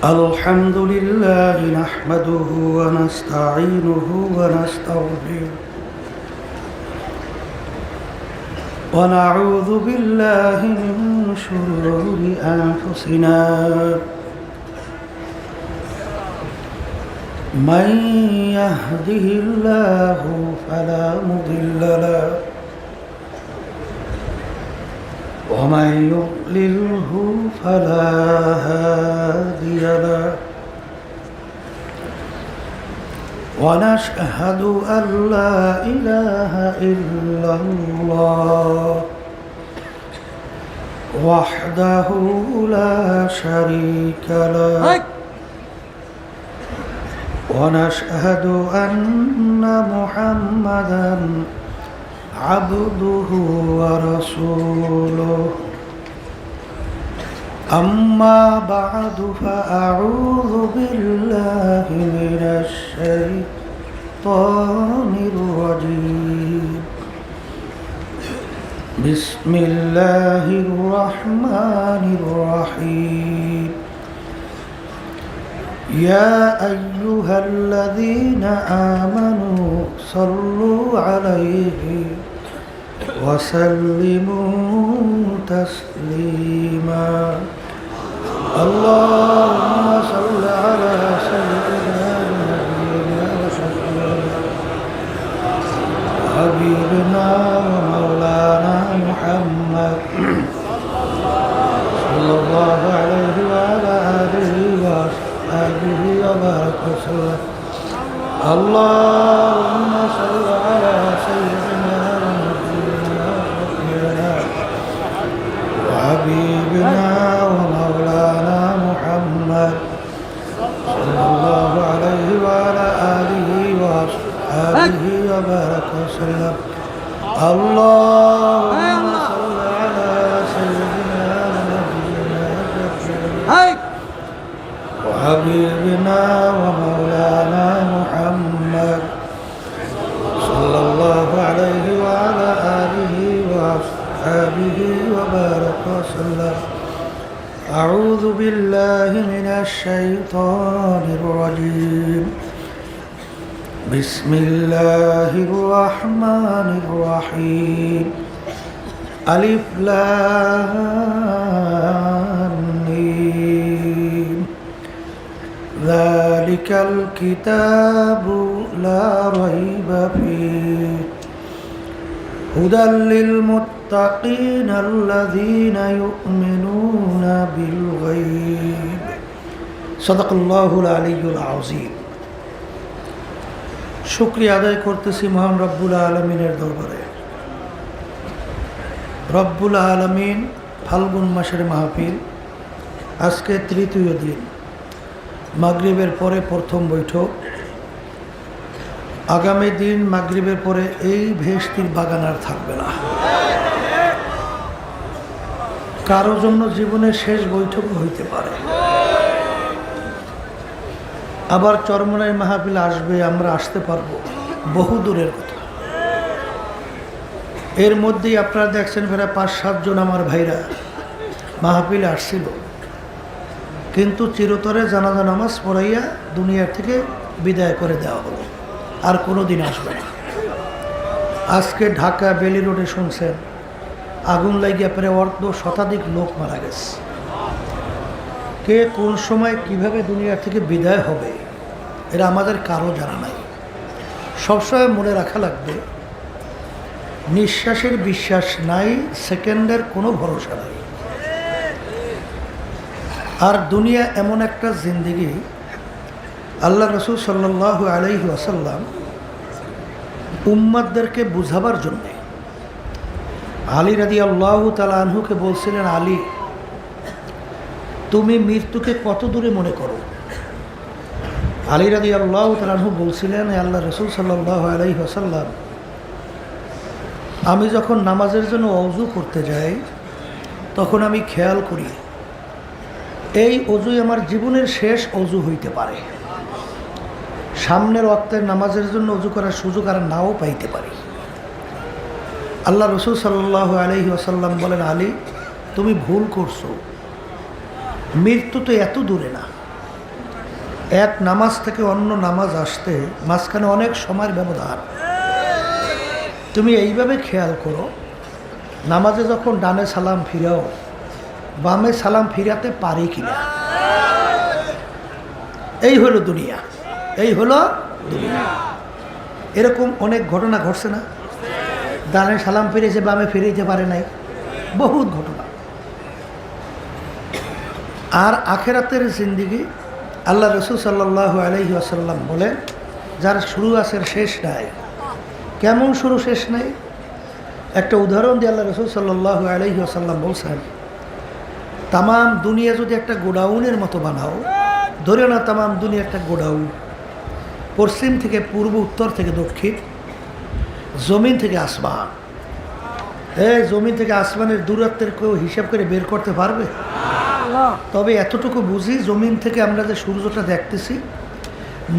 الحمد لله نحمده ونستعينه ونستغفره ونعوذ بالله من شرور أنفسنا من يهده الله فلا مضل له ومن يضلله فلا هادي له ونشهد أن لا إله إلا الله وحده لا شريك له ونشهد أن محمدًا عبده ورسوله أما بعد فأعوذ بالله من الشيطان الرجيم بسم الله الرحمن الرحيم يا أيها الذين آمنوا صلوا عليه وسلموا تسليما اللهم صل على سيدنا نبينا وحبيبنا ومولانا محمد صلى الله عليه وعلى آله وصحبه وبارك وسلم اللهم صل على سيدنا حبيبنا ومولانا محمد صلى الله عليه وعلى آله وصحبه وبارك وسلم اللهم صل على سيدنا نبينا وحبيبنا ومولانا محمد صلى الله عليه وعلى آله وصحبه وبارك وسلم أعوذ بالله من الشيطان الرجيم بسم الله الرحمن الرحيم ألف لام ميم ذلك الكتاب لا ريب فيه هدى للمتقين الذين يؤمنون بالغيب صدق الله العلي العظيم শুকরিয়া আদায় করতেছি মহান রব্বুল আলমিনের দরবারে। রব্বুল আলমিন ফাল্গুন মাসের মাহফিল, আজকে তৃতীয় দিন, মাগরিবের পরে প্রথম বৈঠক। আগামী দিন মাগরিবের পরে এই ভেস্তির বাগান আর থাকবে না। কারো জন্য জীবনের শেষ বৈঠক হইতে পারে, আবার চরমনাই মাহফিল আসবে, আমরা আসতে পারবো, বহু দূরের কথা। এর মধ্যেই আপনারা দেখছেন প্রায় 5-7 জন আমার ভাইরা মাহফিলে আসছিল, কিন্তু চিরতরে জানাজা নামাজ পড়াইয়া দুনিয়ার থেকে বিদায় করে দেওয়া হলো, আর কোনো দিন আসবে না। আজকে ঢাকা বেলি রোডে শুনছেন আগুন লাগিয়া প্রায় 100 শতাধিক লোক মারা গেছে। কে কোন সময় কিভাবে দুনিয়া থেকে বিদায় হবে এটা আমাদের কারো জানা নাই। সবসময় মনে রাখা লাগবে, নিঃশ্বাসের বিশ্বাস নাই, সেকেন্ডের কোনো ভরসা নাই। আর দুনিয়া এমন একটা জিন্দেগি, আল্লাহ রসুল সাল্লাল্লাহু আলাইহি ওয়াসাল্লাম উম্মতদেরকে বুঝাবার জন্যে আলী রাদিয়াল্লাহু তাআলা আনহুকে বলছিলেন, আলী তুমি মৃত্যুকে কত দূরে মনে করো? আলী রাদিয়াল্লাহু তাআলা আনহু বলছিলেন, আল্লাহ রসুল সাল্লাল্লাহু আলাইহি ওয়াসাল্লাম আমি যখন নামাজের জন্য ওযু করতে যাই তখন আমি খেয়াল করি এই ওযুই আমার জীবনের শেষ ওযু হইতে পারে। সামনের ওয়াক্তের নামাজের জন্য ওযু করার সুযোগ আর নাও পাইতে পারি। আল্লাহ রসুল সাল্লাল্লাহু আলাইহি ওয়াসাল্লাম বলেন, আলী তুমি ভুল করছো, মৃত্যু তো এত দূরে না। এক নামাজ থেকে অন্য নামাজ আসতে মাঝখানে অনেক সময়ের ব্যবধান। তুমি এইভাবে খেয়াল করো, নামাজে যখন ডানে সালাম ফিরাও, বামে সালাম ফিরাতে পারি কিনা। এই হলো দুনিয়া, এই হলো দুনিয়া। এরকম অনেক ঘটনা ঘটছে না? ডানে সালাম ফিরেছে, বামে ফিরেতে পারে নাই, বহুত ঘটনা। আর আখেরাতের জিন্দিগি, আল্লাহ রসুল সাল্লাল্লাহু আলাইহি ওয়াসাল্লাম বলে, যার শুরু আছে শেষ নাই। কেমন শুরু শেষ নাই? একটা উদাহরণ দিয়ে আল্লাহ রসুল সাল্লাল্লাহু আলাইহি ওয়াসাল্লাম বলছেন, তামাম দুনিয়া যদি একটা গোডাউনের মতো বানাও, ধরে না তামাম দুনিয়া একটা গোডাউন, পশ্চিম থেকে পূর্ব, উত্তর থেকে দক্ষিণ, জমিন থেকে আসমান। এই জমিন থেকে আসমানের দূরত্বের কেউ হিসাব করে বের করতে পারবে? তবে এতটুকু বুঝি, জমিন থেকে আমরা যে সূর্যটা দেখতেছি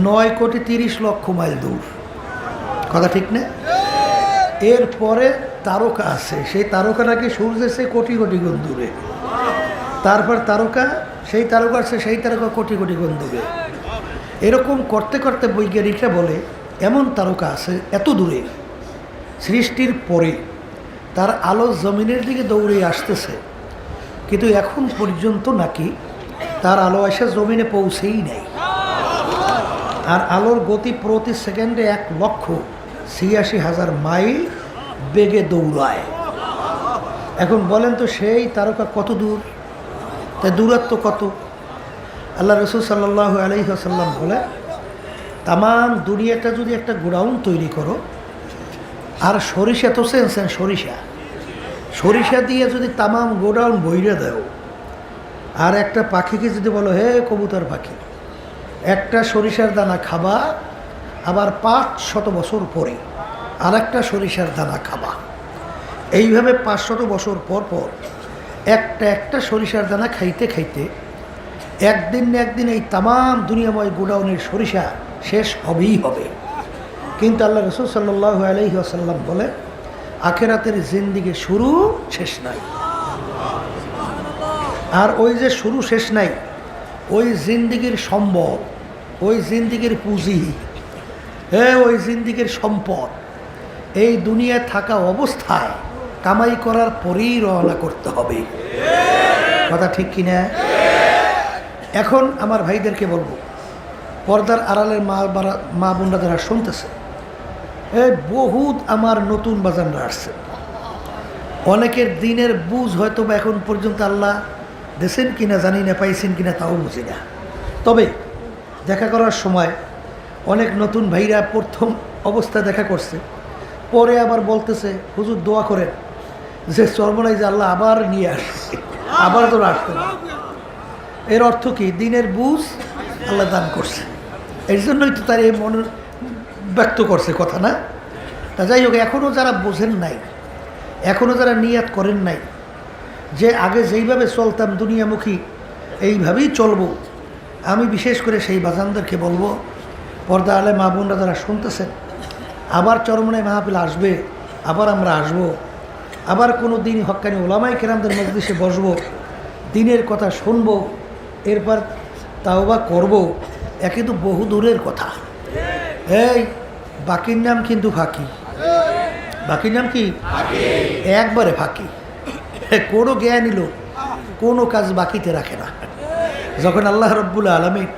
9,30,00,000 মাইল দূর। কথা ঠিক না? এরপরে তারকা আছে, সেই তারকা নাকি সূর্যের চেয়ে কোটি কোটি গুণ দূরে। তারপর তারকা, সেই তারকা আছে, সেই তারকা কোটি কোটি গুণ দূরে। এরকম করতে করতে বৈজ্ঞানিকরা বলে, এমন তারকা আছে এত দূরে, সৃষ্টির পরে তার আলো জমিনের দিকে দৌড়ে আসতেছে, কিন্তু এখন পর্যন্ত নাকি তার আলো এসে জমিনে পৌঁছেই নেই। আর আলোর গতি প্রতি সেকেন্ডে 1,86,000 মাইল বেগে দৌড়ায়। এখন বলেন তো সেই তারকা কত দূর, তাই দূরত্ব কত? আল্লাহ রসুল সাল্লাল্লাহু আলাইহি ওয়াসাল্লাম বলে, তামাম দুনিয়াটা যদি একটা গোডাউন তৈরি করো, আর সরিষা তো চেনছেন, সরিষা দিয়ে যদি তামাম গোডাউন বইরে দাও, আর একটা পাখিকে যদি বলো, হে কবুতর পাখি, একটা সরিষার দানা খাবা, আবার 500 বছর পরে আর একটা সরিষার দানা খাবা, এইভাবে 500 বছর পর পর একটা সরিষার দানা খাইতে খাইতে একদিন না একদিন এই তামাম দুনিয়াময় গোডাউনের সরিষা শেষ হবেই হবে। কিন্তু আল্লাহ রসুল সাল্লাল্লাহু আলাইহি ওয়াসাল্লাম বলে, আখেরাতের জিন্দিগি শুরু শেষ নাই। আর ওই যে শুরু শেষ নাই, ওই জিন্দিগির সম্বল, ওই জিন্দিগির পুঁজি, ওই জিন্দিগির সম্পদ এই দুনিয়ায় থাকা অবস্থায় কামাই করার পরেই রওনা করতে হবে। কথা ঠিক কিনা? এখন আমার ভাইদেরকে বলবো, পর্দার আড়ালের মা বোনরা যারা শুনতেছে, বহুত আমার নতুন বাজানরা আসছে। অনেকের দিনের বুঝ হয়তো বা এখন পর্যন্ত আল্লাহ দেশেন কিনা জানি না, পাইছেন কিনা তাও বুঝি না। তবে দেখা করার সময় অনেক নতুন ভাইরা প্রথম অবস্থায় দেখা করছে, পরে আবার বলতেছে, হুজুর দোয়া করেন যে চরমনাই যে আল্লাহ আবার নিয়ে আসছে, আবার তোরা আসতে না। এর অর্থ কি? দিনের বুঝ আল্লাহ দান করছে, এই জন্যই তো তার এই মনে ব্যক্ত করছে কথা না। তা যাই হোক, এখনও যারা বোঝেন নাই, এখনও যারা নিয়াত করেন নাই যে আগে যেইভাবে চলতাম দুনিয়ামুখী এইভাবেই চলবো, আমি বিশেষ করে সেই বাজানদেরকে বলবো, পর্দা আলে মা বোনরা যারা শুনতেছেন, আবার চরমনায় মাহফিল আসবে, আবার আমরা আসব, আবার কোনো দিন হক্কানি ওলামাই কেরামদের মজলিসে বসবো, দিনের কথা শুনবো, এরপর তাওবা করব, একে তো বহু দূরের কথা। এই বাকির নাম কিন্তু ফাঁকি, বাকির নাম কি? একবারে ফাঁকি। কোনো জ্ঞানী লোক কোনো কাজ বাকিতে রাখে না। যখন আল্লাহ রব্বুল আলামিন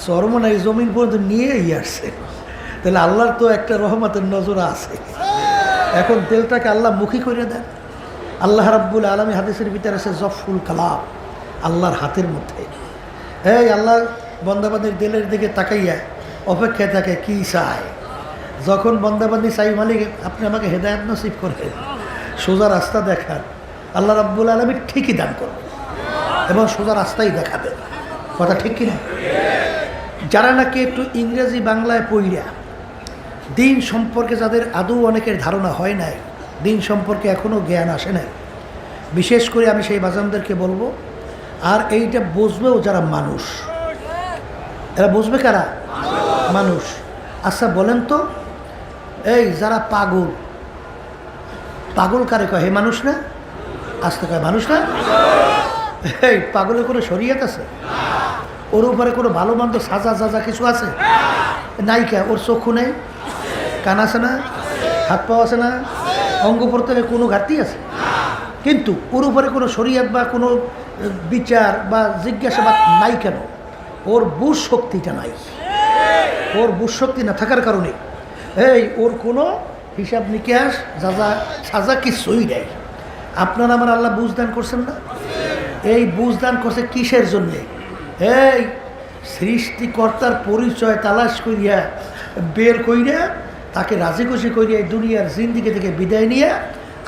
চরমনাই জমিন পর্যন্ত নিয়েই আসছে, তাহলে আল্লাহর তো একটা রহমতের নজর আছে। এখন তেলটাকে আল্লাহ মুখী করে দেন। আল্লাহ রব্বুল আলামিন হাদিসের ভিতরে আছে জফুল কালাম, আল্লাহর হাতের মধ্যে। এই আল্লাহ বন্দাবান্দির দিলের দিকে তাকাইয়া অপেক্ষায় থাকে কি চায়। যখন বন্দাবান্দি চাই, মালিক আপনি আমাকে হেদায়েত নসিব করেন, সোজা রাস্তা দেখান, আল্লাহ রাব্বুল আলামিন ঠিকই দান করবেন এবং সোজা রাস্তাই দেখাবেন। কথা ঠিক কিনা? যারা নাকি একটু ইংরেজি বাংলায় পড়িয়া দিন সম্পর্কে, যাদের আদৌ অনেকের ধারণা হয় নাই, দিন সম্পর্কে এখনও জ্ঞান আসে নাই, বিশেষ করে আমি সেই বাজানদেরকে বলবো, আর এইটা বুঝবেও যারা মানুষ, এরা বুঝবে কারা? মানুষ। আচ্ছা বলেন তো, এই যারা পাগল, পাগল কারে কয়? হে মানুষ না? আসতে কয় মানুষ না? এই পাগলের কোনো শরীয়ত আছে? ওর উপরে কোনো ভালো মন্দ সাজা সাজা কিছু আছে? নাই। কে? ওর চক্ষু নেই, কান আছে না, হাত পাও আছে না, অঙ্গ প্রত্যঙ্গে কোনো ঘাটতি আছে? কিন্তু ওর উপরে কোনো শরীয়ত বা কোনো বিচার বা জিজ্ঞাসাবাদ নাই কেন? ওর বুঝ শক্তিটা নাই। ওর বুঝ শক্তি না থাকার কারণে ওর কোনো হিসাব নিকাশ যা সাজা কিছুই নেই। আপনার আমার আল্লাহ বুঝদান করছেন না? এই বুঝদান করছে কিসের জন্যে? সৃষ্টিকর্তার পরিচয় তালাশ করিয়া বের কইরা তাকে রাজি খুশি করিয়া এই দুনিয়ার জিন্দিগি থেকে বিদায় নিয়ে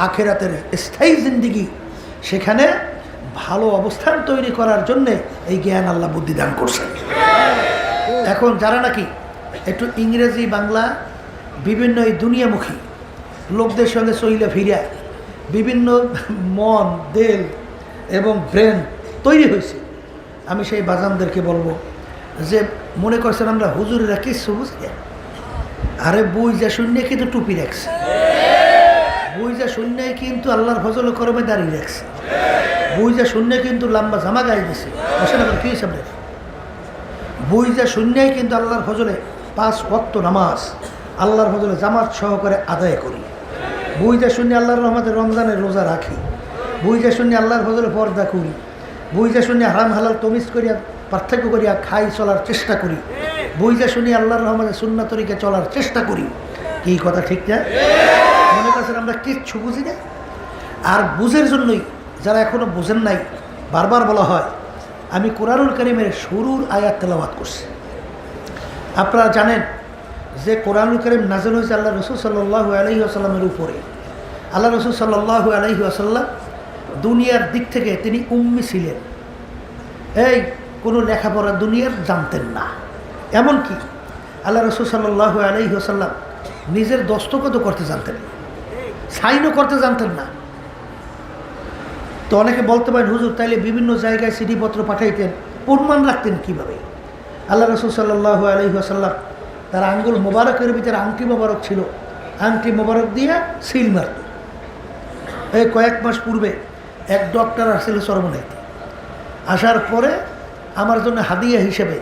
আখেরাতের স্থায়ী জিন্দিগি, সেখানে ভালো অবস্থান তৈরি করার জন্যে এই জ্ঞান আল্লাহ বুদ্ধি দান করছে। এখন যারা নাকি একটু ইংরেজি বাংলা বিভিন্ন এই দুনিয়ামুখী লোকদের সঙ্গে চইলা ফিরা বিভিন্ন মন দেল এবং ব্রেন তৈরি হয়েছে, আমি সেই বাজানদেরকে বলবো যে মনে করছেন আমরা হুজুরেরা কিছু বুঝি। আরে বই যা শূন্য কিন্তু টুপি রাখছে, বই যা শূন্যই কিন্তু আল্লাহর ফজল করমে দাঁড়িয়ে রাখছে, বই যা শূন্য কিন্তু লম্বা জামা গায়ে দিছে। বসেন আবার কি হিসাব? বই যা শূন্যই কিন্তু আল্লাহর ফজলে 5 ওয়াক্ত নামাজ আল্লাহর ফজলে জামাত সহকারে আদায় করি। বই যা শূন্য আল্লাহর রহমতে রমজানের রোজা রাখি। বই যা শূন্য আল্লাহর ফজলে পর্দা করি। বই যা শূন্য হারাম হালাল তমিজ করিয়া পার্থক্য করিয়া খাই চলার চেষ্টা করি। বই যা শুনি আল্লাহর রহমতে সুন্নাহ তরিকে চলার চেষ্টা করি। কি কথা ঠিক না? মনে করছেন আমরা কিচ্ছু বুঝি না? আর বুঝের জন্যই যারা এখনো বোঝেন নাই, বারবার বলা হয় আমি কোরআনুল কারীমের শুরুর আয়াত তেলাওয়াত করছি। আপনারা জানেন যে কোরআনুল কারীম নাযিল হয়েছে আল্লাহ রসুল সাল্লাল্লাহু আলাইহি ওয়াসাল্লামের উপরে। আল্লাহ রসুল সাল্লাল্লাহু আলাইহি ওয়াসাল্লাম দুনিয়ার দিক থেকে তিনি উম্মি ছিলেন। কোনো লেখাপড়া দুনিয়ার জানতেন না। এমনকি আল্লাহ রসুল সাল্লাল্লাহু আলাইহি ওয়াসাল্লাম নিজের দস্তখতও করতে জানতেন না, সাইনও করতে জানতেন না। তো অনেকে বলতে পারেন হুজুর তাইলে বিভিন্ন জায়গায় চিঠিপত্র পাঠাইতেন, প্রমাণ রাখতেন কীভাবে? আল্লাহ রসুল সাল্লাল্লাহু আলাইহি ওয়াসাল্লাম তার আঙ্গুল মোবারকের ভিতরে আংটি মোবারক ছিল, আংটি মোবারক দিয়ে সিল মারত। কয়েক মাস পূর্বে এক ডক্টর আসছিল চরমনাইতে, আসার পরে আমার জন্য হাদিয়া হিসেবে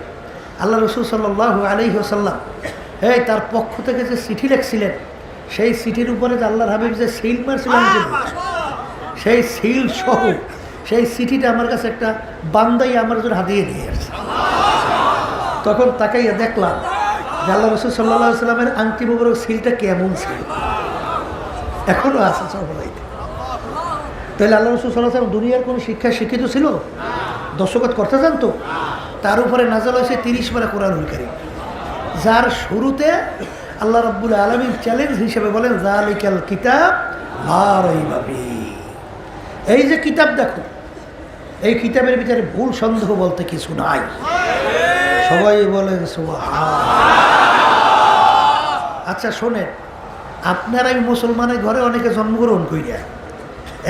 আল্লাহ রসুল সাল্লাল্লাহু আলাইহি ওয়াসাল্লাম তার পক্ষ থেকে যে চিঠি লিখছিলেন, সেই চিঠির উপরে যে আল্লাহর হাবিব যে সিল মারছিলেন, সেই সিল সহ সেই চিঠিটা আমার কাছে একটা বান্দাই আমার জন্য হাদিয়ে নিয়ে আসছে। তখন তাকাইয়া দেখলাম যে আল্লাহ রসুল সাল্লাল্লাহু আলাইহি ওয়াসাল্লামের আংটি মোবারক সিলটা কেমন ছিল, এখনও আছে চরমনাইতে। তাহলে আল্লাহ রসুল সাল্লাল্লাহু আলাইহি ওয়াসাল্লাম দুনিয়ার কোনো শিক্ষায় শিক্ষিত ছিল? দস্তখত করতে জানতো? তার উপরে নাযিল হয়েছে 30 পারা কোরআনুল কারীম, যার শুরুতে আল্লাহ রাব্বুল আলামিন চ্যালেঞ্জ হিসেবে বলেন যালিকাল কিতাব লা রাইবা ফীহি। এই যে কিতাব দেখো, এই কিতাবের ভিতরে ভুল সন্দেহ বলতে কিছু নাই। সবাই বলেন সুবহানাল্লাহ। আচ্ছা শোনেন, আপনারা এই মুসলমানের ঘরে অনেকে জন্মগ্রহণ করিয়া,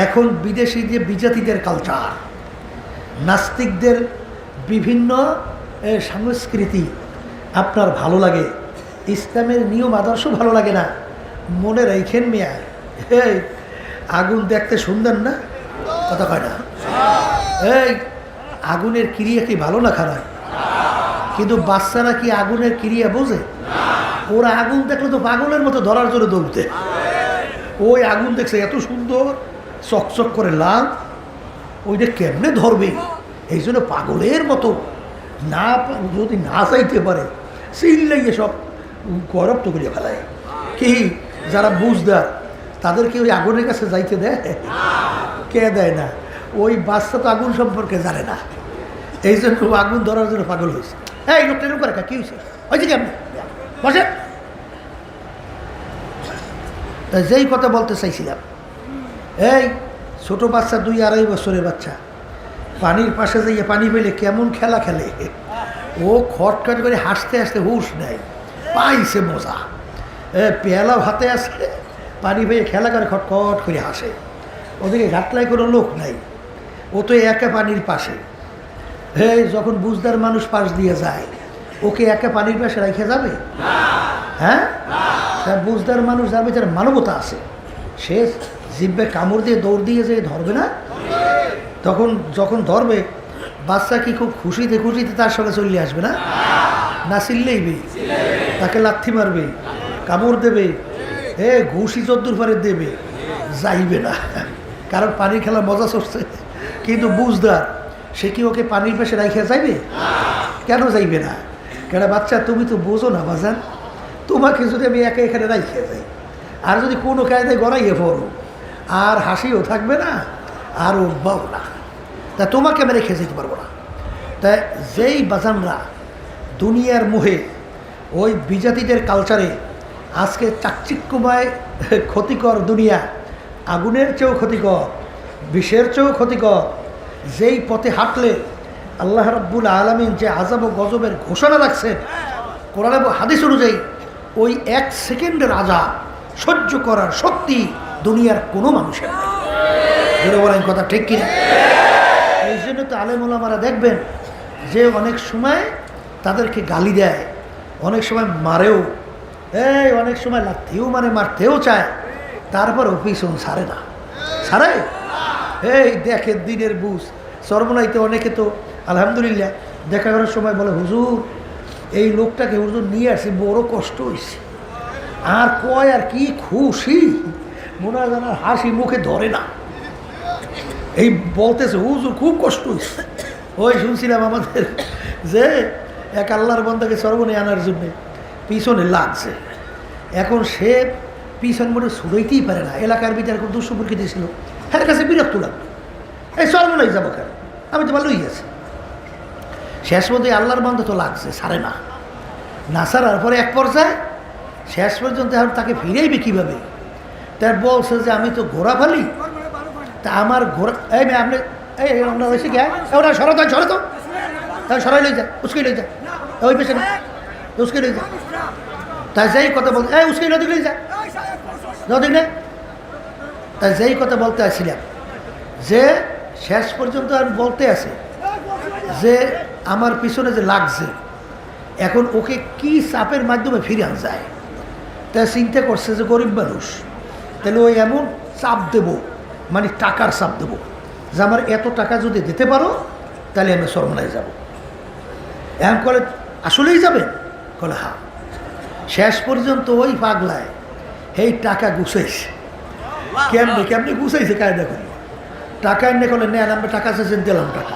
এখন বিদেশি যে বিজাতিদের কালচার, নাস্তিকদের বিভিন্ন সংস্কৃতি আপনার ভালো লাগে, ইসলামের নিয়ম আদর্শ ভালো লাগে না। মনে রাখেন মিয়া, আগুন দেখতে সুন্দর না? কথা কয় না? আগুনের ক্রিয়া কি ভালো না খারাপ? কিন্তু বাচ্চারা কি আগুনের ক্রিয়া বোঝে? ওরা আগুন দেখলে তো পাগলের মতো ধরার জন্য দৌড়তে। ওই আগুন দেখছে এত সুন্দর চকচক করে লাল, ওইটা কেমনে ধরবে? এই জন্য পাগলের মতো না, যদি না চাইতে পারে চিল্লাইয়ে সব গরব তো করিয়া ফেলায়। কি যারা বুঝদার তাদেরকে ওই আগুনের কাছে যাইতে দেয়? কে দেয় না? ওই বাচ্চা তো আগুন সম্পর্কে জানে না, এই জন্য আগুন ধরার জন্য পাগল হয়েছে। এই লোকটা এরকম করে কি হয়েছে? ওই যে কেমন বসে। যেই কথা বলতে চাইছিলাম, এই ছোট বাচ্চা 2-2.5 বছরের বাচ্চা পানির পাশে যাইয়ে পানি পেলে কেমন খেলা খেলে, ও খটখট করে হাসতে হাসতে হুশ নেয়, পাইছে মজা। পেয়ালাও হাতে আসে, পানি পেয়ে খেলা করে খটখট করে হাসে। ওদিকে ঘাটলায় কোনো লোক নাই, ও তো একা পানির পাশে। যখন বুঝদার মানুষ পাশ দিয়ে যায়, ওকে একা পানির পাশে রেখে যাবে? হ্যাঁ, বুঝদার মানুষ যার ভিতরে মানবতা আছে, সে জিব্বে কামড় দিয়ে দৌড় দিয়ে যে ধরবে না? তখন যখন ধরবে, বাচ্চা কি খুব খুশিতে খুশিতে তার সঙ্গে চলে আসবে না? না চিল্লেইবে, তাকে লাথি মারবে, কামড় দেবে, ঘুষি চদ্দুর পরে দেবে, যাইবে না। কারণ পানির খেলার মজা চড়ছে। কিন্তু বুঝদার, সে কি ওকে পানির পাশে রাইখা যাইবে? কেন যাইবে না? কেন বাচ্চা তুমি তো বোঝো না বাজান, তোমাকে যদি আমি একা এখানে রাইখে যাই আর যদি কোনো কায়দায় গড়াইয়ে পড়ো আর হাসিও থাকবে না আর উঠবাও না, তা তোমাকে আমি রেখে যেতে পারবো না। তাই যেই বাজানরা দুনিয়ার মোহে ওই বিজাতিদের কালচারে আজকে চাকচিক্যময় ক্ষতিকর দুনিয়া, আগুনের চেয়েও ক্ষতিকর, বিষের চেয়েও ক্ষতিকর, যেই পথে হাঁটলে আল্লাহ রাব্বুল আলামিন যে আযাব ও গজবের ঘোষণা রাখছেন কোরআন এবং হাদিস অনুযায়ী, ওই 1 সেকেন্ডের আযাব সহ্য করার শক্তি দুনিয়ার কোনো মানুষের নেই। জোরে বলেন কথা ঠিক কিনা? এই জন্য তো আলেম ওলামারা দেখবেন যে অনেক সময় তাদেরকে গালি দেয়, অনেক সময় মারেও, অনেক সময় লাথিও মারে, মারতেও চায়, তারপর পিছন ছাড়ে না। ছাড়ে? দেখে দিনের বুঝ সর্বনাইতে অনেকে তো আলহামদুলিল্লাহ দেখা করার সময় বলে, হুজুর এই লোকটাকে হুজুর নিয়ে আসি, বড় কষ্ট হয়েছে। আর কয় আর কি খুশি, মনে হয় যেন হাসি মুখে ধরে না। এই বলতেছে হুজুর খুব কষ্ট হয়েছে। ওই শুনছিলাম আমাদের যে এক আল্লাহর বান্দাকে সর্বনে আনার জন্যে পিছনে লাগছে। এখন সে পিছন মনে ছুড়াইতেই পারে না, এলাকার ভিতরে খুব দুঃখ প্রকৃতি ছিল, এর কাছে বিরক্ত লাগলো, এই সর্বনাই যাবো কেন, আমি তো ভালোই আছি। শেষ মধ্যে আল্লাহর বান্দা তো লাগছে, ছাড়ে না। না ছাড়ার পরে এক পর্যায়ে শেষ পর্যন্ত এখন তাকে ফিরেইবে কীভাবে, তার বলছে যে আমি তো ঘোড়া ফালি, তা আমার ঘোড়া আপনি আমরা হয়েছে কি ওরা সরাত সরে তো সরাই লই যা, উস্কে লই যা, ওই পেছনে উস্কে লই যা। তাই যেই কথা বলতে উস্কে নদী লই যা, নদী নেই। তাই যেই কথা বলতে আসছিলাম যে শেষ পর্যন্ত আমি বলতে আছে যে আমার পিছনে যে লাগছে, এখন ওকে কি চাপের মাধ্যমে ফিরে আনা যায়। তাই চিন্তা করছে যে গরিব মানুষ, তাহলে ওই এমন চাপ দেব, মানে টাকার চাপ দেবো যে আমার এত টাকা যদি দিতে পারো তাহলে আমি সরমনায় যাব। এমন করে আসলেই যাবেন? বলে হ্যাঁ। শেষ পর্যন্ত ওই পাগলায় এই টাকা গুছাইছে। কেমনে কেমনে গুছাইছে কায়দা করি, টাকা এনে করলে নেন, আমরা টাকা চাইছেন, দিলাম টাকা।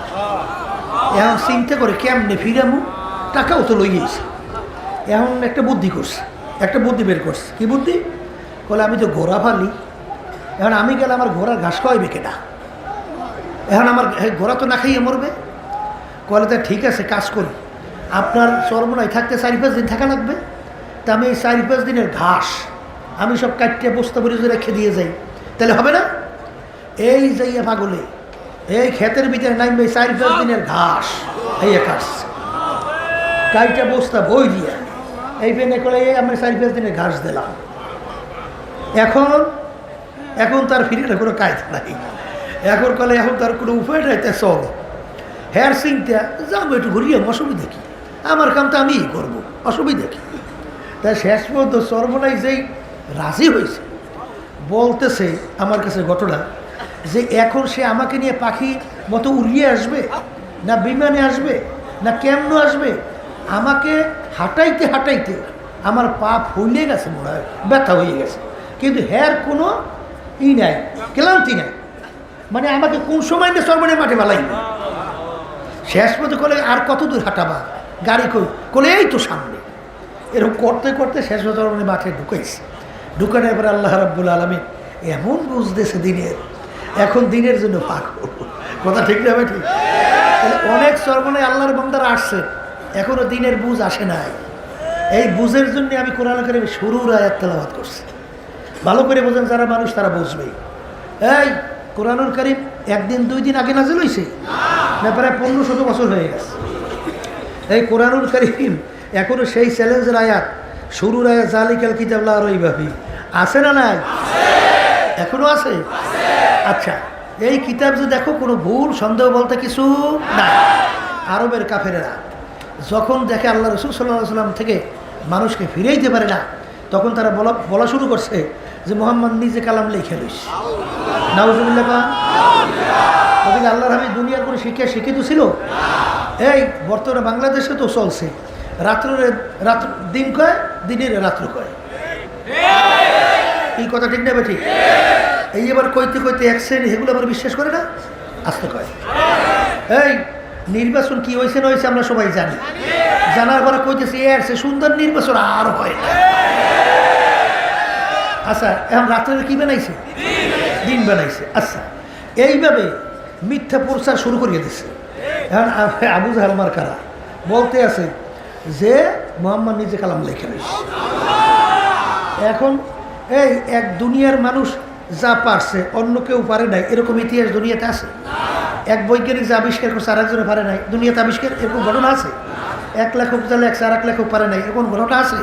এখন চিন্তা করে কেমনে ফিরামু, টাকাও তো লইয়েছে। এখন একটা বুদ্ধি করছে, একটা বুদ্ধি বের করছে। কি বুদ্ধি? বলে আমি তো ঘোড়া ফালি, এখন আমি গেলে আমার ঘোড়ার ঘাস খাওয়াইবে কেনা, এখন আমার ঘোড়া তো না খাইয়ে মরবে। কলে তা ঠিক আছে, কাজ করি, আপনার চরমনায় থাকতে 4-5 দিন থাকা লাগবে, তা আমি এই 4-5 দিনের ঘাস আমি সব কাটিয়ে বস্তা ভরে রেখে দিয়ে যাই, তাহলে হবে না? এই যাইয়া পাগলে এই ক্ষেতের ভিতরে নামবে 4-5 দিনের ঘাস, এই কাজ কাইটা বস্তা বই দিয়া এই পেনে করে আমি 4-5 দিনের ঘাস দিলাম। এখন এখন তার ফিরে কোনো কায়দা নাই। এখন কলে এখন তার কোনো উপায় নাই, তা চল হ্যার চিন্তা যাবো একটু ঘুরিয়ে, অসুবিধা কি, আমার কাম তো আমিই করবো, অসুবিধা কি। তাই শেষ পর্যন্ত সর্বনাই যেই রাজি হয়েছে, বলতেছে আমার কাছে ঘটনা যে এখন সে আমাকে নিয়ে পাখি মতো উড়িয়ে আসবে, না বিমানে আসবে, না কেমন আসবে, আমাকে হাঁটাইতে হাঁটাইতে আমার পা ফুলে গেছে, মনে হয় ব্যথা হয়ে গেছে, কিন্তু হ্যার কোনো নাই, ক্লান্তি নাই, মানে আমাকে কোন সময় না সর্বনের মাঠে বালাই। শেষ পর্যন্ত কলে আর কত দূর হাঁটাবা, গাড়ি কই, কলে এই তো সামনে। এরকম করতে করতে শেষ সর্বনের মাঠে ঢুকাইছে। ঢুকানোর পরে আল্লাহ রাব্বুল আলামিন এমন বুঝতেছে দিনের, এখন দিনের জন্য পাগল। কথা ঠিক না? ঠিক। অনেক সর্বনায় আল্লাহর বান্দারা আসছে, এখনো দিনের বুঝ আসে নাই। এই বুঝের জন্য আমি কোরআন কারীমে শুরুর আয়াত তেলাওয়াত করছি। ভালো করে বোঝেন যারা মানুষ, তারা বুঝবে। এই কোরআনুল কারীম 1 দিন 2 দিন আগে নাজিল হয়েছে না, প্রায় 1500 বছর হয়ে গেছে। এই কোরআনুল কারীম এখনো সেই চ্যালেঞ্জের আয়াত, শুরুর আয়াত জালিকাল কিতাব লা রাইবা ফিহি আছে না নাই? এখনো আছে। আচ্ছা, এই কিতাব যে দেখো কোনো ভুল সন্দেহ বলতে কিছু নাই। আরবের কাফেরেরা যখন দেখে আল্লাহ রাসূল সাল্লাল্লাহু আলাইহি ওয়াসাল্লাম থেকে মানুষকে ফিরেই দিতে পারে না, তখন তারা বলা শুরু করছে যে মুহাম্মদ নিজে কালাম লিখে লইছে। নাউজুবিল্লাহ। ওদিকে আল্লাহর হাবিব দুনিয়ার কোনো শিক্ষা শিক্ষিত ছিল? এই বর্তমানে বাংলাদেশে তো চলছে রাত্র দিন কয়, দিনের রাত্র কয়। এই কথা ঠিক নেবে ঠিক? এই এবার কইতে কইতে এক শ্রেণী এগুলো আবার বিশ্বাস করে না, আসতে কয়। এই নির্বাচন কি হয়েছে না হয়েছে আমরা সবাই জানি, জানার পরে কইতেছি এর সে সুন্দর নির্বাচন আর হয় না। আচ্ছা এখন রাত্রে কি বানাইছে? দিন বানাইছে। আচ্ছা এইভাবে মিথ্যা প্রচার শুরু করিয়ে দিচ্ছে। এখন আবু জাহেল মার্কারা বলতে আছে যে মোহাম্মদ নিজে কালাম লেখে। এখন এই এক দুনিয়ার মানুষ যা পারছে অন্য কেউ পারে নাই, এরকম ইতিহাস দুনিয়াতে আছে? এক বৈজ্ঞানিক যা আবিষ্কার করছে আর একজনে পারে নাই, দুনিয়াতে আবিষ্কার এরকম ঘটনা আছে? এক লেখক যা লেখছে আর এক লেখক পারে নাই, এরকম ঘটনা আছে?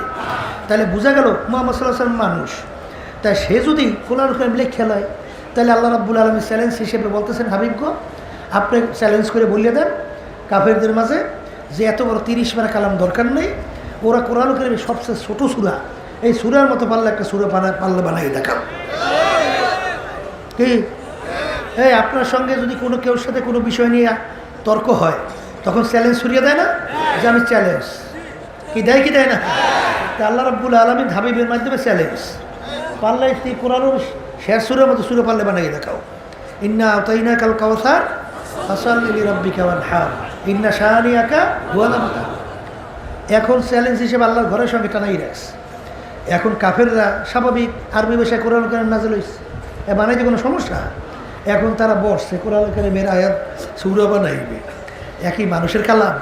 তাহলে বোঝা গেল মুহাম্মদ সাল্লাল্লাহু আলাইহি ওয়াসাল্লাম মানুষ। তাই সে যদি কোরআন কারীম লেখা লয়, তাহলে আল্লাহ রাব্বুল আলামিন চ্যালেঞ্জ হিসেবে বলতেছেন, হাবিবগো আপনি চ্যালেঞ্জ করে বলিয়ে দেন কাফেরদের মাঝে যে এত বড় 30 পারা কালাম দরকার নেই, ওরা কোরআন কারীমের সবচেয়ে ছোট সূরা, এই সূরার মতো পারলে একটা সূরা পারলে বানাই দেখাও। কি এই আপনার সঙ্গে যদি কোনো কেউর সাথে কোনো বিষয় নিয়ে তর্ক হয়, তখন চ্যালেঞ্জ সরিয়ে দেয় না যে আমি চ্যালেঞ্জ, কি দেয় কি দেয় না? তা আল্লাহ রাব্বুল আলামিন হাবিবের মাধ্যমে চ্যালেঞ্জ, পারলে তুই কোরআনের শেষ সূরার মতো সূরা পারলে বানাই দেখাও। ইন্না আতাইনাকাল কাউসার ফাসাল্লি লিরাব্বিকা ওয়ানহার ইন্না শানিয়াকা হুয়াল আবতার। এখন চ্যালেঞ্জ হিসেবে আল্লাহর ঘরের সঙ্গে টানাই রাখছে। এখন কাফেররা স্বাভাবিক আরবি ভাষায় কোরআন কারীম নাযিল হইছে, এ বানাইতে কোনো সমস্যা? এখন তারা বসছে কোরআন কারীমের আয়াত সূরা বানাইবে। একই মানুষের কালাম?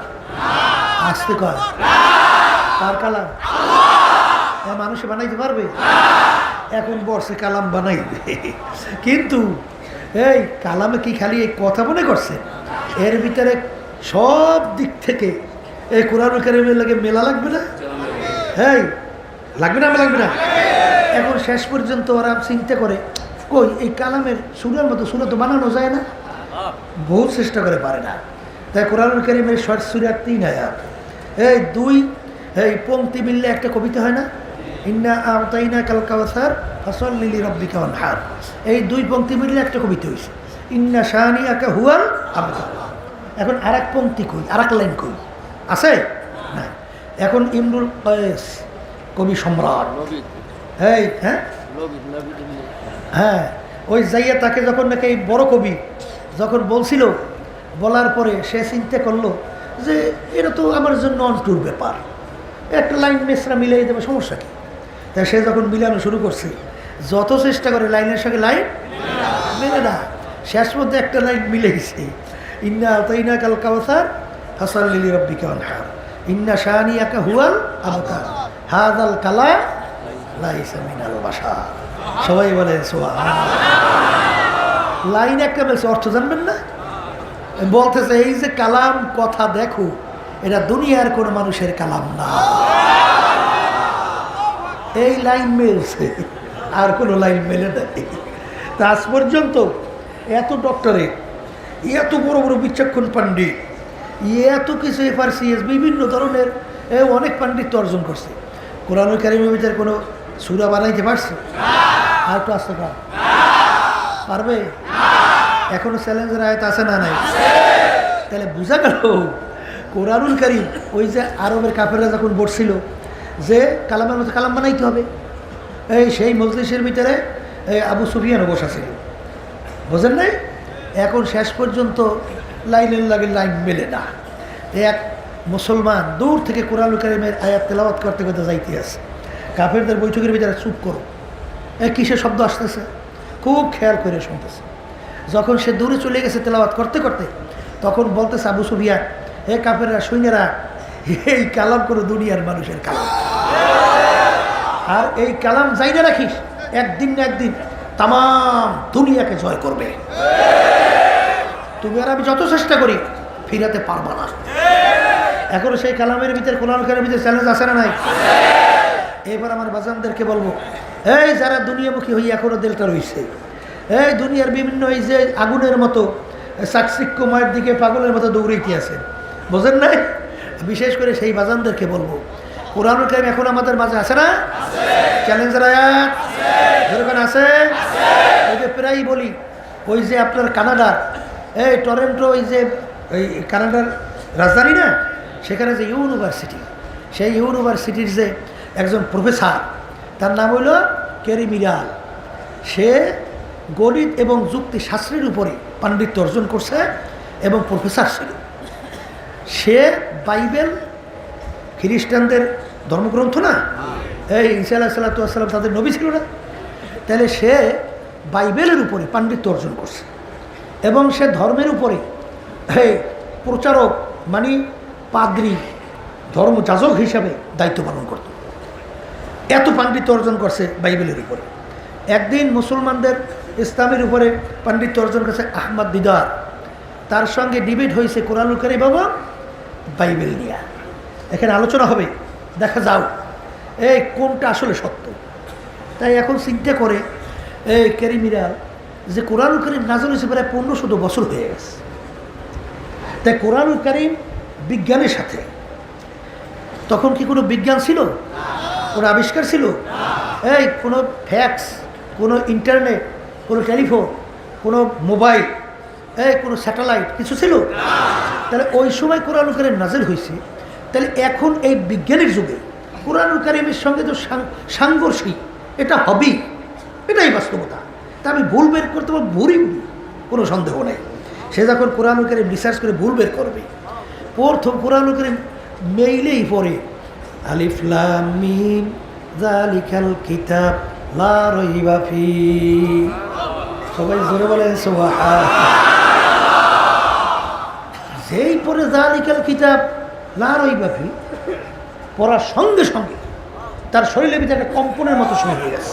আসতে কয় কার কালাম? মানুষে বানাইতে পারবে? এখন বসে কালাম বানাইবে। কিন্তু এই কালামে কি খালি এই কথা মনে করছে? এর ভিতরে সব দিক থেকে এই কোরআন কারীমের লাগে মেলা লাগবে না? হ্যাঁ লাগবে না? লাগবে না? এখন শেষ পর্যন্ত ওরা চিন্তা করে কই এই কালামের সূরার মতো সূরা তো বানানো যায় না, বহুত চেষ্টা করে পারে না। তাই কোরআন কারীমের শর্ট সূরার 3 আয়াত, এই 2 এই পংক্তি মিললে একটা কবিতা হয় না? ইন্না আতাইনাকাল কাউসার ফাসাল্লি লিরাব্বিকা ওয়ানহার, এই 2 পংক্তি মিললে একটা কবিতা হয়েছে, ইন্না শানিয়াকা হুয়াল আবতার। এখন আরেক পংক্তি কই, আরেক লাইন কই আছে না? এখন ইমরুল কায়েস কবি সম্রাট, এই হ্যাঁ ওই যাইয়া তাকে যখন নাকি এই বড় কবি যখন বলছিল, বলার পরে সে চিন্তা করলো যে এটা তো আমার জন্য অন্টুর ব্যাপার, একটা লাইন মেসরা মিলিয়ে দেবে, সমস্যা কি? তাই সে যখন মিলানো শুরু করছে, যত চেষ্টা করে লাইনের সঙ্গে লাইন মেলে না, শেষ মধ্যে একটা লাইন মিলে গেছে, ইন্না আতাইনাকাল কাউসার ফাসাল্লি লিরাব্বিকা ওয়ানহার ইন্না শানিয়াকা হুয়াল আবতার হাযাল কালাম লাইসা মিনাল বাশার। সবাই বলে সুবহানাল্লাহ। লাইন একটা বলছে, অর্থ জানবেন না? বলতেছে এই যে কালাম কথা দেখো, এটা দুনিয়ার কোনো মানুষের কালাম না, এই লাইন মেলছে, আর কোনো লাইন মেলে নাই। তা আজ পর্যন্ত এত ডক্টরেট, এত বড় বড় বিচক্ষণ পণ্ডিত, এত কিছু FRCS বিভিন্ন ধরনের অনেক পাণ্ডিত্য অর্জন করছে, কোরআন কারীমের ভিতরে কোনো সূরা বানাইতে পারছে? আর তো আসতে পারবে? এখনো চ্যালেঞ্জের আয়াত আছে না নাই? তাহলে বোঝা গেল কোরআনুল কারীম ওই যে আরবের কাফেররা যখন বসছিল যে কালামের মতো কালাম বানাইতে হবে, এই সেই মজলিসের ভিতরে আবু সুফিয়ানও বসা ছিল, বোঝেন নাই? এখন শেষ পর্যন্ত লাইনের লাগে লাইন মেলে না। এক মুসলমান দূর থেকে কোরআনুল কারীমের আয়াত তেলাওয়াত করতে করতে যাইতে আছে, কাফেরদের বৈঠকের ভিতরে চুপ করো, কিসের শব্দ আসতেছে খুব খেয়াল করে শুনতেছে। যখন সে দূরে চলে গেছে তেলাওয়াত করতে করতে, তখন বলতেছে আবু সুফিয়ান, হে কাফেররা সৈন্যরা, এই কালাম কোনো দুনিয়ার মানুষের কালাম, আর এই কালাম যাই না রাখিস একদিন না একদিন তাম দুনিয়াকে জয় করবে, তুমি আর আমি যত চেষ্টা করি ফিরাতে পারবা না। এখন সেই কালামের ভিতরে কোরআন কারীমের ভিতরে চ্যালেঞ্জ আছে না নাই? এবার আমার বাজানদেরকে বলবো, এই যারা দুনিয়ামুখী হয়ে এখনো দিলটা রয়েছে, এই দুনিয়ার বিভিন্ন এই যে আগুনের মতো চাকচিক্যময়ের দিকে পাগলের মতো দৌড়াইতে আছে, বোঝেন নাই? বিশেষ করে সেই বাজানদেরকে বলবো, কোরআন কারীম এখন আমাদের মাঝে আছে না? চ্যালেঞ্জের আয়াত যেরকম আছে, ওই যে প্রায়ই বলি, ওই যে আপনার কানাডার এই টরেন্টো, এই যে এই কানাডার রাজধানী না, সেখানে যে ইউনিভার্সিটি, সেই ইউনিভার্সিটির যে একজন প্রফেসর, তার নাম হইল কেরি মিরাল। সে গণিত এবং যুক্তিশাস্ত্রের উপরে পাণ্ডিত্য অর্জন করছে এবং প্রফেসর ছিল। সে বাইবেল, খ্রিস্টানদের ধর্মগ্রন্থ না, এই ঈসা আলাইহিস সালাম তাদের নবী ছিল না, তাহলে সে বাইবেলের উপরে পাণ্ডিত্য অর্জন করছে এবং সে ধর্মের উপরে প্রচারক মানে পাদ্রী, ধর্মযাজক হিসাবে দায়িত্ব পালন করত। এত পাণ্ডিত্য অর্জন করছে বাইবেলের উপরে। একদিন মুসলমানদের ইসলামের উপরে পাণ্ডিত্য অর্জন করছে আহমদ দিদার, তার সঙ্গে ডিবেট হয়েছে কোরআনুল কারীম এবং বাইবেল নিয়ে। এখানে আলোচনা হবে, দেখা যাও এই কোনটা আসলে সত্য। তাই এখন চিন্তা করে এই কেরি মিরাল যে কোরআনুল কারীম নাযিল হয়েছে প্রায় 1500 বছর হয়ে গেছে। তাই কোরআনুল কারীম বিজ্ঞানের সাথে, তখন কি কোনো বিজ্ঞান ছিল, কোনো আবিষ্কার ছিল, এই কোনো ফ্যাক্স, কোনো ইন্টারনেট, কোনো টেলিফোন, কোনো মোবাইল, এই কোনো স্যাটেলাইট কিছু ছিল? তাহলে ওই সময় কোরআনুল কারীম নাযিল হয়েছে। তাহলে এখন এই বিজ্ঞানের যুগে কোরআনুল কারীমের সঙ্গে তো সাংঘর্ষিক, এটা হবেই, এটাই বাস্তবতা। তা আমি ভুল বের করতে পারবো, ভুলই কোনো সন্দেহ নেই। সে যখন কোরআনুল কারীম রিসার্চ করে ভুল বের করবে, প্রথম কোরআনুল কারীম মেইলেই পড়ে আলিফ লাম মিম যালিকাল কিতাব লা রাইবা ফীহি। সবাই জোরে বলেন সুবহানাল্লাহ। যেই পরে যালিকাল কিতাব লা রাইবা ফীহি পড়ার সঙ্গে সঙ্গে তার শরীরের ভিতরে একটা কম্পনের মতো শুরু হয়ে গেছে।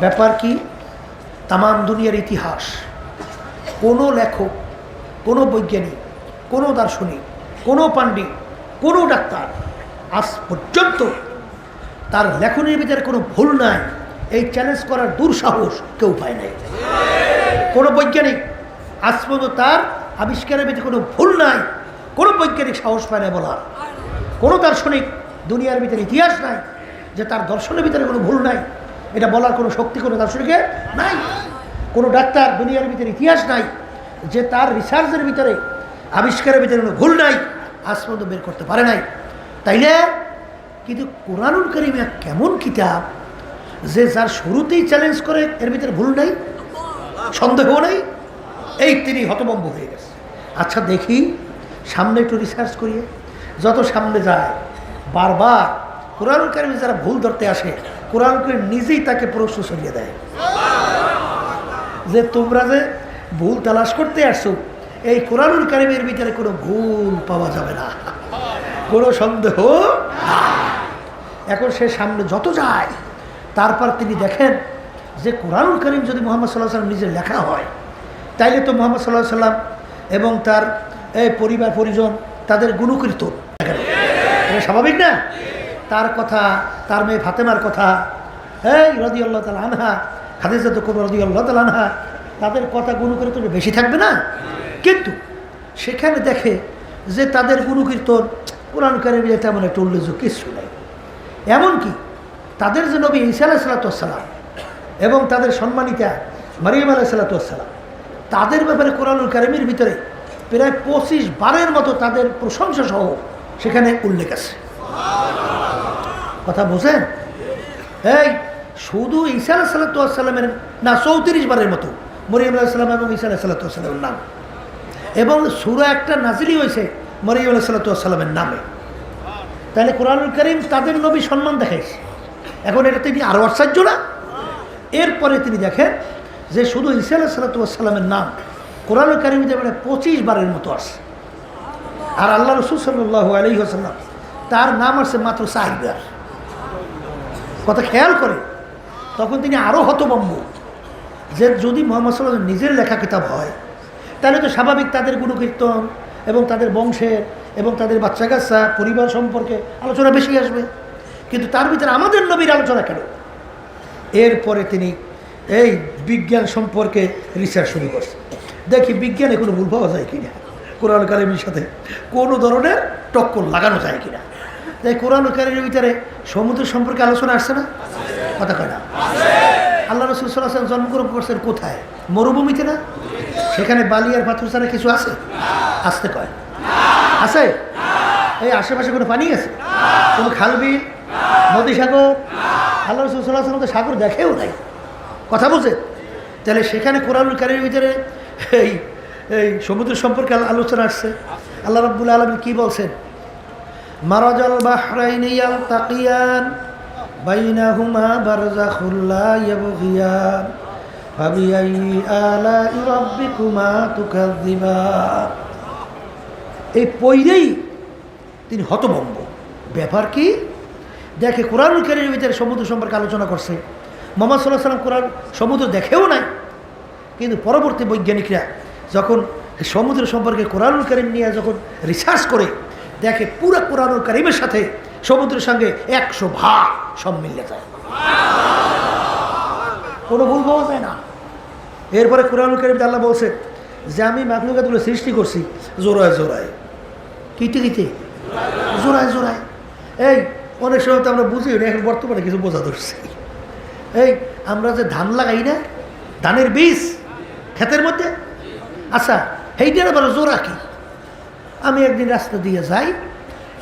ব্যাপার কি? তামাম দুনিয়ার ইতিহাস কোনো লেখক, কোনো বৈজ্ঞানিক, কোনো দার্শনিক, কোনো পাণ্ডিত, কোনো ডাক্তার আজ পর্যন্ত তার লেখনের ভিতরে কোনো ভুল নাই এই চ্যালেঞ্জ করার দুঃসাহস কেউ পায় নাই। কোনো বৈজ্ঞানিক আজ পর্যন্ত তার আবিষ্কারের ভিতরে কোনো ভুল নাই, কোনো বৈজ্ঞানিক সাহস পায় না বলার। কোনো দার্শনিক দুনিয়ার ভিতরে ইতিহাস নাই যে তার দর্শনের ভিতরে কোনো ভুল নাই, এটা বলার কোনো শক্তি কোনো দার্শনিকের নাই। কোনো ডাক্তার দুনিয়ার ভিতরে ইতিহাস নাই যে তার রিসার্চের ভিতরে, আবিষ্কারের ভিতরে কোনো ভুল নাই, আজ পর্যন্ত বের করতে পারে নাই। তাইলে কিন্তু কোরআনুল কারীম কেমন কিতাব যে যার শুরুতেই চ্যালেঞ্জ করে এর ভিতরে ভুল নাই, সন্দেহ নাই, এই তিনি হতভম্ব হয়ে গেছে। আচ্ছা দেখি সামনে একটু রিসার্চ করিয়ে, যত সামনে যায় বারবার কোরআনুল কারীমে যারা ভুল ধরতে আসে, কোরআনুল কারীম নিজেই তাকে প্রশ্ন সরিয়ে দেয় যে তোমরা যে ভুল তালাশ করতে আসছো, এই কোরআনুল কারীমের ভিতরে কোনো ভুল পাওয়া যাবে না, কোনো সন্দেহ না। এখন সে সামনে যত যায় তারপর তিনি দেখেন যে কোরআনুল কারীম যদি মুহাম্মদ সাল্লাল্লাহু আলাইহি ওয়াসাল্লাম নিজের লেখা হয়, তাইলে তো মুহাম্মদ সাল্লাল্লাহু আলাইহি ওয়াসাল্লাম এবং তার এই পরিবার পরিজন তাদের গুণকীর্তন, এটা স্বাভাবিক না? তার কথা, তার মেয়ে ফাতেমার কথা, এই রাদিয়াল্লাহু তাআলা আনহা, খাদিজা কুবরা রাদিয়াল্লাহু তাআলা আনহা, তাদের কথা গুণকীর্তন বেশি থাকবে না? কিন্তু সেখানে দেখে যে তাদের গুণকীর্তন কোরআন কারীমে তেমন একটা উল্লেখযোগ্য কিছু নেই। এমনকি তাদের যে নবী ঈসা আলাইহিস সালাম এবং তাদের সম্মানিতা মারিয়াম আলাইহিস সালাম, তাদের ব্যাপারে কোরআনুল কারীমের ভিতরে প্রায় 25 বারের মতো তাদের প্রশংসা সহ সেখানে উল্লেখ আছে। কথা বোঝেন? এই শুধু ঈসা আলাইহিস সালামের না 34 বারের মতো মরিয়ম আলাইহিস সালাম এবং ঈসা আলাইহিস সালামের নাম, এবং সূরা একটা নাজিলই হয়েছে মরিয়ম আলাইহিস সালামের নামে। তাহলে কোরআনুল কারীম তাদের নবী সম্মান দেখাইছে। এখন এটা তিনি আরও আশ্চর্য না? এরপরে তিনি দেখেন যে শুধু ঈসা আলাইহিস সালামের নাম কোরআনুল কারীমে 25 বারের মতো আসে, আর আল্লাহ রাসূল সাল্লাল্লাহু আলাইহি ওয়াসাল্লাম তার নাম আসছে মাত্র 4 বার। কথা খেয়াল করে তখন তিনি আরও হতভম্ব যে যদি মুহাম্মদ সাল্লাল্লাহু আলাইহি ওয়াসাল্লাম নিজের লেখা কিতাব হয় তাহলে তো স্বাভাবিক তাদের গুণকীর্তন এবং তাদের বংশের এবং তাদের বাচ্চা কাচ্চা পরিবার সম্পর্কে আলোচনা বেশি আসবে, কিন্তু তার ভিতরে আমাদের নবীর আলোচনা কেন? এরপরে তিনি এই বিজ্ঞান সম্পর্কে রিসার্চ শুরু করছে। দেখি বিজ্ঞানে কোনো ভুল পাওয়া যায় কিনা, কোরআন কারীমের সাথে কোনো ধরনের টক্কর লাগানো যায় কিনা। তাই কোরআন কারীমের ভিতরে সমুদ্র সম্পর্কে আলোচনা আসছে না? কথা কয় না? আল্লাহ রাসূল সাল্লাল্লাহু আলাইহি ওয়াসাল্লাম জন্মগ্রহণ করছেন কোথায়? মরুভূমিতে না? সেখানে বালি আর পাথর ছাড়া কিছু আছে? আসতে কয় আছে? এই আশেপাশে কোনো পানি আছে? কোনো খালবিল, নদী, সাগর? আল্লাহ রাসূল সাল্লাল্লাহু আলাইহি ওয়াসাল্লাম তো সাগর দেখেও নাই। কথা বুঝে? তাহলে সেখানে কোরআনুল কারীমের ভিতরে এই এই সমুদ্র সম্পর্কে আলোচনা আসছে। আল্লাহ রাব্বুল আলামিন কি বলছেন? মারাজাল বাহরাইনি ইয়ালতাকিয়ান বাইনাহুমা বারযাখুল লা ইয়াবগিয়ান ফাবিআইয়ি আলাই রাব্বিকুমা তুকাযযিবান। এই পইরেই তিনি হতভম্ব। ব্যাপার কি? দেখে কোরআনুল কারীমের ভিতরে সমুদ্র সম্পর্কে আলোচনা করছে। মুহাম্মদ সাল্লাল্লাহু আলাইহি ওয়াসাল্লাম কোরআন সমুদ্র দেখেও নাই, কিন্তু পরবর্তী বৈজ্ঞানিকরা যখন সমুদ্র সম্পর্কে কোরআনুল কারীম নিয়ে যখন রিসার্চ করে দেখে পুরো কোরআনুল কারীমের সাথে সমুদ্রের সঙ্গে 100 ভাগ সব মিলে যায়, কোনো ভুল পাওয়া যায় না। এরপরে কোরআনুল কারীমে আল্লাহ বলছে যে আমি মাখলুকাতগুলো সৃষ্টি করছি জোড়ায় জোড়ায়। কিতে কিতে? জোড়ায় জোড়ায়। এই অনেক সময় তো আমরা বুঝি না, এখন বর্তমানে কিছু বোঝা ধরছি। এই আমরা যে ধান লাগাই না, ধানের বীজ ক্ষেতের মধ্যে, আচ্ছা সেইটার আবার জোড়া কি? আমি একদিন রাস্তা দিয়ে যাই,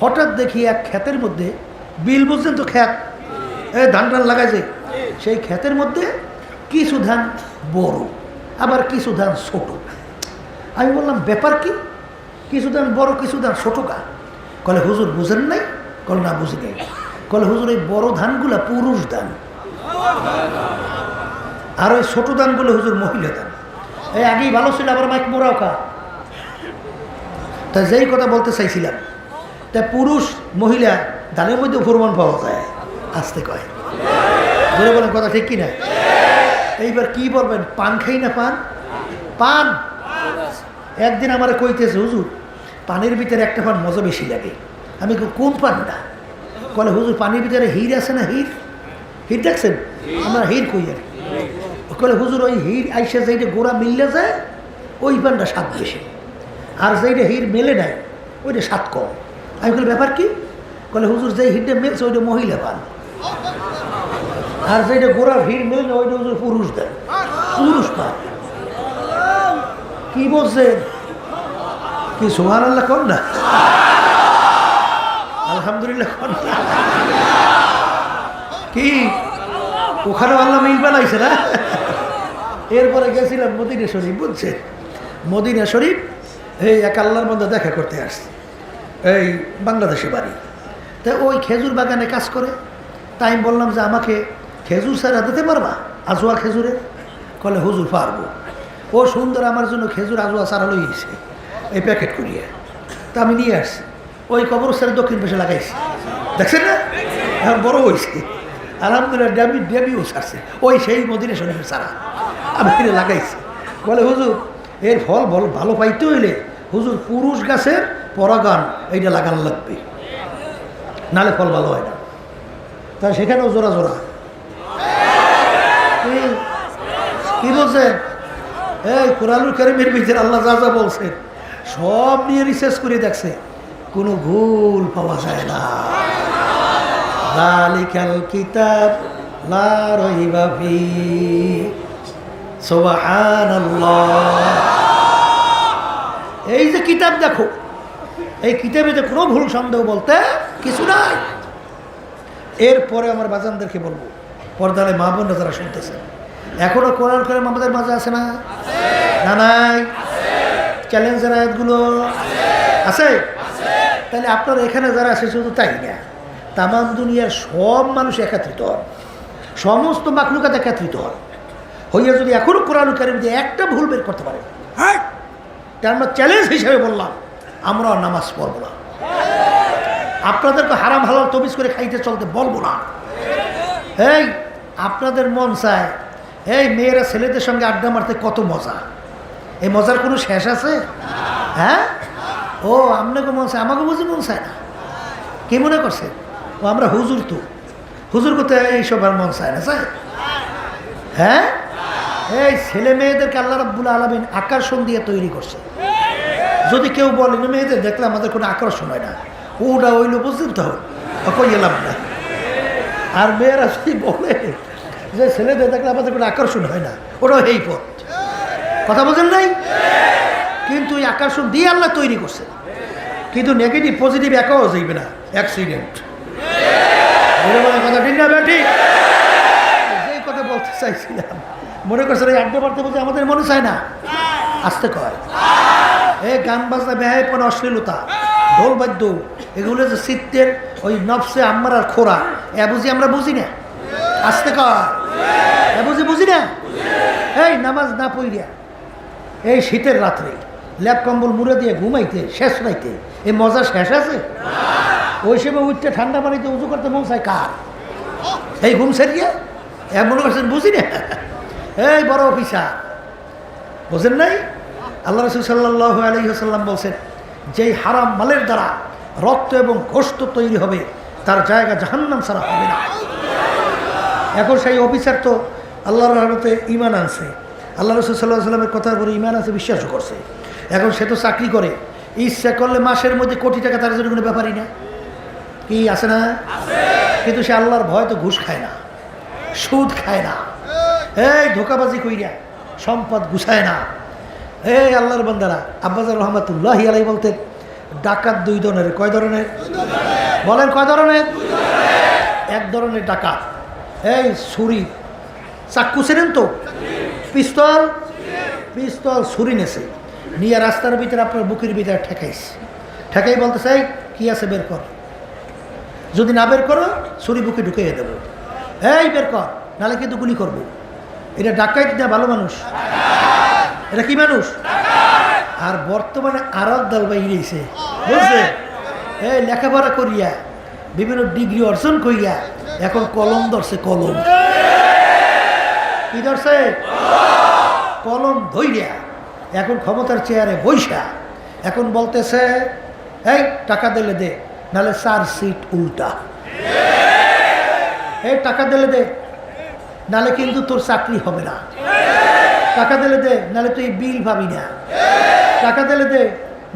হঠাৎ দেখি এক ক্ষেতের মধ্যে, বিল বুঝছেন তো ক্ষেত, ধান টান লাগাইছে, সেই ক্ষেতের মধ্যে কিছু ধান বড় আবার কিছু ধান ছোট। আমি বললাম ব্যাপার কি? কিছু ধান বড় কিছু ধান ছোট কা? কলে হুজুর বুঝেন নাই? কলে না বুঝি নাই। কলে হুজুর এই বড় ধানগুলা পুরুষ ধান, আর ওই ছোট ধানগুলো হুজুর মহিলা ধান। এই আগেই ভালো ছিল, আবার মাইক মোরাও কা। তা যেই কথা বলতে চাইছিলাম, তা পুরুষ মহিলা ধানের মধ্যে প্রমাণ পাওয়া যায়। আসতে কয় ধরে বলেন, কথা ঠিক কিনা? এইবার কি বলবেন? পান খাই না পান? পান একদিন আমার কইতেছে হুজুর পানির ভিতরে একটা পান মজা বেশি লাগে। আমি কোন পানটা? কলে হুজুর পানির ভিতরে হির আছে না, হির, হির দেখছেন? আমরা হির কই আর। কলে হুজুর ওই হির আইসা যেইটা গোড়া মিললে যায় ওই পানটা স্বাদ বেশি, আর যেইটা হির মেলে নেয় ওইটা স্বাদ কম। আমি বলি ব্যাপার কি? কলে হুজুর যেই হিরটা মেলছে ওইটা মহিলা পান, আর যেটা গোড়ার হির মেলে না ওইটা হুজুর পুরুষ দেয়, পুরুষ পান। কি বলছেন? কি সুবহানাল্লাহ কোন না? আলহামদুলিল্লাহ কোন না? কি ওখানে আল্লাহ মিল বানাইছে না? এরপরে গেছিলাম মদিনা শরীফ, বুঝছেন? মদিনা শরীফ এই এক আল্লাহর মধ্যে দেখা করতে আসছে, এই বাংলাদেশে বাড়ি। তাই ওই খেজুর বাগানে কাজ করে। তাই আমি বললাম যে আমাকে খেজুর ছাড়া দিতে পারবা, আজোয়া খেজুরের? কলে হুজুর পারবো। ও সুন্দর আমার জন্য খেজুর আজোয়া ছাড়া লইছে এই প্যাকেট করিয়ে। তা আমি নিয়ে আসছি, ওই কবরস্থানের দক্ষিণ পাশে লাগাইছি। দেখছেন না? এখন বড় হয়েছে আলহামদুলিল্লাহ, ড্যামিও ছাড়ছে ওই সেই মদিনা শরীফের ছাড়া আমি কিনে লাগাইছি। বলে হুজুর এর ফল ভালো পাইতে হইলে হুজুর পুরুষ গাছের পরাগান এইটা লাগানো লাগবে, নালে ফল ভালো হয় না। তা সেখানেও জোড়া জোড়া। কি বলছেন? এই কোরআনুল কারীমের ভিতরে আল্লাহ যা যা বলছেন সব নিয়ে রিসার্চ করে দেখছে, কোনো ভুল পাওয়া যায় না। যালিকাল কিতাব লা রাইবা ফীহি, সুবহানাল্লাহ। এই যে কিতাব দেখো, এই কিতাবেতে কোনো ভুল সন্দেহ বলতে কিছু নাই। এরপরে আমার বাজানদেরকে বলবো, পর্দায় মা বোনরা যারা শুনতেছে, এখনো কোরআন কারীম আমাদের মাঝে আছে না? না নাই? চ্যালেঞ্জের আয়াতগুলো আছে? তাহলে আপনারা এখানে যারা আছে শুধু তাই না, তামাম দুনিয়ার সব মানুষ একত্রিত হন, সমস্ত মাখলুকাত একত্রিত হন হইয়া যদি এখনো কোরআন কারীম দিয়ে একটা ভুল বের করতে পারে, হ্যাঁ, তা আমরা চ্যালেঞ্জ হিসেবে বললাম আমরা নামাজ পড়ব না, আপনাদেরকে হারাম হালাল তবিজ করে খাইতে চলতে বলবো না। এই আপনাদের মন চায় এই মেয়েরা ছেলেদের সঙ্গে আড্ডা মারতে কত মজা, এই মজার কোনো শেষ আছে? হ্যাঁ, ও আপনাকে মন চায়, আমাকে বুঝি মন চায় না? কে মনে করছে? ও আমরা হুজুর, তো হুজুর করতে এইসব আর মন চায় না, চায়? হ্যাঁ, এই ছেলে মেয়েদেরকে আল্লাহ রাব্বুল আলামিন আকর্ষণ দিয়ে তৈরি করছে। যদি কেউ বলে মেয়েদের দেখলে আমাদের কোনো আকর্ষণ হয় না, ওটা হইলো বুঝতেন তো কই এলাম না। আর মেয়েরা যদি বলে যে ছেলেদের দেখলে আমাদের কোনো আকর্ষণ হয় না, ওটাও এই পথ। কথা বলেন নাই? কিন্তু এই আকর্ষণ দিয়ে আল্লাহ তৈরি করছে, কিন্তু নেগেটিভ পজিটিভ একাও যাইবে না, অ্যাক্সিডেন্ট। কথা ঠিক না ঠিক? এই কথা বলতে চাইছিলাম, মনে করছে এই আড্ডা মারতে বলতে আমাদের মনে চায় না, আসতে কয় এই গান বাজনা বেহাইপনা অশ্লীলতা ঢোল বাদ্য এগুলো যে চিত্তের ওই নফসে আমার আর খোরা এ বুঝি আমরা বুঝি না, আসতে কয় এ বুঝি না। এই নামাজ না পড়িয়া এই শীতের রাত্রে ল্যাপ কম্বল মুড়ে দিয়ে ঘুমাইতে শেষ রাইতে এই মজা শেষ আছে? ওই সময় উঠতে ঠান্ডা পানিতে উঁচু করতে মন চায় কার? এই ঘুম সেরিয়ে এমন করছেন বুঝি না। এই বড় অফিসার বোঝেন নাই? আল্লাহ রাসূল সাল্লাল্লাহু আলাইহি ওয়াসাল্লাম বলছেন, যেই হারাম মালের দ্বারা রক্ত এবং গোশত তৈরি হবে তার জায়গা জাহান্নাম ছাড়া হবে না। এখন সেই অফিসার তো আল্লাহর রহমতে ঈমান আনছে, আল্লাহ রাসূল সাল্লাল্লাহু আলাইহি ওয়াসাল্লামের কথার উপরে ঈমান আছে, বিশ্বাসও করছে। এখন সে তো চাকরি করে, ইচ্ছা করলে মাসের মধ্যে কোটি টাকা তার জন্য কোনো ব্যাপারই না, কি আছে না? কিন্তু সে আল্লাহর ভয় তো ঘুষ খায় না, সুদ খায় না, এই ধোকাবাজি কইরা সম্পদ গুছায় না। এই আল্লাহর বান্দারা, আব্বাজার রহমাতুল্লাহি আলাইহি বলতেন, ডাকাত দুই ধরনের। কয় ধরনের বলেন? কয় ধরনের? এক ধরনের ডাকাত এই ছুরি চাক্কু ছিলেন তো, পিস্তল ছুরি নেছে নিয়ে রাস্তার ভিতরে আপনার বুকের ভিতরে ঠেকাই বলতে চাই কি আছে বের কর, যদি না বের করো ছুরি বুকে ঢুকিয়ে দেবো, এই বের কর নাহলে কিন্তু গুলি করবো। এটা ডাকাইত না ভালো মানুষ? এটা কি মানুষ? আর বর্তমানে আরব দল বাইরেছে বুঝছে, এই লেখাপড়া করিয়া বিভিন্ন ডিগ্রি অর্জন করিয়া এখন কলম ধরছে, কলম কি ধরছে? কলম ধইয়া এখন ক্ষমতার চেয়ারে বৈশা এখন বলতেছে, এই টাকা দিলে দে নাহলে 4 সিট উল্টা, এই টাকা দিলে দে নাহলে কিন্তু তোর চাকরি হবে না, টাকা দিলে দে নাহলে তুই বিল পাবি না, টাকা দিলে দে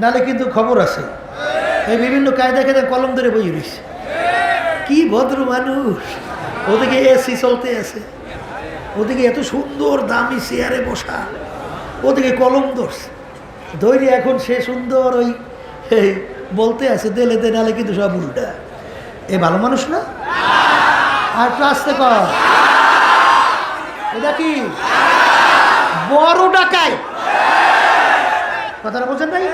নাহলে কিন্তু খবর আছে। এই বিভিন্ন কায়দা কায়দা কলম ধরে বই রয়েছে। কি ভদ্র মানুষ! ওদিকে এসি চলতে আছে, ওদিকে এত সুন্দর দামি চেয়ারে বসা, ওদিকে কলম ধরছে ধৈর্য, এখন সে সুন্দর ওই বলতে আছে দেলে দে নাহলে কিন্তু সব উল্টা। এ ভালো মানুষ না? আর আসতে কর, এটা কি বড় ডাকাই? কথাটা বলছেন নাই?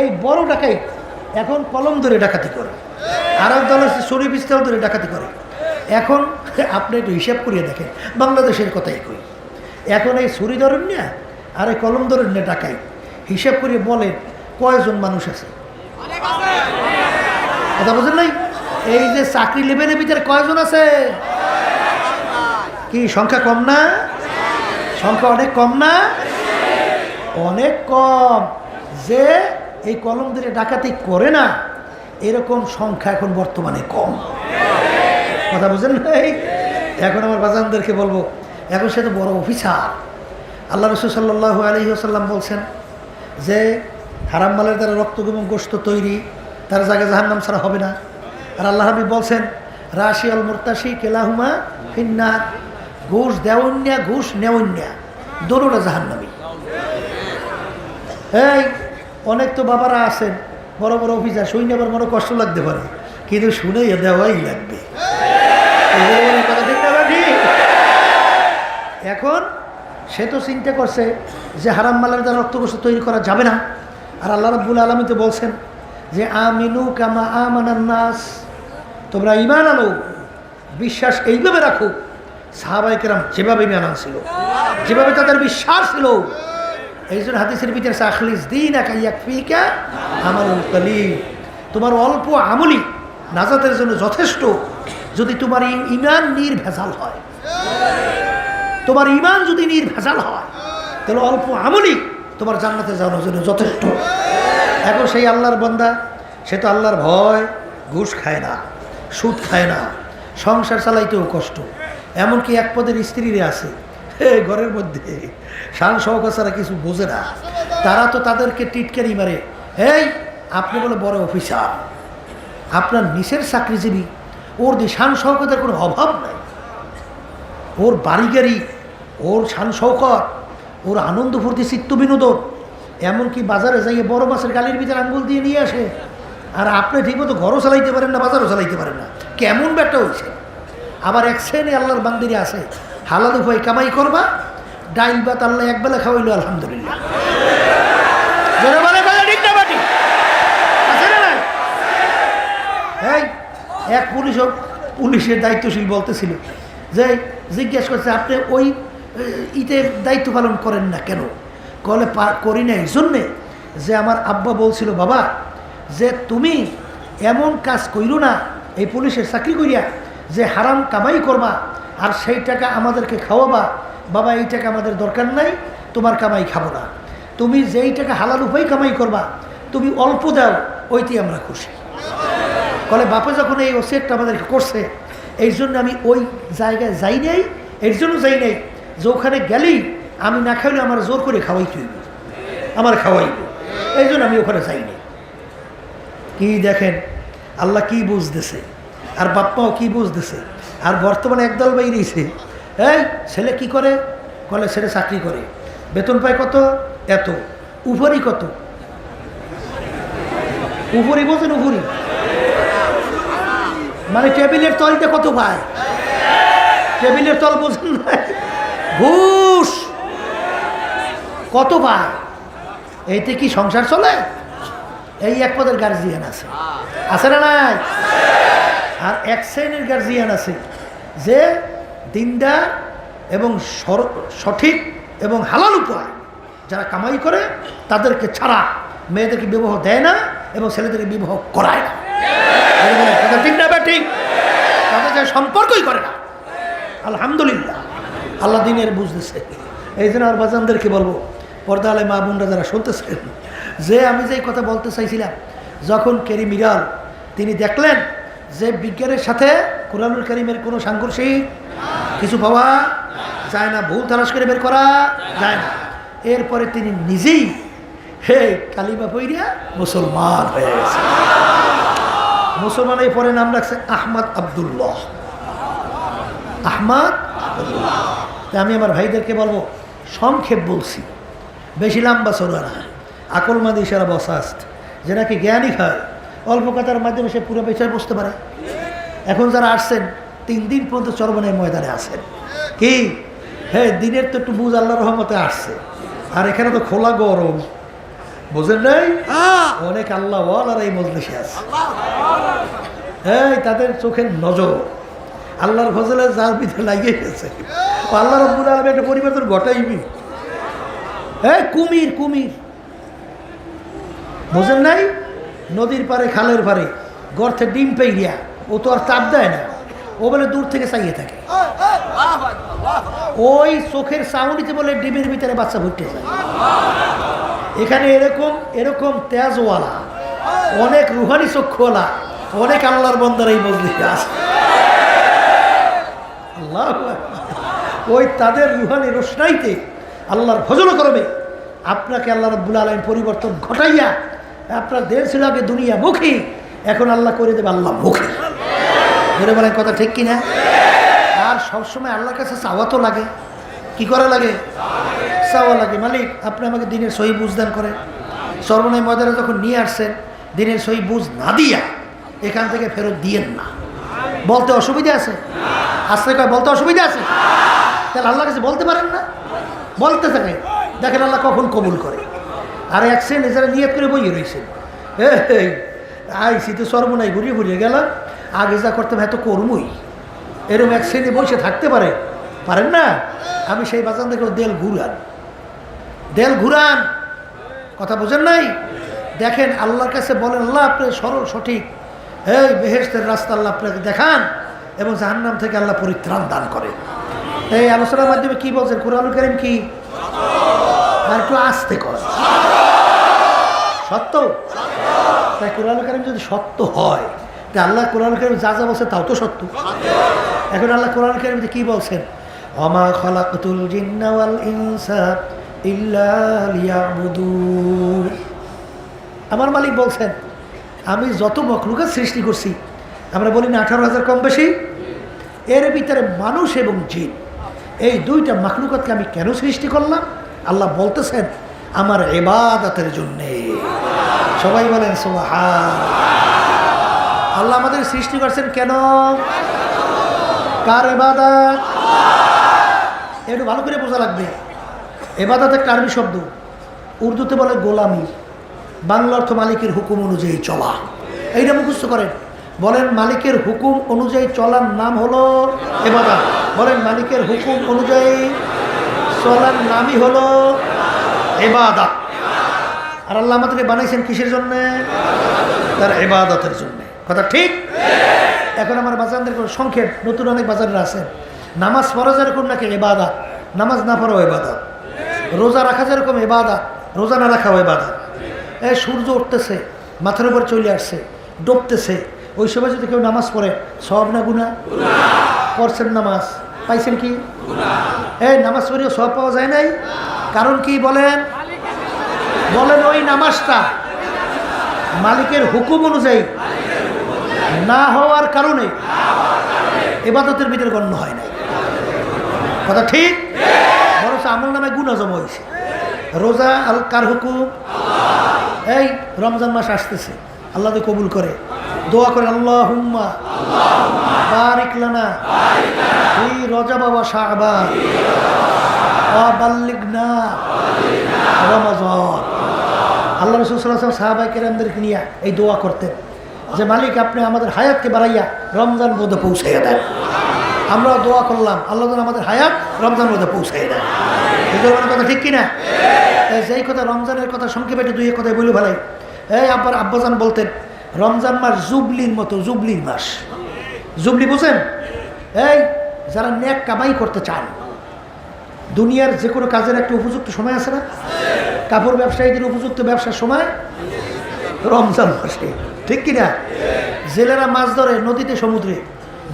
এই বড় ডাকাই এখন কলম ধরে ডাকাতি করে, আর এক দল ছুরি পিস্তল ধরে ডাকাতি করে। এখন আপনি একটু হিসাব করিয়ে দেখেন, বাংলাদেশের কথাই কই, এখন এই ছুরি ধরেন না আর এই কলম ধরেন না ডাকাই, হিসাব করিয়ে বলেন কয়জন মানুষ আছে? কথা বলছেন নাই? এই যে চাকরি লেভেলের ভিতরে কয়জন আছে? কি সংখ্যা কম না? সংখ্যা অনেক কম না? অনেক কম। যে এই কলম ধরে ডাকাতি করে না এরকম সংখ্যা এখন বর্তমানে কম। কথা বুঝেন নাই? এখন আমার বাজানদেরকে বলবো, এখন সে তো বড় অফিসার। আল্লাহ রাসূল সাল্লাল্লাহু আলাইহি ওয়াসাল্লাম বলছেন যে হারাম মালের দ্বারা রক্ত এবং গোশত তৈরি, তার জায়গা জাহান্নাম ছাড়া হবে না। আর আল্লাহ হাবিব বলছেন রাশি আল মুরতাশি কেলাহুমা ফিন্নার, ঘুষ দেওয়া ঘুষ নেওয়া দোনোটা জাহান্নামী। এই অনেক তো বাবারা আছেন বড় বড় অফিসার, শুনে আবার মনে কষ্ট লাগতে পারে, কিন্তু শুনে দেওয়াই লাগবে। এখন সে তো চিন্তা করছে যে হারাম মালের দ্বারা রক্তগোশত তৈরি করা যাবে না। আর আল্লাহ রাব্বুল আলামিন তো বলছেন যে আমিনু কামা আমানান নাস, তোমরা ঈমান আনো, বিশ্বাস এইভাবে রাখো সাহাবায়ে কেরাম যেভাবে ঈমান আনছিল, যেভাবে তাদের বিশ্বাস ছিল। এই জন্য হাদিসের ভিতরে আখলিস দীনাকা ইয়াকফিকা আমালুল কলিল, তোমার অল্প আমলি নাজাতের জন্য যথেষ্ট। যদি তোমার ঈমান নির্ভেজাল হয়, তোমার ঈমান যদি নির্ভেজাল হয় তাহলে অল্প আমলি তোমার জান্নাতে যাওয়ার জন্য যথেষ্ট। এখন সেই আল্লাহর বান্দা, সে তো আল্লাহর ভয়, ঘুষ খায় না, সুদ খায় না, সংসার চালাইতেও কষ্ট, এমনকি এক পদের স্ত্রীরা আছে ঘরের মধ্যে শান শওকত ছাড়া কিছু বোঝে না, তারা তো তাদেরকে টিটকারি মারে। এই আপনি বলে বড় অফিসার, আপনার নিচের চাকরিজীবী, ওর দিয়ে শান শওকতের কোনো অভাব নাই, ওর বাড়ি গাড়ি, ওর শান শওকত, ওর আনন্দ ফুর্তি চিত্ত বিনোদন, এমনকি বাজারে যাইয়ে বড় মাছের গালির ভিতরে আঙ্গুল দিয়ে নিয়ে আসে, আর আপনি ঠিকমতো ঘরও চালাইতে পারেন না, বাজারও চালাইতে পারেন না, কেমন ব্যাটা হয়েছে। আবার এক শ্রেণী আল্লাহর বান্দিরে আছে, হালাল উপায় কামাই করবা, ডাইল ভাত আল্লাহ একবেলা খাওয়াইলো আলহামদুলিল্লাহ। এই এক পুলিশের দায়িত্বশীল বলতেছিল যে জিজ্ঞেস করছে আপনি ওই ইতে দায়িত্ব পালন করেন না কেন? কলে করি না এই জন্যে যে আমার আব্বা বলছিল বাবা যে তুমি এমন কাজ কইরো না এই পুলিশের চাকরি করিয়া যে হারাম কামাই করবা আর সেই টাকা আমাদেরকে খাওয়াবা। বাবা এই টাকা আমাদের দরকার নাই, তোমার কামাই খাবো না, তুমি যেই টাকা হালাল উপায় কামাই করবা তুমি অল্প দাও, ওইটি আমরা খুশি। বলে বাপা যখন এই ওসিয়তটা আমাদেরকে করছে এই জন্য আমি ওই জায়গায় যাই নাই, এর জন্য যাই নাই যে ওখানে গেলেই আমি না খাইলে আমার জোর করে খাওয়াইতে হইব, আমার খাওয়াইব, এই জন্য আমি ওখানে যাই নাই। কি দেখেন আল্লাহ কি বুঝতেছে আর বাপ্পাও কি বুঝতেছে। আর বর্তমানে একদল বাইরেছে, এই ছেলে কি করে? বলে ছেলে চাকরি করে, বেতন পায় কত? এত। উপরি কত? উপরি বোঝেন? উপরি মানে টেবিলের তলতে কত পায়? টেবিলের তল বোঝেন না? ঘুষ কত পায়? এইতে কি সংসার চলে? এই এক পদের গার্জিয়ান আছে, আছে না নাই? আর এক শ্রেণীর গার্জিয়ান আছে যে দিনদার এবং সঠিক এবং হালাল উপায় যারা কামাই করে তাদেরকে ছাড়া মেয়েদেরকে বিবাহ দেয় না এবং ছেলেদেরকে বিবাহ করায় না। ঠিক না? ঠিক, তাদের সম্পর্কই করে না। আলহামদুলিল্লাহ আল্লাহ দিনের বুঝতেছে। এই জন্য আর বাজানদেরকে বলবো, পর্দা আলে মা বোনরা যারা শুনতেছেন, যে আমি যেই কথা বলতে চাইছিলাম, যখন কেরি মিরাল তিনি দেখলেন যে বিজ্ঞানের সাথে কোরআনুল কারীমের কোনো সাংঘর্ষিক কিছু পাওয়া যায় না, ভুল তালাশ করে বের করা যায় না, এরপরে তিনি নিজেই কালিমা পইরা মুসলমান হয়ে গেছে। মুসলমানের পরে নাম রাখছে আহমদ আব্দুল্লাহ। আহমদ আব্দুল্লাহ। আমি আমার ভাইদেরকে বলবো, সংক্ষেপ বলছি, বেশি লম্বা চড়া না, আকলমাদি ইশারা বসা আসতে, যে নাকি জ্ঞানী খায়, অল্প কথার মাধ্যমে সে পুরো বিষয় বুঝতে পারে। এখন যারা আসছেন 3 দিন পর্যন্ত চরবনের ময়দানে আসেন, কি দিনের তো একটু বুঝ আল্লাহর রহমতে আসছে, আর এখানে তো খোলা গরম, বুঝেন নাই? অনেক আল্লাহ আর এই মজলিসে আছে, তাদের চোখের নজর আল্লাহর ফজলে যার ভিতরে লাগিয়ে গেছে। আল্লাহ রাব্বুল আলামিন একটা পরিবর্তন ঘটাইবি। কুমির কুমির বুঝেন নাই? নদীর পারে খালের পারে গর্তে ডিম পেইয়া, ও তো আর চাপ দেয় না, ও বলে দূর থেকে চাইয়ে থাকে, ওই চোখের সাউন্ডিতে বলে ডিমের ভিতরে বাচ্চা ফুটে যায়। এখানে এরকম এরকম তেজওয়ালা, অনেক রুহানি চক্ষুওয়ালা, অনেক আল্লাহর বান্দার এই মজলিসে আছে। আল্লাহ ওই তাদের রুহানি রোশনাইতে আল্লাহর ফজল করবে আপনাকে আল্লাহ রাব্বুল আলামিন পরিবর্তন ঘটাইয়া, আপনার দেশ ছিল আগে দুনিয়া মুখী, এখন আল্লাহ করে দেবে আল্লাহ মুখী। ধরে বলেন কথা ঠিক কিনা? আর সবসময় আল্লাহর কাছে চাওয়া তো লাগে, কি করা লাগে? চাওয়া লাগে। মালিক আপনি আমাকে দিনের সহি বুঝ দান করেন। সর্বনয় ময়দানে যখন নিয়ে আসছেন, দিনের সহি বুঝ না দিয়া এখান থেকে ফেরত দিয়েন না। বলতে অসুবিধা আছে? আসতে কয় বলতে অসুবিধা আছে? তাহলে আল্লাহর কাছে বলতে পারেন না? বলতে থাকে, দেখেন আল্লাহ কখন কবুল করে। আর এক শ্রেণী যারা নিয়ত করে বইয়ে রয়েছেন, আইসি তো সর্বনাই ঘুরিয়ে ঘুরিয়ে গেলাম, আগে যা করতাম এত কর্মই, এরকম এক শ্রেণী বসে থাকতে পারেন না? আমি সেই বাজান দেখে দেল ঘুরান, কথা বোঝেন নাই? দেখেন আল্লাহর কাছে বলেন, আল্লাহ আপনি সরল সঠিক বেহেশতের রাস্তা আল্লাহ আপনাকে দেখান এবং জাহান্নাম থেকে আল্লাহ পরিত্রাণ দান করেন। এই আলোচনার মাধ্যমে কি বলছেন? কুরআনুল কারীম কি? আর একটু আস্তে কর, সত্য। তাই কুরআনুল কারীম যদি সত্য হয়, তা আল্লাহ কুরআনুল কারীম যা যা বলছে তাও তো সত্য। এখন আল্লাহ কুরআনুল কারীমে কি বলছেন? ওমা খালাকতুল জিন্না ওয়াল ইনসা ইল্লা লিয়াবুদুন। আমার মালিক বলছেন, আমি যত মখলুকাত সৃষ্টি করছি, আমরা বলি না 18,000 কম বেশি, এর ভিতরে মানুষ এবং জিন, এই দুইটা মখলুকাতকে আমি কেন সৃষ্টি করলাম? আল্লাহ বলতেছেন আমার ইবাদতের জন্যে। সবাই বলেন সুবহান। আল্লাহ আমাদের সৃষ্টি করছেন কেন? কার ইবাদত? একটু ভালো করে বোঝা লাগবে। ইবাদত একটা আরবি শব্দ, উর্দুতে বলে গোলামি, বাংলা অর্থ মালিকের হুকুম অনুযায়ী চলা। এইটা মুখস্থ করেন। বলেন মালিকের হুকুম অনুযায়ী চলার নাম হলো ইবাদত। বলেন মালিকের হুকুম অনুযায়ী চলার নামই হলো ইবাদত। আর আল্লাহ আমাদেরকে বানাইছেন কিসের জন্যে? তার ইবাদতের জন্যে। কথা ঠিক? এখন আমার বাজারদের সংক্ষেপ, নতুন অনেক বাজাররা আছেন। নামাজ পড়া যেরকম নাকি ইবাদত, নামাজ না পড়াও ইবাদত। রোজা রাখা যেরকম ইবাদত, রোজা না রাখাও ইবাদত। এই সূর্য উঠতেছে, মাথার উপর চলে আসছে, ডুবতেছে, ওই সময় যদি কেউ নামাজ পড়ে সওয়াব না গুনাহ? পড়ছেন নামাজ, পাইছেন কি? এই নামাজ পড়েও সওয়াব পাওয়া যায় নাই। কারণ কি বলেন? বলেন ওই নামাজটা মালিকের হুকুম অনুযায়ী না হওয়ার কারণে ইবাদতের ভিতরে গণ্য হয় না। কথা ঠিক? বরং আমল নামে গুনাহ জমা হয়েছে। রোজা কার হুকুম? এই রমজান মাস আসতেছে, আল্লাহ তো কবুল করে, দোয়া করে আল্লাহুম্মা বারিক লানা ফি রজব ওয়া শাবান ওয়া বাল্লিগনা রমাজান। আল্লাহ রাসূল সাল্লাল্লাহু আলাইহি ওয়াসাল্লাম সাহাবায়ে কেরামদেরকে নিয়ে এই দোয়া করতেন যে মালিক আপনি আমাদের হায়াতকে বাড়াইয়া রমজান মধ্যে পৌঁছাইয়া দেন। আমরা দোয়া করলাম আল্লাহ যেন আমাদের হায়াত রমজান মধ্যে পৌঁছাইয়া দেন। এগুলোর কথা ঠিক কিনা? যেই কথা রমজানের কথা সংক্ষেপে দুই এক কথায় বলে ভালাই। এই আব্বাজান বলতেন রমজান মাস জুবলির মতো, জুবলির মাস। জুবলি বুঝেন? এই যারা নেক কামাই করতে চান, দুনিয়ার যে কোনো কাজের একটা উপযুক্ত সময় আছে না? কাপড় ব্যবসায়ীদের উপযুক্ত ব্যবসার সময় রমজান মাসে, ঠিক কিনা? জেলেরা মাছ ধরে নদীতে, সমুদ্রে,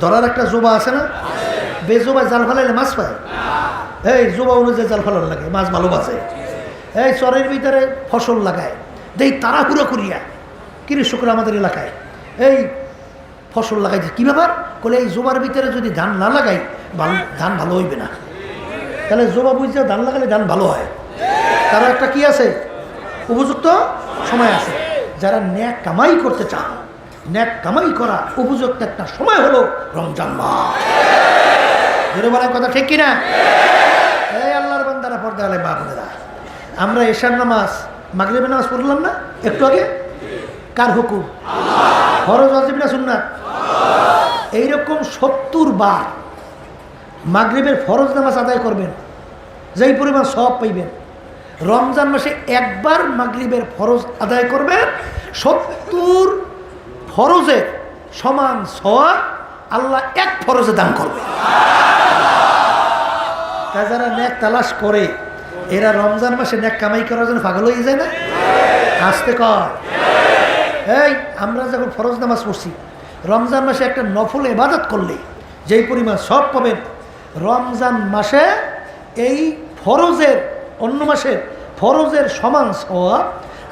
ধরার একটা জোবা আছে না? বেজোবায় জাল ফেলাইলে মাছ পায়। এই জোবা অনুযায়ী জাল ফেলানো লাগে, মাছ ভালো বাঁচে। এই চরের ভিতরে ফসল লাগায়, দেই তাড়াহুড়ো করিয়া কৃষকরা আমাদের এলাকায় এই ফসল লাগাইছে। কী ব্যাপার? বলে এই জোবার ভিতরে যদি ধান না লাগাই ধান ভালো হইবে না। তাহলে জোবা বুঝছে ধান লাগালে ধান ভালো হয়। তারা একটা কি আছে? উপযুক্ত সময় আছে। যারা ন্যাক কামাই করতে চান, ন্যাক কামাই করা উপযুক্ত একটা সময় হলো রমজান মাস। জোরে বলার কথা ঠিক কিনা? এই আল্লাহর বান্দারা, পর্দা আলে মা বোনেরা, আমরা এশার নামাজ, মাগরিবের নামাজ পড়লাম না একটু আগে? কার হুকুম? ফরজ, ওয়াজিব না সুন্নাত? এইরকম 70 বার মাগরিবের ফরজ নামাজ আদায় করবেন, যেই পরিমাণ সওয়াব পাইবেন। রমজান মাসে একবার মাগরিবের ফরজ আদায় করবেন, 70 ফরজের সমান সওয়াব আল্লাহ এক ফরজে দান করবে। যারা নেক তালাশ করে এরা রমজান মাসে নেক কামাই করার জন্য পাগল হয়ে যায় না? আসতে কর। এই আমরা যখন ফরজ নামাজ পড়ছি, রমজান মাসে একটা নফল ইবাদত করলে যেই পরিমাণ সওয়াব পাবেন, রমজান মাসে এই ফরজের, অন্য মাসের ফরজের সমান সওয়াব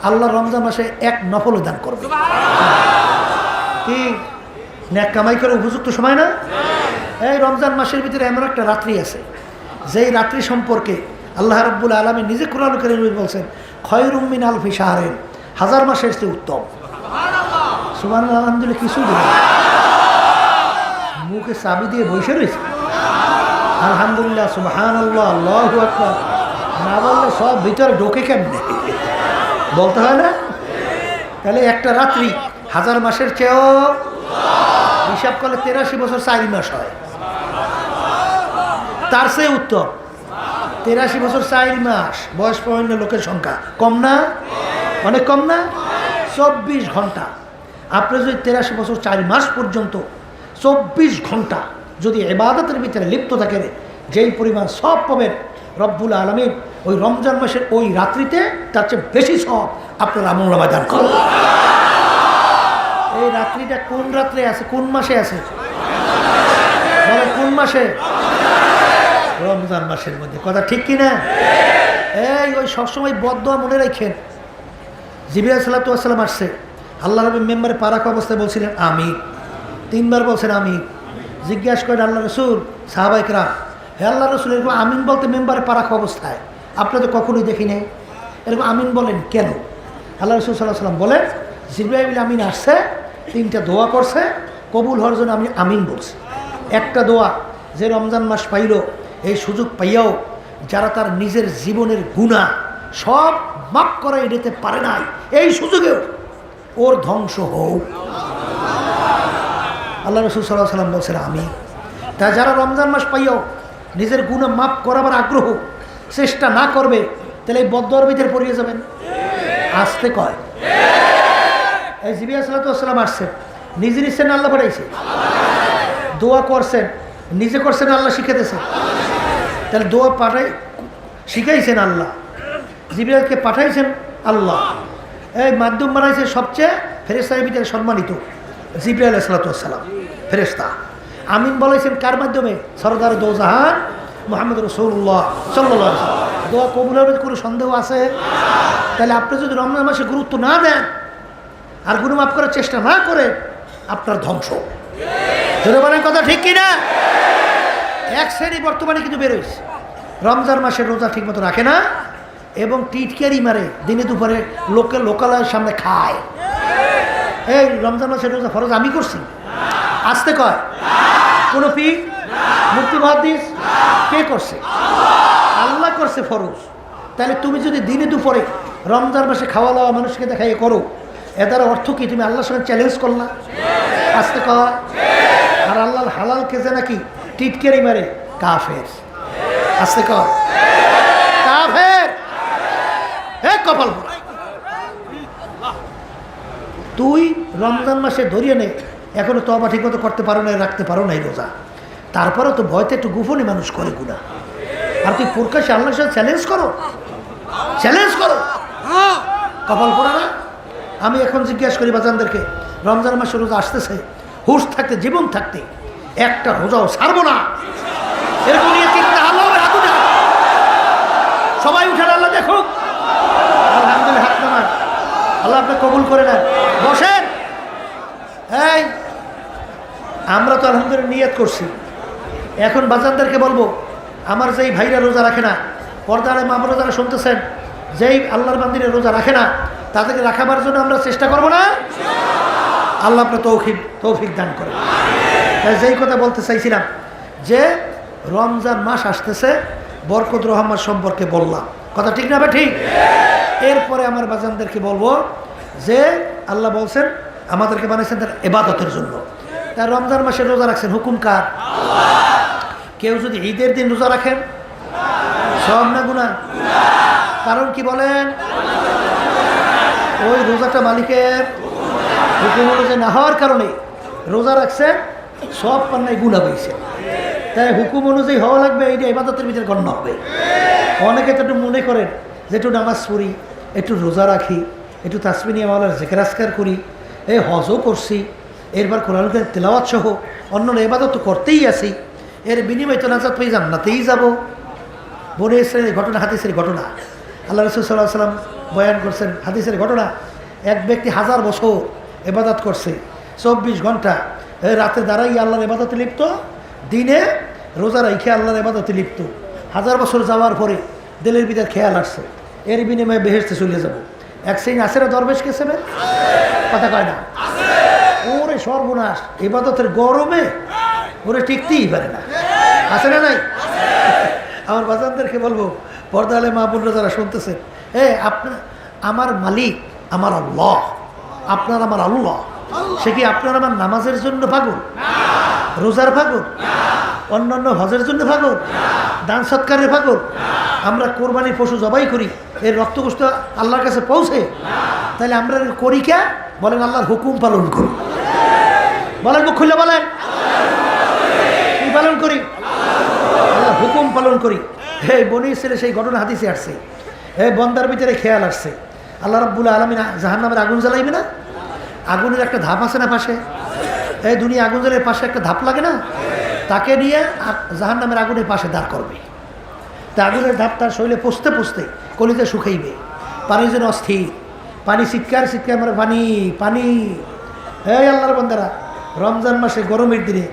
আল্লাহ রমজান মাসে এক নফল দান করবে। কি নেক কামাই করে উপযুক্ত সময় না? এই রমজান মাসের ভিতরে এমন একটা রাত্রি আছে, যেই রাত্রি সম্পর্কে আল্লাহ রাব্বুল আলামিন নিজে কোরআন কারীমে বলছেন খয়রুম মিন আলফি শাহরিন, 1000 মাসের চেয়ে উত্তম। সুবহানাল্লাহ, আলহামদুলিল্লাহ। কিছু মুখে চাবি দিয়ে বসে রয়েছে। আলহামদুলিল্লাহ, সুবহানাল্লাহ, আল্লাহু আকবার না বললে সব ভিতরে ঢোকে কেমনে? বলতে হয় না? তাহলে একটা রাত্রি 1000 মাসের চেয়েও, হিসাব করলে 83 বছর 4 মাস হয়। তার চেয়ে উত্তম 83 বছর 4 মাস বয়স পূর্ণ লোকের সংখ্যা কম না? অনেক কম না? 24 ঘন্টা। আপনি যদি 83 বছর 4 মাস পর্যন্ত 24 ঘন্টা যদি ইবাদতের ভিতরে লিপ্ত থাকেন, যেই পরিমাণ সওয়াব পাবেন রব্বুল আলামিন ওই রমজান মাসের ওই রাত্রিতে তার চেয়ে বেশি সওয়াব আপনার আমলনামায় দান করবেন। এই রাত্রিটা কোন রাত্রে আছে? কোন মাসে আছে? বলে কোন মাসে? রমজান মাসের মধ্যে। কথা ঠিক কিনা? এই ওই সবসময় বদদোয়া মনে রাখেন। জিবরিল আলাইহিস সালাতু ওয়াস সালাম আসছে, আল্লাহ নবী মেম্বারে পারাক অবস্থায় বলছিলেন আমিন, 3 বার বলছেন আমিন। জিজ্ঞাসা করেন আল্লাহ রাসূল, সাহাবায়ে কেরাম, হে আল্লাহ রাসূল, এরকম আমিন বলতে মেম্বারে পারাক অবস্থায় আপনি তো কখনোই দেখি নাই। এরকম আমিন বলেন কেন? আল্লাহ রাসূল সাল্লাল্লাহু আলাইহি ওয়াসাল্লাম বলেন, জিবরাইল আমিন আসছে, 3টা দোয়া করছে, কবুল হওয়ার জন্য আমি আমিন বলছি। একটা দোয়া যে রমজান মাস পাইল, এই সুযোগ পাইয়াও যারা তার নিজের জীবনের গুনাহ সব মাফ করে নিতে পারে নাই, এই সুযোগেও ওর ধ্বংস হোক। আল্লাহ রাসূল সাল্লাল্লাহু আলাইহি ওয়াসাল্লাম বলছেন আমি। তা যারা রমজান মাস পাইয়াও নিজের গুনাহ মাফ করাবার আগ্রহ চেষ্টা না করবে, তাহলে এই বদদোয়ার ভিতরে পড়িয়ে যাবেন। আসতে কয় এই জিবরিল সাল্লাল্লাহু আলাইহি ওয়াসাল্লাম আসছেন, নিজের ইচ্ছা না আল্লাহ পাঠাইছে? দোয়া করছেন, নিজে করছেন আল্লাহ শিখাইতেছে? তাহলে দোয়া পাঠাই শিখাইছেন আল্লাহ, জিবরিলকে পাঠাইছেন আল্লাহ, এই মাধ্যম বানাইছে সবচেয়ে ফেরেশতার ভিতরে সম্মানিত জিবরিল আলাইহিস সালাতু ওয়াস সালাম ফেরেশতা। আমিন বলেছেন কার মাধ্যমে? সরদার দোজাহান মুহাম্মদ রাসূলুল্লাহ সাল্লাল্লাহু আলাইহি ওয়াসাল্লাম। দোয়া কবুল হবে কোনো সন্দেহ আছে? তাহলে আপনি যদি রমজান মাসে গুরুত্ব না দেন আর গুনাহ মাফ করার চেষ্টা না করে, আপনার ধ্বংস। যদি বলেন কথা ঠিক কিনা? এক শ্রেণী বর্তমানে কিন্তু বেরোইছে, রমজান মাসের রোজা ঠিক মতো রাখে না এবং টিটকারি মারে, দিনে দুপুরে লোকালয়ের সামনে খায়। এই রমজান মাসের রোজা ফরজ আমি করছি? আসতে কয় কোনো পীর মুফতি মুহাদ্দিস কে করছে? আল্লাহ করছে ফরজ। তাহলে তুমি যদি দিনে দুপুরে রমজান মাসে খাওয়া দাওয়া মানুষকে দেখাই করো, এ দ্বারা অর্থ কি? তুমি আল্লাহর সঙ্গে চ্যালেঞ্জ করলা? আসতে কয়। আর আল্লাহর হালালকে যে নাকি টিটকারি মারে, কাফের। আসতে কয় কাফের। হে কপাল পোড়া, তুই রমজান মাসে ধরিয়ে নে, এখনো তওবা ঠিক মতো করতে পারো না, রাখতে পারো না এই রোজা, তারপরেও তো ভয়তে একটু গোপনে মানুষ করে গুনাহ। আর তুই প্রকাশ্যে আল্লাহর সাথে চ্যালেঞ্জ করো, চ্যালেঞ্জ করো, কপাল পোড়া না? আমি এখন জিজ্ঞাসা করি বাজানদেরকে, রমজান মাসে রোজা আসতেছে, হুঁশ থাকতে, জীবন থাকতে একটা রোজাও ছাড়বো না, এরকম নিয়ে চিন্তা আল্লাহ সবাই উঠেন, আল্লাহ দেখুক। আলহামদুলিল্লাহ, হাত নামান, আল্লাহ আপনি কবুল করে নেন। বসেন। এই আমরা তো আলহামদুলিল্লাহ নিয়ত করছি, এখন বাজানদেরকে বলবো, আমার যেই ভাইরা রোজা রাখে না, পর্দারে মামরা যারা শুনতেছেন, যেই আল্লাহর মন্দিরে রোজা রাখে না, তাদেরকে রাখাবার জন্য আমরা চেষ্টা করবো না? আল্লাহ আপনার তৌফিক দান করে। তাই যেই কথা বলতে চাইছিলাম, যে রমজান মাস আসতেছে, বরকত রহমান সম্পর্কে বললাম, কথা ঠিক না? ঠিক। এরপরে আমার বাজানদেরকে বলবো যে আল্লাহ বলছেন আমাদেরকে বানাইছেন তার ইবাদতের জন্য। তাই রমজান মাসে রোজা রাখছেন, হুকুম কার? কেউ যদি ঈদের দিন রোজা রাখেন, সব না গুনাহ? কারণ কি বলেন? ওই রোজাটা মালিকের হুকুম অনুযায়ী না হওয়ার কারণে রোজা রাখছে, সব পান্নায় গুনাহ হয়েছে। তাই হুকুম অনুযায়ী হওয়া লাগবে, এইটা ইবাদতের ভিতরে গণ্য হবে। অনেকে তো একটু মনে করেন যে একটু নামাজ পড়ি, একটু রোজা রাখি, একটু তাসবিহ নিয়ে মাওলার জিকির আজকার করি, এই হজও করছি, এরপর কোরআন তেলাওয়াত সহ অন্য ইবাদত তো করতেই আছি, এর বিনিময়ে তো নাজাত পেয়ে জান্নাতেই যাব। বনে ইসরাইলের ঘটনা, হাদিসের ঘটনা, আল্লাহ রাসূল সাল্লাল্লাহু আলাইহি ওয়াসাল্লাম বয়ান করছেন। হাদিসের ঘটনা, এক ব্যক্তি 1000 বছর ইবাদত করছে, 24 ঘন্টা রাতে দাঁড়াই আল্লাহর ইবাদতে লিপ্ত, দিনে রোজা রাখে আল্লাহর ইবাদতে লিপ্ত। 1000 বছর যাওয়ার পরে দিলের ভিতর খেয়াল আসছে, এর বিনিময়ে বেহেশতে চলে যাব। এক শ্রেণী আছে না দরবেশ কেসেবে, কথা কয় না? ওরে সর্বনাশ, ইবাদতের গরমে ওরে টিকতেই পারে না, আছে না নাই? আমার বাজানদেরকে বলবো, পর্দালে মা বোনরা যারা শুনতেছেন, আপনার আমার মালিক আমার আল্লাহ, আপনার আমার আল্লাহ। সে কি আপনার আমার নামাজের জন্য পাগল, রোজার পাগল, অন্যান্য হজের জন্য পাগল, দান সৎকারের পাগল? আমরা কোরবানির পশু জবাই করি, এর রক্তকোষ্ঠ আল্লাহর কাছে পৌঁছে, তাহলে আমরা করি কে? বলেন আল্লাহর হুকুম পালন করি। বলেন মুখ খুলে বলেন, কি পালন করি? আল্লাহর হুকুম পালন করি। হে বনি ইসরাইলের সেই ঘটনা হাদিসে আসছে, বন্দার ভিতরে খেয়াল আসছে, আল্লাহ রাব্বুল আলামিন জাহান্নামের আগুন জ্বালাইবে না? আগুনের একটা ধাপ আছে না পাশে? এই দুনিয়া আগুন জ্বালের পাশে একটা ধাপ লাগে না? তাকে নিয়ে জাহান্নামের আগুনের পাশে দাঁড় করবে। তা আগুনের ধাপ তার শরীরে পচতে পচতে কলিতে শুকাইবে, পানির জন্য অস্থির, পানি চিৎকার মানে পানি পানি। এই আল্লাহর বান্দারা, রমজান মাসে গরমের দিনে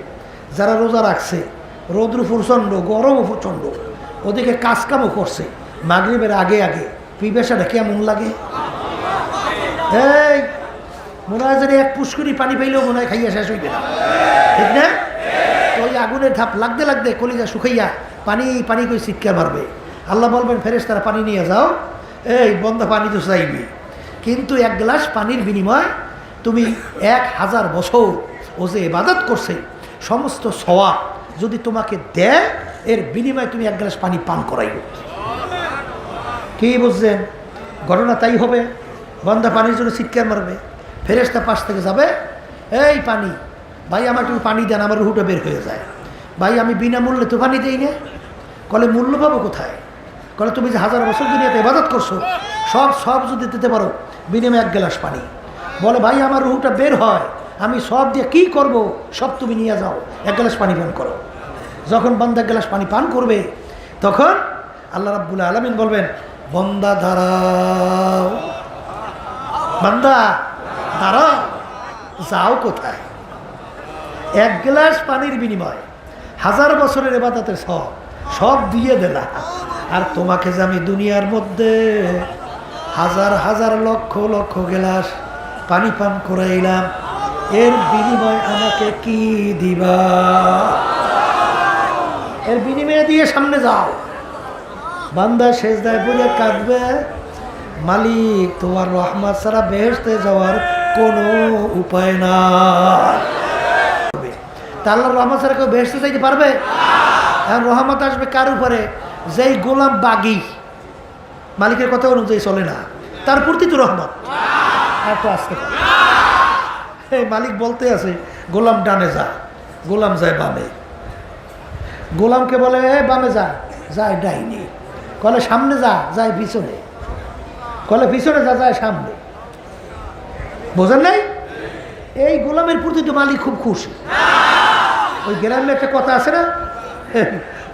যারা রোজা রাখছে, রৌদ্র প্রচণ্ড, গরমও প্রচণ্ড, ওদিকে কাজকামও করছে, মাগরিবের আগে আগে পিপাসাটা কেমন লাগে? এই মনে হয় যেন এক পুষ্করি পানি পাইলেও মনে হয় খাইয়া শেষ হইবে না, ঠিক না? তো ওই আগুনের ধাপ লাগতে লাগতে কলিজা শুকাইয়া পানি পানি করে চিৎকার মারবে। আল্লাহ বলবেন ফেরেশতারা পানি নিয়ে যাও। এই বন্দা পানি তো চাইবে, কিন্তু এক গ্লাস পানির বিনিময় তুমি 1000 বছর ও যে ইবাদত করছে সমস্ত সওয়াব যদি তোমাকে দেয়, এর বিনিময়ে তুমি এক গ্লাস পানি পান করাইও। কি বুঝছেন? ঘটনা তাই হবে। বন্দা পানির জন্য চিৎকার মারবে, ফেরেশতা পাশ থেকে যাবে, এই পানি ভাই আমার একটু পানি দেন, আমার রুহুটা বের হয়ে যায়। ভাই আমি বিনামূল্যে তো পানি দিই না। কলে মূল্য পাবো কোথায়? কলে তুমি যে 1000 বছর দুনিয়াতে ইবাদত করছো সব যদি দিতে পারো বিনিময়ে এক গ্লাস পানি। বলে ভাই আমার রুহুটা বের হয়, আমি সব দিয়ে কি করব? সব তুমি নিয়ে যাও, এক গ্লাস পানি পান করো। যখন বান্দা এক গ্লাস পানি পান করবে তখন আল্লাহ রাব্বুল আলামিন বলবেন বান্দা দাঁড়াও, বান্দা দাঁড়াও, যাও কোথায়? এক গ্লাস পানির বিনিময় 1000 বছরের ইবাদতের সব দিয়ে দিলাম, আর তোমাকে যে আমি দুনিয়ার মধ্যে হাজার হাজার লক্ষ লক্ষ গ্লাস পানি পান করাইলাম, এর বিনিময় আমাকে কি দিবা? এর বিনিময়ে দিয়ে সামনে যাও। বান্দা সেজদায় পড়ে কাঁদবে, মালিক তোমার রহমত ছাড়া বেহেশতে যাওয়ার কোনো উপায় না। তা আল্লাহর রহমত ছাড়া কেউ বেহেশতে যাইতে পারবে? এখন রহমত আসবে কার উপরে? যেই গোলাম বাগী, মালিকের কথা অনুযায়ী চলে না, তার প্রতি তো রহমত। আর তো আসতে পারে এই মালিক বলতে আছে গোলাম ডানে যা, গোলাম যায় বামে। গোলামকে বলে বামে যা, যায় ডাইনে। কলে সামনে যা, যায় পিছনে। কলে পিছনে যা, যায় সামনে। বোঝেন নাই? এই গোলামের প্রতি তো মালিক খুব খুশি। ওই গ্রামে একটা কথা আছে না,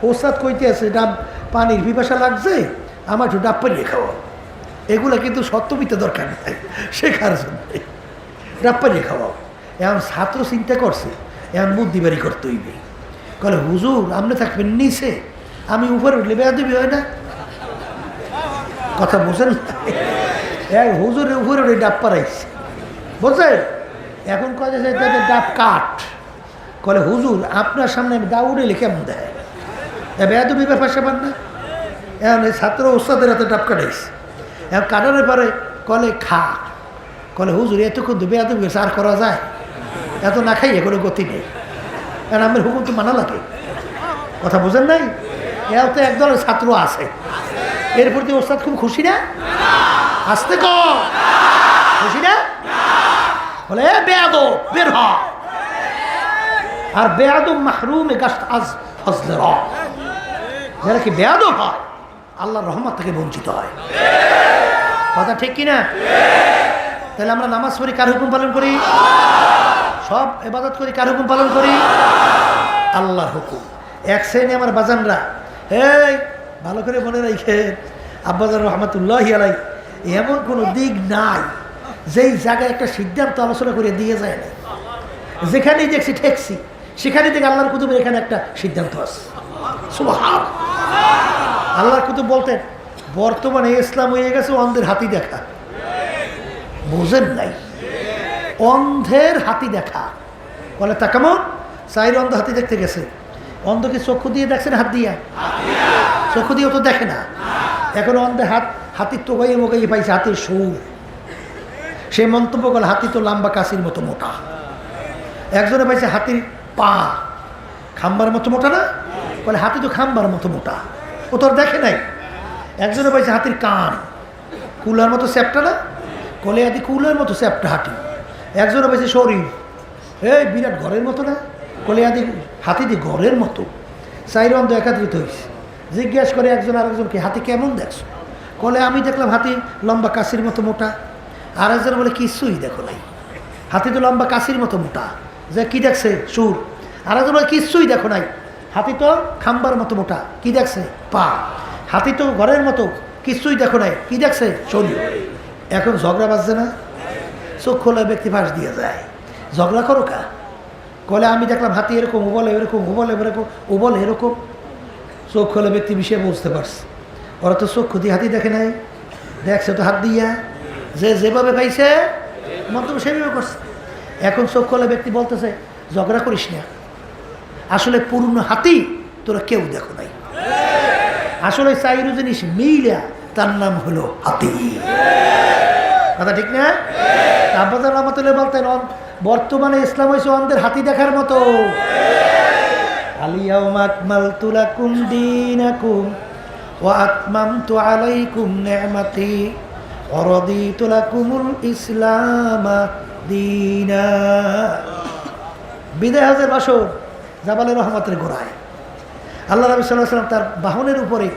ওস্তাদ কইতে আছে ডাব পানির পিপাসা লাগছে, আমার একটু ডাব পানিয়ে খাওয়া। এগুলো কিন্তু সত্যবিতে দরকার নেই, শেখার জন্য ডাব পানিয়ে খাওয়াও। এখন ছাত্র চিন্তা করছে, এখন বুদ্ধি বাড়ি করতে হইবে। কলে হুজুর আপনি থাকবেন নিচে, আমি উপরে উঠলে বেয়াদবি হয় না? কথা বোঝেন? হুজুরের উপরে উঠে ডাব পাড়াইছে, বুঝছেন? এখন কথা চাইতে ডাব কাঠ। কলে হুজুর আপনার সামনে আমি দা উড়েলে কেমন দেয়? বেয়াদবি ব্যাপার সেবার না? এখন এই ছাত্র ওস্তাদের হাতে ডাব কাটাইছে। এখন কাটানোর পরে কলে খা। কলে হুজুর এতক্ষণ তো বেয়াদবি আর করা যায়? এত না খাইয়ে কোনো গতি নেই। কারণ আমার হুকুম তো মানা লাগে। কথা বোঝেন নাই? এও তো একদলের ছাত্র আছে, এর প্রতি ওস্তাদ খুব খুশি না? আসতে কর খুশি না? বলে বেয়াদব বের হ। আর বেয়াদব মাহরুম গাছ আজ ফজলে র। যারা কি বেয়াদব হয় আল্লাহর রহমত থেকে বঞ্চিত হয়। কথা ঠিক কিনা? তাহলে আমরা নামাজ পড়ি কার হুকুম পালন করি? সব ইবাদত করি কার হুকুম পালন করি? আল্লাহর হুকুম। এক শ্রেণী আমার বাজানরা, এই ভালো করে মনে রাখে, আব্বাজান রহমতুল্লাহি আলাই এমন কোনো দিক নাই যেই জায়গায় একটা সিদ্ধান্ত আলোচনা করে দিয়ে যায় না। যেখানেই দেখছি ঠেকছি, সেখানে থেকে আল্লাহর কুতুবের এখানে একটা সিদ্ধান্ত আছে। সুবহান আল্লাহর কুতুব বলতেন বর্তমানে ইসলাম হয়ে গেছে অন্ধের হাতি দেখা। বোঝেন নাই? অন্ধের হাতি দেখা। বলে তা কেমন? চাইর অন্ধ হাতি দেখতে গেছে। অন্ধ কি চক্ষু দিয়ে দেখছেন? হাত দিয়া? চক্ষু দিয়েও তো দেখে না। এখন অন্ধে হাতির তো গাইয়ে মোগাইয়ে পাইছে হাতির সুর। সেই মন্তব্য করলে হাতি তো লম্বা কাশির মতো মোটা। একজনে পাইছে হাতির পা খাম্বার মতো মোটা না? বলে হাতি তো খাম্বার মতো মোটা, ও তো আর দেখে নাই। একজনে পাইছে হাতির কান কুলার মতো চ্যাপটা না? কলে হাতি কুলার মতো চ্যাপটা হাতি। একজনে পাইছে শরীর এই বিরাট ঘরের মতো না? কলে হাতি দি ঘরের মতো। চাইর অন্ধ একাত্রিত হয়েছে। জিজ্ঞেস করে একজন আরেকজনকে হাতি কেমন দেখছো? কলে আমি দেখলাম হাতি লম্বা কাশির মতো মোটা। আর একজন বলে কিছুই দেখো নাই, হাতি তো লম্বা কাশির মতো মোটা। যে কি দেখছে? সুর। আর একজন বলে কিছুই দেখো নাই, হাতি তো খাম্বার মতো মোটা। কি দেখছে? পা। হাতি তো ঘরের মতো, কিছুই দেখো নাই, কি দেখছে? শরীর। এখন ঝগড়া বাজছে না? চোখ খোলা ব্যক্তি ফাঁস দিয়ে যায়। ঝগড়া করো কা? কলে আমি দেখলাম হাতি এরকম, ও বলে এরকম, ও বলে এরকম, ও বলে এরকম। চোখ খোলা ব্যক্তি বিষয়ে বুঝতে পারছে। ওরা তো চক্ষু দিয়ে হাতি দেখে নাই, দেখছে তো হাত দিয়া, যে যেভাবে পাইছে মন্তব্য সেভাবে করছে। এখন চক্ষুওয়ালা ব্যক্তি বলতেছে ঝগড়া করিস না, আসলে পূর্ণ হাতি তোরা কেউ দেখো নাই, আসলে চাইরু জিনিস মিলা তার নাম হলো হাতি। কথা ঠিক না? আব্বাজান রহমতুল্লাহ বলতেন বর্তমানে ইসলাম হয়েছে অন্ধের হাতি দেখার মতো। আলিয়াউমা আকমালতু লাকুম দীনাকুম ওয়া আতমামতু আলাইকুম নি'মাতি ওয়া রাদিতু লাকুমুল ইসলাম দীনা। বিদায় হজের বাসর জাবালে রহমতের গোড়ায় আল্লাহ নবী সাল্লাল্লাহু আলাইহি ওয়াসাল্লাম তার বাহনের উপরে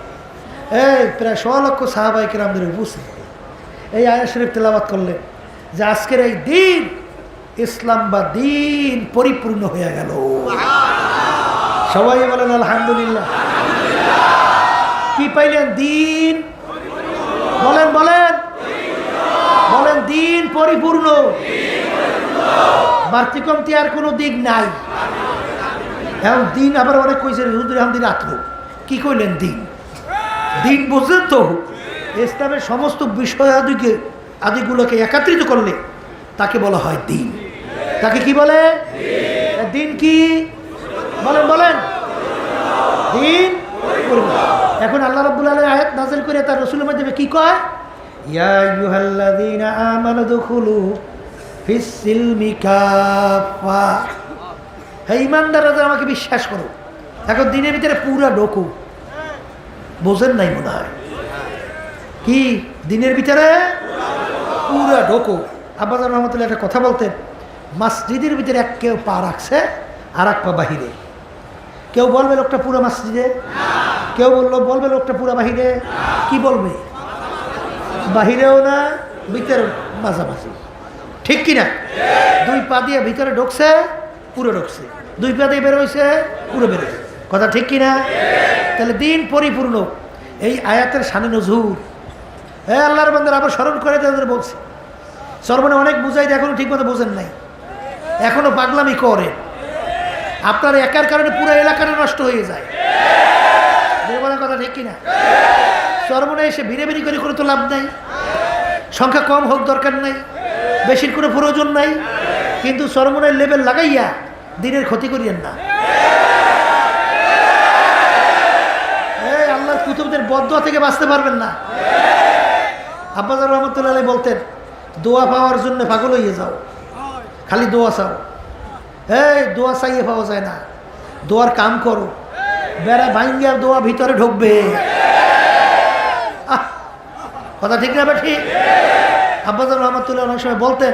প্রায় 100 লক্ষ সাহাবায়ে কেরামদের উপস্থিত এই আয়াত শরীফ তেলাওয়াত করলেন যে আজকের এই দিন ইসলাম বা দিন পরিপূর্ণ হয়ে গেল। সবাই বলেন আলহামদুলিল্লাহ। কি পাইলেন? দিন। বলেন বলেন বলেন, দিন পরিপূর্ণ, বাড়তি কমতি আর কোনো দিক নাই। এখন দিন আবার অনেক কইছে হুজুর এখন দিন রাত্র, কি কইলেন? দিন দিন বুঝলেন তো? ইসলামের সমস্ত বিষয় আদিগুলোকে একত্রিত করলে তাকে বলা হয় দিন। তাকে কি বলে? দিন কি? বলেন বলেন, দিন। এখন আল্লাহ রাব্বুল আলামিন আয়াত নাযিল করে তার রাসূলের মাধ্যমে কি কয়? ইয়া আইয়ুহাল্লাযীনা আমানু দুখুলু ফিস সিলমি কাফা। হে ঈমানদাররা, আমাকে বিশ্বাস করো। এখন দিনের ভিতরে পুরা ঢোকো। বোঝেন নাই মনে হয়? কি দিনের ভিতরে পুরা ঢোকো? আব্বাজান রহমতুল্লাহ একটা কথা বলতেন, মসজিদের ভিতরে এক কেউ পা রাখছে আর এক পা বাহিরে। কেউ বলবে লোকটা পুরো মসজিদে, কেউ বলবে লোকটা পুরো বাহিরে। কি বলবে? বাহিরেও না ভিতরে মাঝামাঝি, ঠিক কিনা? দুই পা দিয়ে ভিতরে ঢুকছে, পুরো ঢুকছে, দুই পা দিয়ে বেরোইছে, পুরো বেরোয়। কথা ঠিক কিনা? তাহলে দিন পরিপূর্ণ। এই আয়াতের শানে নজুর আল্লাহর বান্দারা আবার স্মরণ করে তাদের বলছে। সর্বনে অনেক বুঝাই দিয়ে এখনো ঠিক মতো বোঝেন নাই, এখনো পাগলামি করে। আপনার একার কারণে পুরো এলাকাটা নষ্ট হয়ে যায়। বলার কথা ঠিক কিনা? সর্বনে এসে ভিড়ে ভিড়ি করে কোনো তো লাভ নাই। সংখ্যা কম হোক, দরকার নাই, বেশির কোনো প্রয়োজন নাই, কিন্তু সর্বনের লেভেল লাগাইয়া দিনের ক্ষতি করিয়েন না। আল্লাহর কুতুবদের বদদোয়া থেকে বাঁচতে পারবেন না। আব্বাজান রহমতুল্লাহ আলাইহি বলতেন, দোয়া পাওয়ার জন্য পাগল হয়ে যাও, খালি দোয়া চাও। দোয়া চাইয়ে পাওয়া যায় না, দোয়ার কাম করো। বেড়া ভাঙ্গিয়ার দোয়া ভিতরে ঢুকবে। কথা ঠিক না? ঠিক। আব্বাজান রহমতুল্লাহ অনেক সময় বলতেন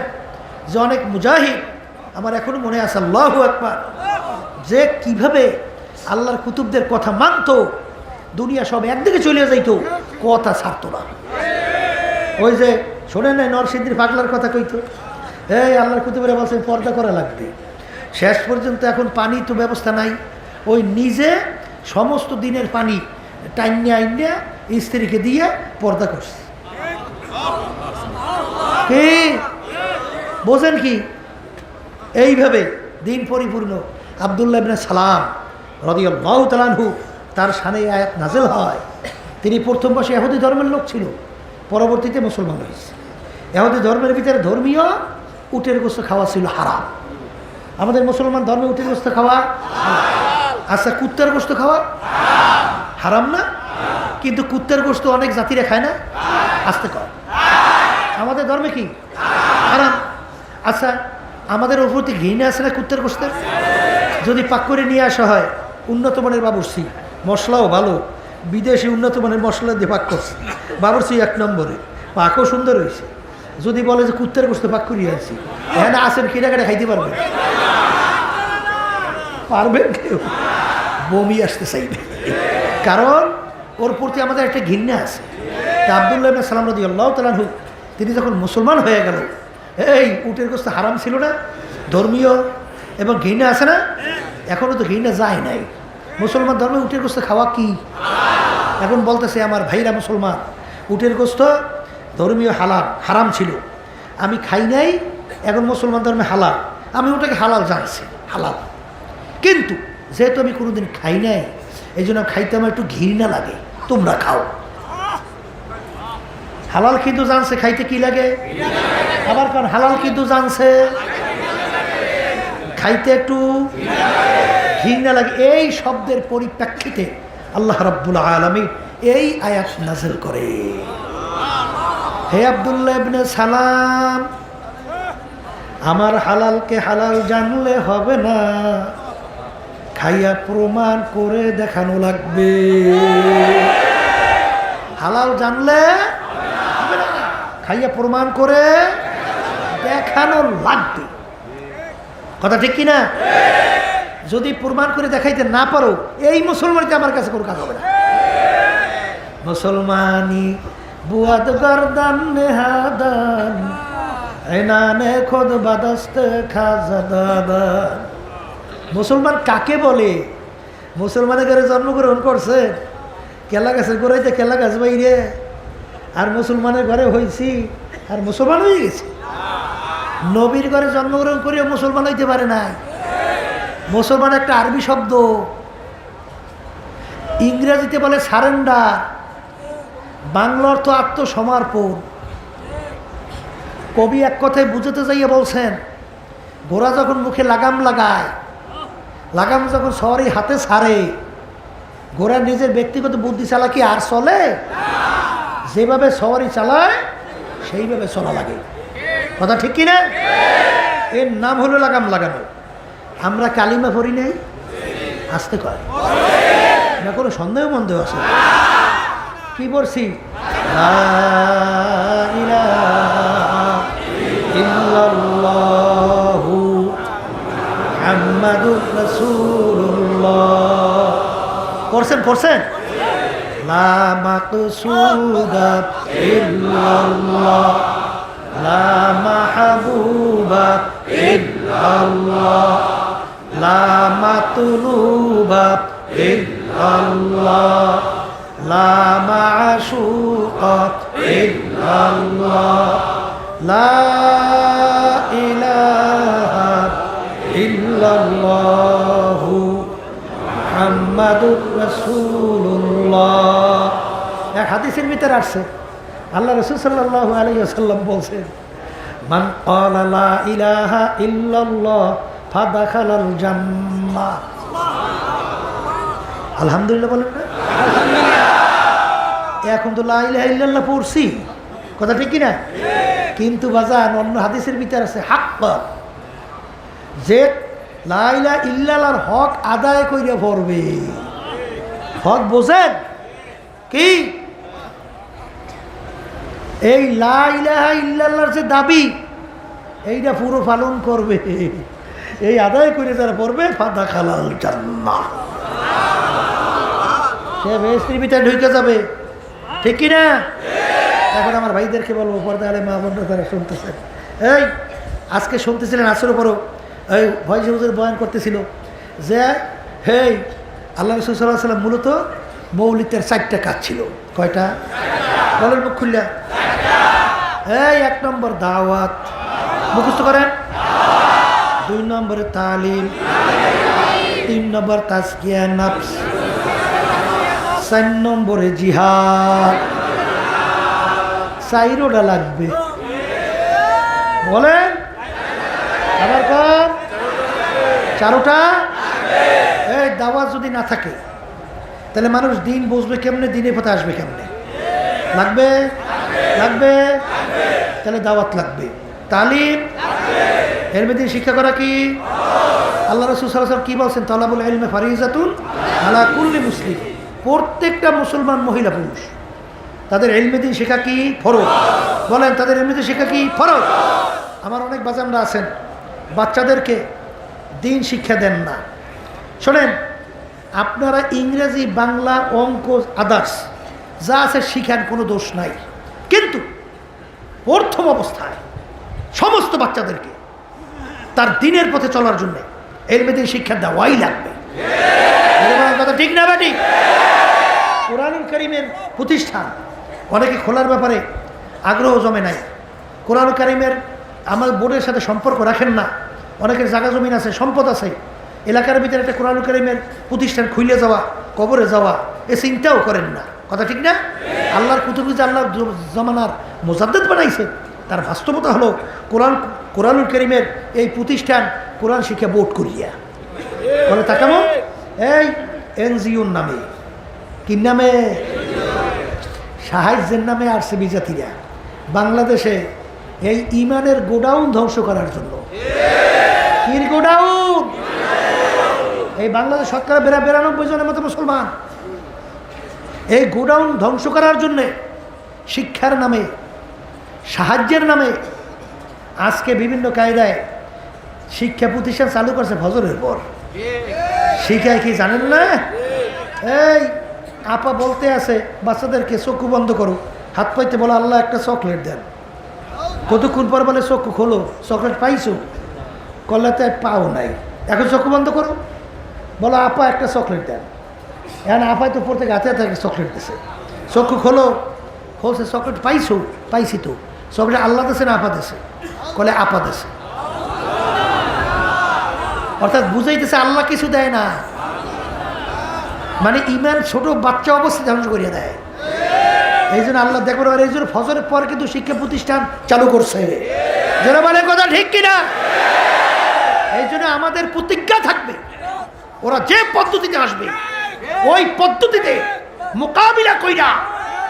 যে অনেক মুজাহিদ, আমার এখনো মনে আছে, আল্লাহু আকবার, যে কিভাবে আল্লাহর কুতুবদের কথা মানতো, দুনিয়া সব একদিকে চলে যাইতো, কথা ছাড়তো না। ওই যে শোনেন নাই নরসিংদীর পাগলার কথা কইতো, আল্লাহর কুতুবেরা বলছেন পর্দা করা লাগবে। শেষ পর্যন্ত এখন পানি তো ব্যবস্থা নাই, ওই নিজে সমস্ত দিনের পানি টাইনিয়া আইনিয়া স্ত্রীকে দিয়ে পর্দা করছে। কি বোঝেন কি? এইভাবে দিন পরিপূর্ণ। আব্দুল্লাহ ইবনে সালাম রাদিয়াল্লাহু তাআলা আনহু, তার শানে আয়াত নাযিল হয়। তিনি প্রথম বর্ষে ইহুদি ধর্মের লোক ছিল, পরবর্তীতে মুসলমান হয়েছে। ইহুদি ধর্মের ভিতরে ধর্মীয় উটের গোশত খাওয়া ছিল হারাম। আমাদের মুসলমান ধর্মে উটের গোশত খাওয়া, আচ্ছা কুত্তার গোশত খাওয়া হারাম না? কিন্তু কুত্তার গোশত অনেক জাতিরা খায় না, আস্তে কর। আমাদের ধর্মে কি হারাম? আচ্ছা আমাদের ওপর থেকে ঘৃণা আছে না কুত্তার গোশতের? যদি পাক করে নিয়ে আসা হয় উন্নত মানের বাবুর্চি, মশলাও ভালো, বিদেশি উন্নত মানের মশলা দিয়ে পাক করছে, বাবুর্চি 1 নম্বরে, পাকও সুন্দর হয়েছে। যদি বলে যে কুত্তার গোশত পাক করিয়ে আনছি, হ্যাঁ না আসেন কিনাকাটা খাইতে পারবেন? পারবেন? কেউ বমি আসতে চাইবে, কারণ ওর প্রতি আমাদের একটা ঘৃণা আছে। তা আব্দুল্লাহ ইবনে সালাম রাদিয়াল্লাহু তাআলা আনহু, তিনি যখন মুসলমান হয়ে গেল, এই উটের গোশত হারাম ছিল না? ধর্মীয় এবং ঘৃণা আছে না? এখনও তো ঘৃণা যায় নাই। মুসলমান ধর্মে উটের গোশত খাওয়া কি? এখন বলতেছে আমার ভাইরা মুসলমান, উটের গোশত ধর্মীয় হারাম ছিল, আমি খাই নাই, এখন মুসলমান ধর্মে হালাল, আমি ওটাকে হালাল জানছি, হালাল। কিন্তু যেহেতু আমি কোনোদিন খাই নাই, এই জন্য খাইতে আমার একটু ঘৃণা লাগে, তোমরা খাও। হালাল কিন্তু জানছে খাইতে কি লাগে, আবার কারণ হালাল কিন্তু জানছে খাইতে একটু ঘৃণা লাগে। এই শব্দের পরিপ্রেক্ষিতে আল্লাহ রাব্বুল আলামিন এই আয়াত নাযিল করে, হে আব্দুল্লাহ ইবনে সালাম, আমার হালালকে হালাল জানলে হবে না, খাইয়া প্রমাণ করে দেখানো লাগবে। হালাল জানলে হবে না, খাইয়া প্রমাণ করে দেখানো লাগবে। কথা ঠিক কিনা? যদি প্রমাণ করে দেখাইতে না পারো, এই মুসলমানকে আমার কাছে কোনো কাজ হবে না। মুসলমানি বুয়াদ গর্দান নেহাদান এনানে খোদ বাদাস্তে খাজাদাদান। মুসলমান কাকে বলে? মুসলমানের ঘরে জন্মগ্রহণ করছে, কেলা গাছের গোড়াইতে কেলা গাছ বাইরে, আর মুসলমানের ঘরে হয়েছি আর মুসলমান হয়ে গেছি। নবীর ঘরে জন্মগ্রহণ করিয়া মুসলমান হইতে পারে নাই। মুসলমান একটা আরবি শব্দ, ইংরেজিতে বলে সারেন্ডার, বাংলা অর্থ আত্মসমর্পণ। কবি এক কথায় বুঝাতে যাইয়া বলছেন, ঘোড়া যখন মুখে লাগাম লাগায়, লাগাম যখন সবারই হাতে ছাড়ে, ঘোড়া নিজের ব্যক্তিগত বুদ্ধি চালা কি আর চলে? যেভাবে সবারই চালায় সেইভাবে চলা লাগে। কথা ঠিক কিনা? এর নাম হলো লাগাম লাগানো। আমরা কালিমা পড়ি নাই, আসতে কয় না, কোনো সন্দেহ মন্দেহ আছে? কি বলছি? লা ইলাহা ইল্লাল্লাহু মুহাম্মাদুর রাসূলুল্লাহ। পড়ছেন? লা মাকসুদা ইল্লাল্লাহ, লা মাহবুবা ইল্লাল্লাহ, লা মাতলুবা ইল্লাল্লাহ, লা মাশুকা ইল্লাল্লাহ, লা ইলাহা ইল্লাল্লাহু মুহাম্মাদুর রাসূলুল্লাহ। এক হাদিসের ভিতরে আসছে, আল্লাহ রাসূল সাল্লাল্লাহু আলাইহি ওয়াসাল্লাম বলছেন, মান ক্বালা লা ইলাহা ইল্লাল্লাহ ফাদাখালাল জান্নাহ। আলহামদুলিল্লাহ বলেন না? এখন তো লা ইলাহা ইল্লাল্লাহ পড়ছি, কথা ঠিক কিনা? কিন্তু বাজান অন্য হাদিসের ভিতরে আছে হাক্ক, যে লা ইলাহা ইল্লাল্লাহর হক আদায় কইরা পড়বে। হক বোঝেন কি? এই লা ইলাহা ইল্লাল্লাহর যে দাবি, এইটা পুরো পালন করবে, এই আদায় করে যারা পড়বে ফাদাখালাল জান্নাহ, সে বেহেশতের ভিতরে ঢুকে যাবে। ঠিক কিনা? এখন আমার ভাইদেরকে বলবো, পর্দা আলে মা বোনরা তারা শুনতেছেন, এই আজকে শুনতেছিলেন আসর উপরও এই ভয়েস হুজুর বয়ান করতেছিল যে হেই আল্লাহ রাসূল সাল্লাল্লাহু আলাইহি ওয়াসাল্লাম মূলত মৌলিদের 4টা কাজ ছিল। কয়টা? বলেন মুখ খুললা। এই 1 নম্বর দাওয়াত, মুখস্থ করেন। 2 নম্বরে তালিম, 3 নম্বর তাজকিয়া নফস, 4 নম্বরে জিহাদ। 4টা লাগবে, বলেন আবার কর 4টা। এই দাওয়াত যদি না থাকে তাহলে মানুষ দিন বুঝবে কেমনে, দিনের পথে আসবে কেমনে? লাগবে? তাহলে দাওয়াত লাগবে, তালিম, এর মধ্যে শিক্ষা করা কি? আল্লাহ রাসূল সাল্লাল্লাহু আলাইহি ওয়াসাল্লাম কি বলছেন? তালাবুল ইলমি ফারিজাতুন আলা কুল্লি মুসলিম। প্রত্যেকটা মুসলমান মহিলা পুরুষ তাদের ইলমে দ্বীন শেখা কি ফরজ? বলেন, তাদের ইলমে দ্বীন শেখা কি ফরজ? আমার অনেক বাজানরা আছেন বাচ্চাদেরকে দিন শিক্ষা দেন না। শোনেন, আপনারা ইংরেজি, বাংলা, অঙ্ক, আদার্স যা আছে শিখান, কোনো দোষ নাই, কিন্তু প্রথম অবস্থায় সমস্ত বাচ্চাদেরকে তার দিনের পথে চলার জন্য ইলমে দ্বীন শিক্ষা দেওয়াই লাগবে। কথা ঠিক না বেটি? কোরআনুল কারীমের প্রতিষ্ঠান অনেকে খোলার ব্যাপারে আগ্রহ জমে নাই। কোরআনুল কারীমের আমার বোর্ডের সাথে সম্পর্ক রাখেন না। অনেকের জায়গা জমিন আছে, সম্পদ আছে, এলাকার ভিতরে একটা কোরআনুল কারীমের প্রতিষ্ঠান খুলে যাওয়া, কবরে যাওয়া, এ চিন্তাও করেন না। কথা ঠিক না? আল্লাহর কুতুবকে যে আল্লাহ জামানার মুজাদ্দিদ বানাইছে, তার বাস্তবতা হলো কোরআনুল কারীমের এই প্রতিষ্ঠান কোরআন শিক্ষা বোর্ড করিয়া বলে তাকামো এই এনজিওর নামে, কি নামে? সাহায্যের নামে আসছে বিজাতিরা বাংলাদেশে এই ইমানের গোডাউন ধ্বংস করার জন্য। কির গোডাউন? এই বাংলাদেশ শতকরা 92 জনের মতো মুসলমান। এই গোডাউন ধ্বংস করার জন্যে শিক্ষার নামে, সাহায্যের নামে আজকে বিভিন্ন কায়দায় শিক্ষা প্রতিষ্ঠান চালু করছে ফজরের পর। শিখায় কি জানেন না? এই আপা বলতে আছে বাচ্চাদেরকে চক্ষু বন্ধ করো, হাত পাইতে বলো আল্লাহ একটা চকলেট দেন। কতক্ষণ পর বলে চক্ষু খোলো, চকলেট পাইছো? করলে তো পাও নাই, এখন চক্ষু বন্ধ করো, বলো আপা একটা চকলেট দেন। এখন আপাই তো প্রত্যেক হাতে হাতে চকলেট দিছে। চক্ষু খোলো, খোলছে, চকলেট পাইছো? পাইছি তো। চকলেট আল্লাহ দেশে না আপা দেশে? কলে আপা দেশে। অর্থাৎ বুঝাইতেছে আল্লাহ কিছু দেয় না, মানে ইমান ছোট বাচ্চা অবস্থা ধ্বংস করিয়ে দেয়। এই জন্য আল্লাহ দেখবেন, এই জন্য ফজরের পর কিন্তু শিক্ষা প্রতিষ্ঠান চালু করছে। যারা বলে কথা ঠিক কিনা? এই জন্য আমাদের প্রতিজ্ঞা থাকবে, ওরা যে পদ্ধতিতে আসবে ওই পদ্ধতিতে মোকাবিলা কইরা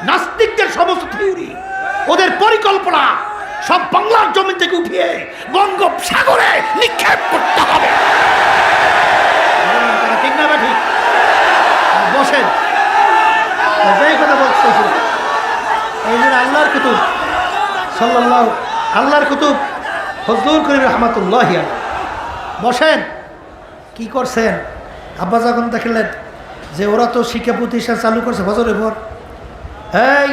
নাস্তিকদের সমস্ত থিওরি, ওদের পরিকল্পনা সব বাংলার জমি থেকে উঠিয়ে বঙ্গোপসাগরে নিক্ষেপ করতে হবে। ঠিক না? ঠিক বসেন, এই কথা বলছে। এই জন্য আল্লাহর কুতুব সাল্লাল্লাহু, আল্লাহর কুতুব ফজলুল করিম রহমাতুল্লাহি আলাইহি বসেন। কি করছেন? আব্বা যখন দেখলেন যে ওরা তো শিক্ষা প্রতিষ্ঠান চালু করছে ফজরের পর, এই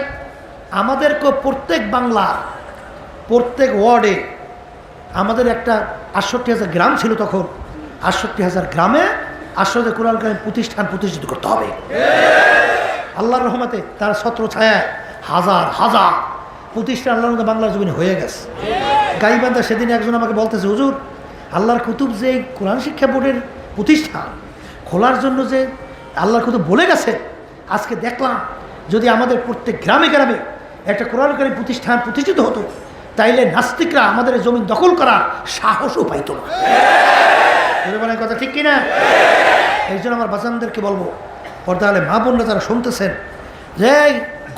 আমাদেরকে প্রত্যেক বাংলা প্রত্যেক ওয়ার্ডে আমাদের একটা 68,000 গ্রাম ছিল তখন, 68,000 গ্রামে আসলে কোরআন কারীম প্রতিষ্ঠান প্রতিষ্ঠিত করতে হবে। আল্লাহর রহমতে তার ছত্র ছায়া হাজার হাজার প্রতিষ্ঠান আল্লাহর মধ্যে বাংলার জমিনে হয়ে গেছে। গাইবান্ধা সেদিন একজন আমাকে বলতেছে, হুজুর আল্লাহর কুতুব যে কোরআন শিক্ষা বোর্ডের প্রতিষ্ঠান খোলার জন্য যে আল্লাহর কুতুব বলে গেছে, আজকে দেখলাম যদি আমাদের প্রত্যেক গ্রামে গ্রামে একটা কোরআন কারীম প্রতিষ্ঠান প্রতিষ্ঠিত হতো, তাইলে নাস্তিকরা আমাদের জমি দখল করার সাহসও পাইত না। কথা ঠিক কিনা? এই জন্য আমার বাচ্চাদেরকে বলবো, পর্দালে মা বোনরা যারা শুনতেছেন, যে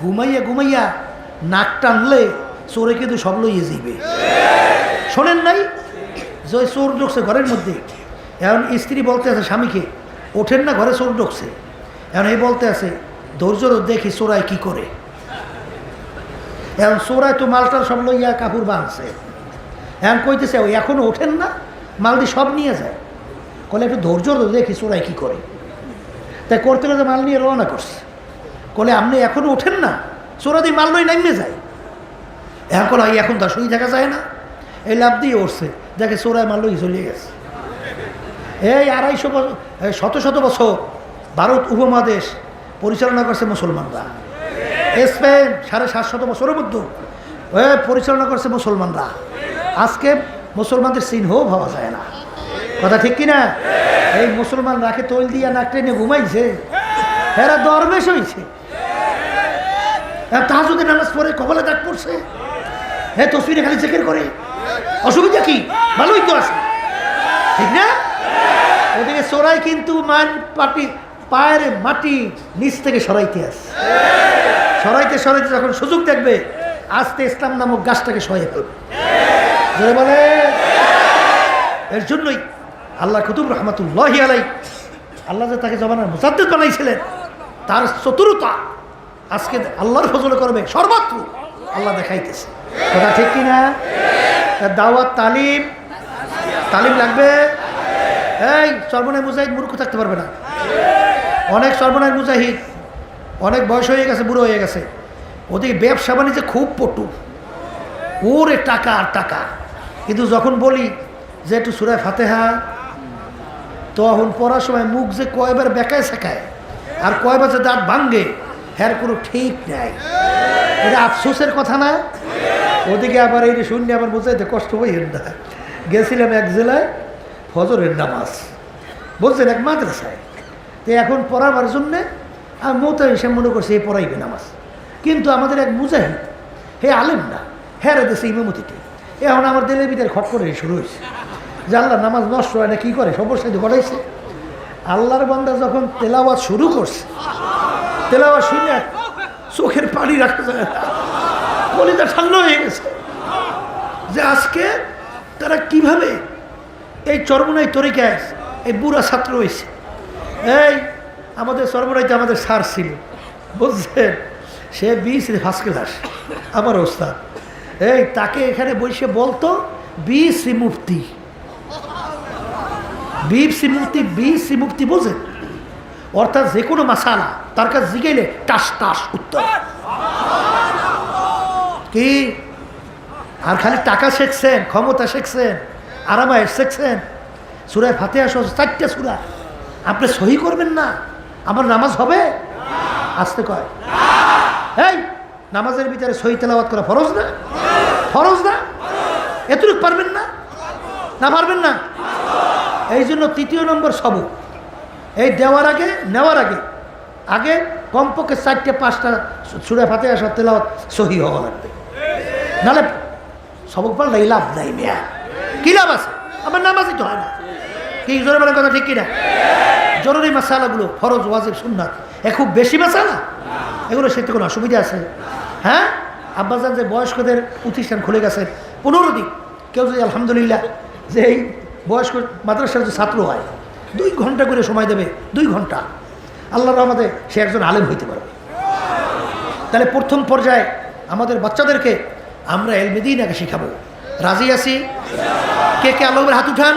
ঘুমাইয়া ঘুমাইয়া নাক টানলে চোরে কিন্তু সব লইয়ে যাইবে। শোনেন নাই যে চোর ঢুকছে ঘরের মধ্যে, এখন স্ত্রী বলতে আছে স্বামীকে, ওঠেন না, ঘরে চোর ঢুকছে। এখন এই বলতে আছে ধৈর্য দেখি চোরাই কি করে। এখন চোরাই তো মালটার সব লইয়া কাপড় বাঁধছে। এখন কইতেছে এখনো ওঠেন না, মাল দিয়ে সব নিয়ে যায়। কলে একটু ধৈর্য দেখি চোরাই কি করে। তাই করতে করতে মাল নিয়ে রওনা করছে। কলে আপনি এখনো ওঠেন না, চোরা দিয়ে মাল নয় নামিয়ে যায়। এখন এখন তার সই দেখা যায় না, এই লাভ দিয়ে উঠছে, দেখে চোরাই মাল লই চলে গেছে। এই 250 বছর, শত শত বছর ভারত উপমহাদেশ পরিচালনা করছে মুসলমানরা। স্পেন 750 বছরের মধ্যে পরিচালনা করছে মুসলমানরা। আজকে মুসলমানদের চিহ্নও পাওয়া যায় না। কথা ঠিক কিনা? এই মুসলমান রাখে তৈল দিয়া নাক টেনে ঘুমাইছে, এরা দরবেশ হয়েছে। তাহাজ্জুদের নামাজ পড়ে কপালে দাগ পড়ছে, তসবিরে খালি জিকির করে, অসুবিধা কি? ভালোই তো আছে, ঠিক না? ওদিকে চোরাই কিন্তু পায়ের মাটি নিচ থেকে সরাইতে আসে। সরাইতে সরাইতে যখন সুযোগ দেখবে, আস্তে ইসলাম নামক গাছটাকে সরিয়ে ফেলবে। বলে এর জন্যই আল্লাহ কুতুব রহমাতুল্লাহি আলাইহি, আল্লাহ যে তাকে জমানার মুজাদ্দিদ বানাইছিলেন, তার চতুরতা আজকে আল্লাহর ফজলে করবে সর্বত্র আল্লাহ দেখাইতেছে। কথা ঠিক কিনা? দাওয়াত তালিম তালিম লাগবে। এই সর্বনায় মুজাহিদ মূর্খ থাকতে পারবে না। অনেক সর্বনায় মুজাহিদ অনেক বয়স হয়ে গেছে, বুড়ো হয়ে গেছে, ওদিকে ব্যবসা বাণিজ্যে খুব পটু, ওরে টাকা আর টাকা। কিন্তু যখন বলি যে একটু সূরা ফাতিহা, তখন পড়ার সময় মুখ যে কয়বার বেকায় শেখায় আর কয়বার যে দাঁত ভাঙ্গে, হ্যার কোনো ঠিক নাই। এটা আফসোসের কথা না? ওদিকে আবার এই শূন্য আবার বুঝাইতে কষ্ট হইয়েন না। গেছিলাম এক জেলায় ফজরের নামাজ বলছেন এক মাদ্রাসায়, তো এখন পড়াবার জন্যে আর মতো এসে মনে করছে এই পড়াইবে নামাজ। কিন্তু আমাদের এক মুজাহিদ, হে আলেম না, হ্যাঁ রে দেশে ইমামতিতে, এখন আমার দিলের ভিতরে খট করে শুরু হয়েছে যে আল্লাহ নামাজ নষ্ট হয় না, কী করে সমস্যা ঘটাইছে। আল্লাহর বান্দা যখন তেলাওয়াত শুরু করছে, তেলাওয়াত শুনে চোখের পানি রাখা যায় না, কলিজা ঠান্ডা হয়ে গেছে যে আজকে তারা কিভাবে এই চরমনাই তরিকায় এই বুড়া ছাত্র হয়েছে। এই আমাদের চরমনাইতে আমাদের স্যার ছিল, বুঝছেন, সে বিসি ফার্স্ট ক্লাস, আমার ওস্তাদ। এই তাকে এখানে বসে বলতো বিসি মুফতি, বিসি মুফতি বোঝেন, অর্থাৎ যে কোনো মাসালা তার কাছে জিগাইলে টাস টাস উত্তর। কি আর খালি টাকা শিখছেন, ক্ষমতা শিখছেন, আরামায়েশ শিখছেন, সূরা ফাতিহা সহ 4টা সূরা আপনি সহি করবেন না, আমার নামাজ হবে? আসতে কয় এই নামাজের ভিতরে সহি তেলাওয়াত করা ফরজ না? ফরজ না? এতটুকু পারবেন না? না পারবেন না? এই জন্য 3 নম্বর সবক, এই দেওয়ার আগে নেওয়ার আগে আগে কমপক্ষে 4-5টা সূরা ফাতিহা সহ তেলাওয়াত সহি হওয়া লাগবে, নাহলে সবক পাল্লাই লাভ নাই। মেয়া কি লাভ আছে? আমার নামাজই তো হয় না। কি জোরে বলার কথা ঠিক কিনা? জরুরি মাসালাগুলো ফরজ, ওয়াজিব, সুন্নাত, খুব বেশি মাসালা, এগুলো সেটা কোনো অসুবিধা আছে? হ্যাঁ, আব্বাজান যে বয়স্কদের প্রতিষ্ঠান খুলে গেছে 15 দিন, কেউ যদি আলহামদুলিল্লাহ যে এই বয়স্ক মাদ্রাসার যে ছাত্র হয় 2 ঘন্টা করে সময় দেবে, 2 ঘন্টা, আল্লাহর রহমতে সে একজন আলেম হইতে পারবে। তাহলে প্রথম পর্যায়ে আমাদের বাচ্চাদেরকে আমরা ইলমে দ্বীন আগে শেখাবো। রাজি আছি? কে কে আল্লাহর হাত উঠান,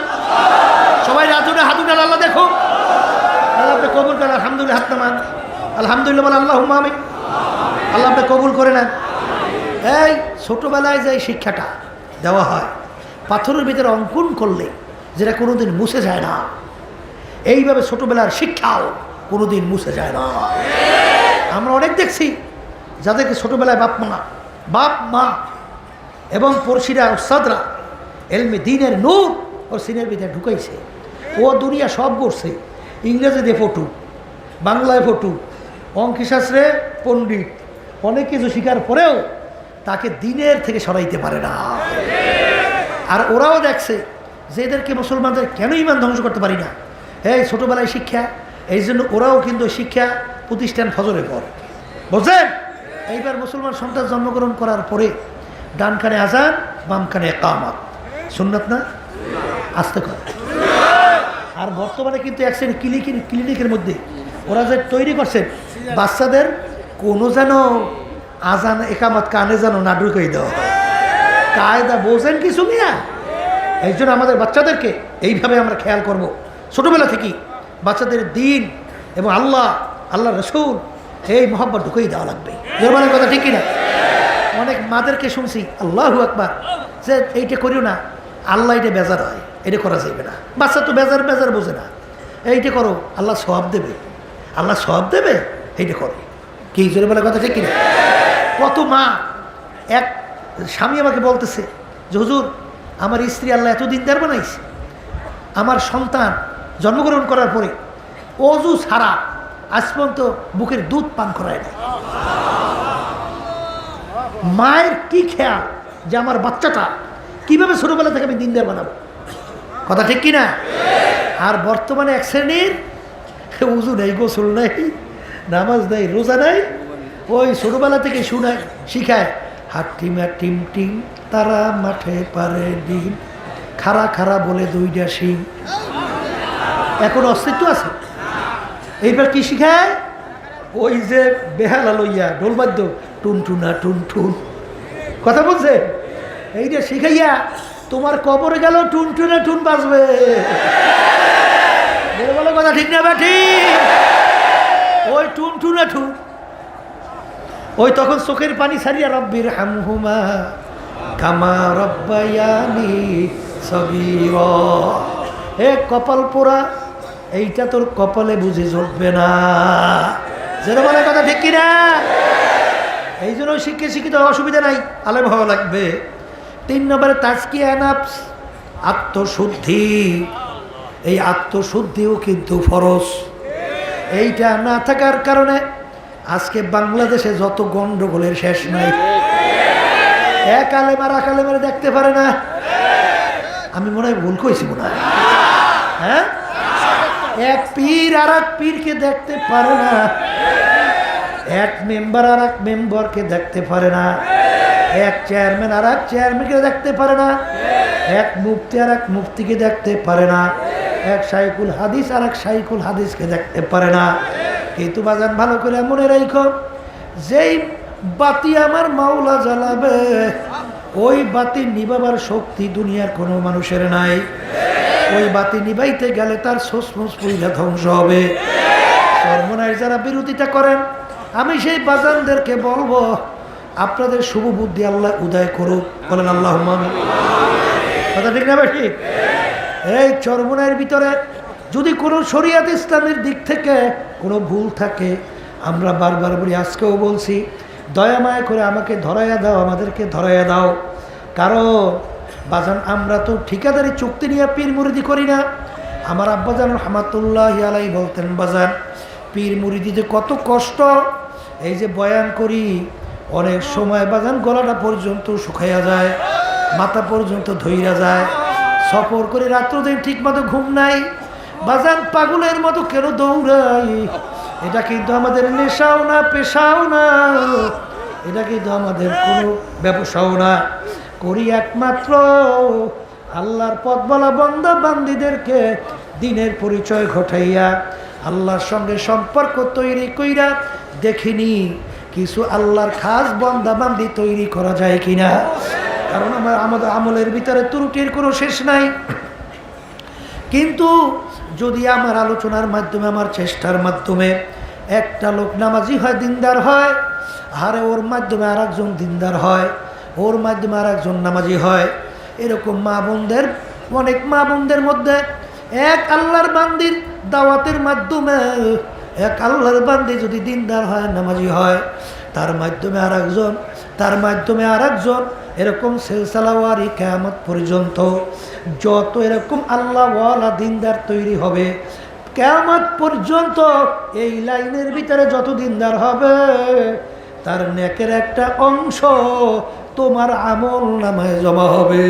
সবাই হাত উঠান, হাত উঠান, আল্লাহ দেখো, আল্লাহ আপনি কবুল করেন। আলহামদুলিল্লাহ, হাত নামান, আলহামদুলিল্লাহ বলে আল্লাহুম্মা আমিন, আল্লাহ আপনি কবুল করে নেন। এই ছোটোবেলায় যে শিক্ষাটা দেওয়া হয়, পাথরের ভিতরে অঙ্কন করলে যেটা কোনোদিন মুছে যায় না, এইভাবে ছোটোবেলার শিক্ষাও কোনোদিন মুছে যায় না। আমরা অনেক দেখছি যাদেরকে ছোটোবেলায় বাপ মা এবং পড়শিরা উস্তাদরা ইলমে দ্বীনের নূর ওর সিনের ভিতরে ঢুকাইছে, ও দুনিয়া সব করছে, ইংরেজিতে পটু, বাংলায় পটু, অঙ্কশাস্ত্রে পণ্ডিত, অনেক কিছু শিকার পরেও তাকে দ্বীনের থেকে সরাইতে পারে না। আর ওরাও দেখছে যে এদেরকে মুসলমানদের কেন ইমান ধ্বংস করতে পারি না, এই ছোটোবেলায় শিক্ষা, এই জন্য ওরাও কিন্তু শিক্ষা প্রতিষ্ঠান ফজরে পর, বুঝলেন। এইবার মুসলমান সন্তান জন্মগ্রহণ করার পরে ডান কানে আজান, বাম কানে ইকামত, সুন্নাত না? আসতে করে। আর বর্তমানে কিন্তু এক শ্রেণী ক্লিনিকের মধ্যে ওরা যে তৈরি করছেন বাচ্চাদের কোনো যেন আজান একামত কানে যেন না ঢুকাই দেওয়া হয়, কায়দা বোঝেন কিছু মিয়া। এই জন্য আমাদের বাচ্চাদেরকে এইভাবে আমরা খেয়াল করব, ছোটোবেলা থেকেই বাচ্চাদের দিন এবং আল্লাহ রসুল এই মহব্বত ঢুকেই দেওয়া লাগবে। জোরমানের কথা ঠিক কিনা? অনেক মাদেরকে শুনছি আল্লাহু আকবার, যে এইটা করিও না, আল্লাহ এটা বেজার হয়, এটা করা যাবে না। বাচ্চা তো বেজার বোঝে না, এইটা করো আল্লাহ সওয়াব দেবে, আল্লাহ সওয়াব দেবে, এইটা করে। কি জোরে বলার কথা ঠিক কিনা? কত মা, এক স্বামী আমাকে বলতেছে যে হুজুর আমার স্ত্রী আল্লাহ এত দিনদার বানাইছে, আমার সন্তান জন্মগ্রহণ করার পরে অজু ছাড়া আজ পর্যন্ত বুকের দুধ পান করায় না। মায়ের কি খেয়াল যে আমার বাচ্চাটা কিভাবে ছোটবেলা থেকে আমি দিনদার বানাবো, কথা ঠিক কিনা? আর বর্তমানে এক শ্রেণীর উজু নেই, গোসল নেই, নামাজ নেই, রোজা নেই, ওই ছোটবেলা থেকে শিখায় হাট্টিমা টিম টিম তারা মাঠে পারে ডিম, খাড়া বলে 2টা শিং। এখন অস্তিত্ব আছে? এইবার কি শিখায়? ওই যে বেহালা লইয়া ঢোলবাদ্য টুনটুনা টুনটুন, কথা বলছে, এইটা শিখাইয়া তোমার কবরে গেল টুনটুনা টুন বাজবে। বলে কথা ঠিক না বেঠি? ওই টুনটুনা টুন, ওই তখন চোখের পানি ছাড়িয়া রব্বির হামহুমা কামা রব্বায়ানি সগীরা। হে কপাল পোড়া, এইটা তোর কপালে বুঝে চলবে না। যেটা বলে কথা ঠিক কিনা? এই জন্য শিক্ষিত অসুবিধা নাই, আলেম হওয়া লাগবে। 3 নম্বরে তাজকিয়া নাফস, আত্মশুদ্ধি। এই আত্মশুদ্ধিও কিন্তু ফরজ। এইটা না থাকার কারণে আজকে বাংলাদেশে যত গন্ডগোলের শেষ নাই। এক আলেম আর এক আলেমের দেখতে পারে না। আমি মনে হয় ভুল কইছি মনে হয়, হ্যাঁ? এক পীর আর এক পীরকে দেখতে পারে না, এক মেম্বার আর এক মেম্বারকে দেখতে পারে না, এক চেয়ারম্যান আর এক চেয়ারম্যানকে দেখতে পারে না, এক মুফতি আর এক মুফতিকে দেখতে পারে না, এক শাইখুল হাদিস আর এক শাইখুল হাদিসকে দেখতে পারে না। কিন্তু বাজান ভালো করে মনে রাখো, যেই বাতি আমার মাওলা জ্বালাবে ওই বাতি নিভাবার শক্তি দুনিয়ার কোনো মানুষের নাই। ওই বাতি নিভাইতে গেলে তার সোসমস পইলা ধ্বংস হবে। সর্বনাশ যারা বিরোধিতা করেন, আমি সেই বাজানদেরকে বলবো আপনাদের শুভ বুদ্ধি আল্লাহ উদয় করুক, বলেন আল্লাহুম্মা আমিন। কথা ঠিক না ঠিক? এই চরমনাইয়ের ভিতরে যদি কোনো শরিয়াত ইসলামের দিক থেকে কোনো ভুল থাকে, আমরা বারবার বলি, আজকেও বলছি, দয়া মায়া করে আমাকে ধরাইয়া দাও, আমাদেরকে ধরাইয়া দাও। কারণ বাজান আমরা তো ঠিকাদারি চুক্তি নিয়ে পীর মুরিদি করি না। আমার আব্বাজান রহমাতুল্লাহি আলাইহি বলতেন, বাজান পীর মুরিদিতে কত কষ্ট। এই যে বয়ান করি অনেক সময় বাজান গলাটা পর্যন্ত শুকাইয়া যায়, মাথা পর্যন্ত ধইরা যায়। সফর করে রাত্র দিন ঠিক মতো ঘুম নাই, বাজান পাগলের মতো কেন দৌড়াই। এটা কিন্তু আমাদের নেশাও না, পেশাও না, এটা কিন্তু আমাদের কোনো ব্যবসাও না। করি একমাত্র আল্লাহর পথ বলা বান্দা বান্দীদেরকে দিনের পরিচয় ঘটাইয়া আল্লাহর সঙ্গে সম্পর্ক তৈরি কইরা দেখিনি কিছু আল্লাহর খাস বান্দা বান্দি তৈরি করা যায় কিনা। কারণ আমাদের আমলের ভিতরে ত্রুটির কোনো শেষ নাই। কিন্তু যদি আমার আলোচনার মাধ্যমে, আমার চেষ্টার মাধ্যমে একটা লোক নামাজি হয়, দিনদার হয়, আরে ওর মাধ্যমে আর একজন দিনদার হয়, ওর মাধ্যমে আর একজন নামাজি হয়, এরকম মা বোনদের, অনেক মা বোনদের মধ্যে এক আল্লাহর বান্দির দাওয়াতের মাধ্যমে এক আল্লাহর বান্দি যদি দিনদার হয়, নামাজি হয়, তার মাধ্যমে আর একজন, তার মাধ্যমে আর একজন, এরকম সিলসিলাওয়ারি কিয়ামত পর্যন্ত যত এরকম আল্লাহওয়ালা দিনদার তৈরি হবে, কিয়ামত পর্যন্ত এই লাইনের ভিতরে যত দিনদার হবে তার নেকের একটা অংশ তোমার আমল নামায় জমা হবে।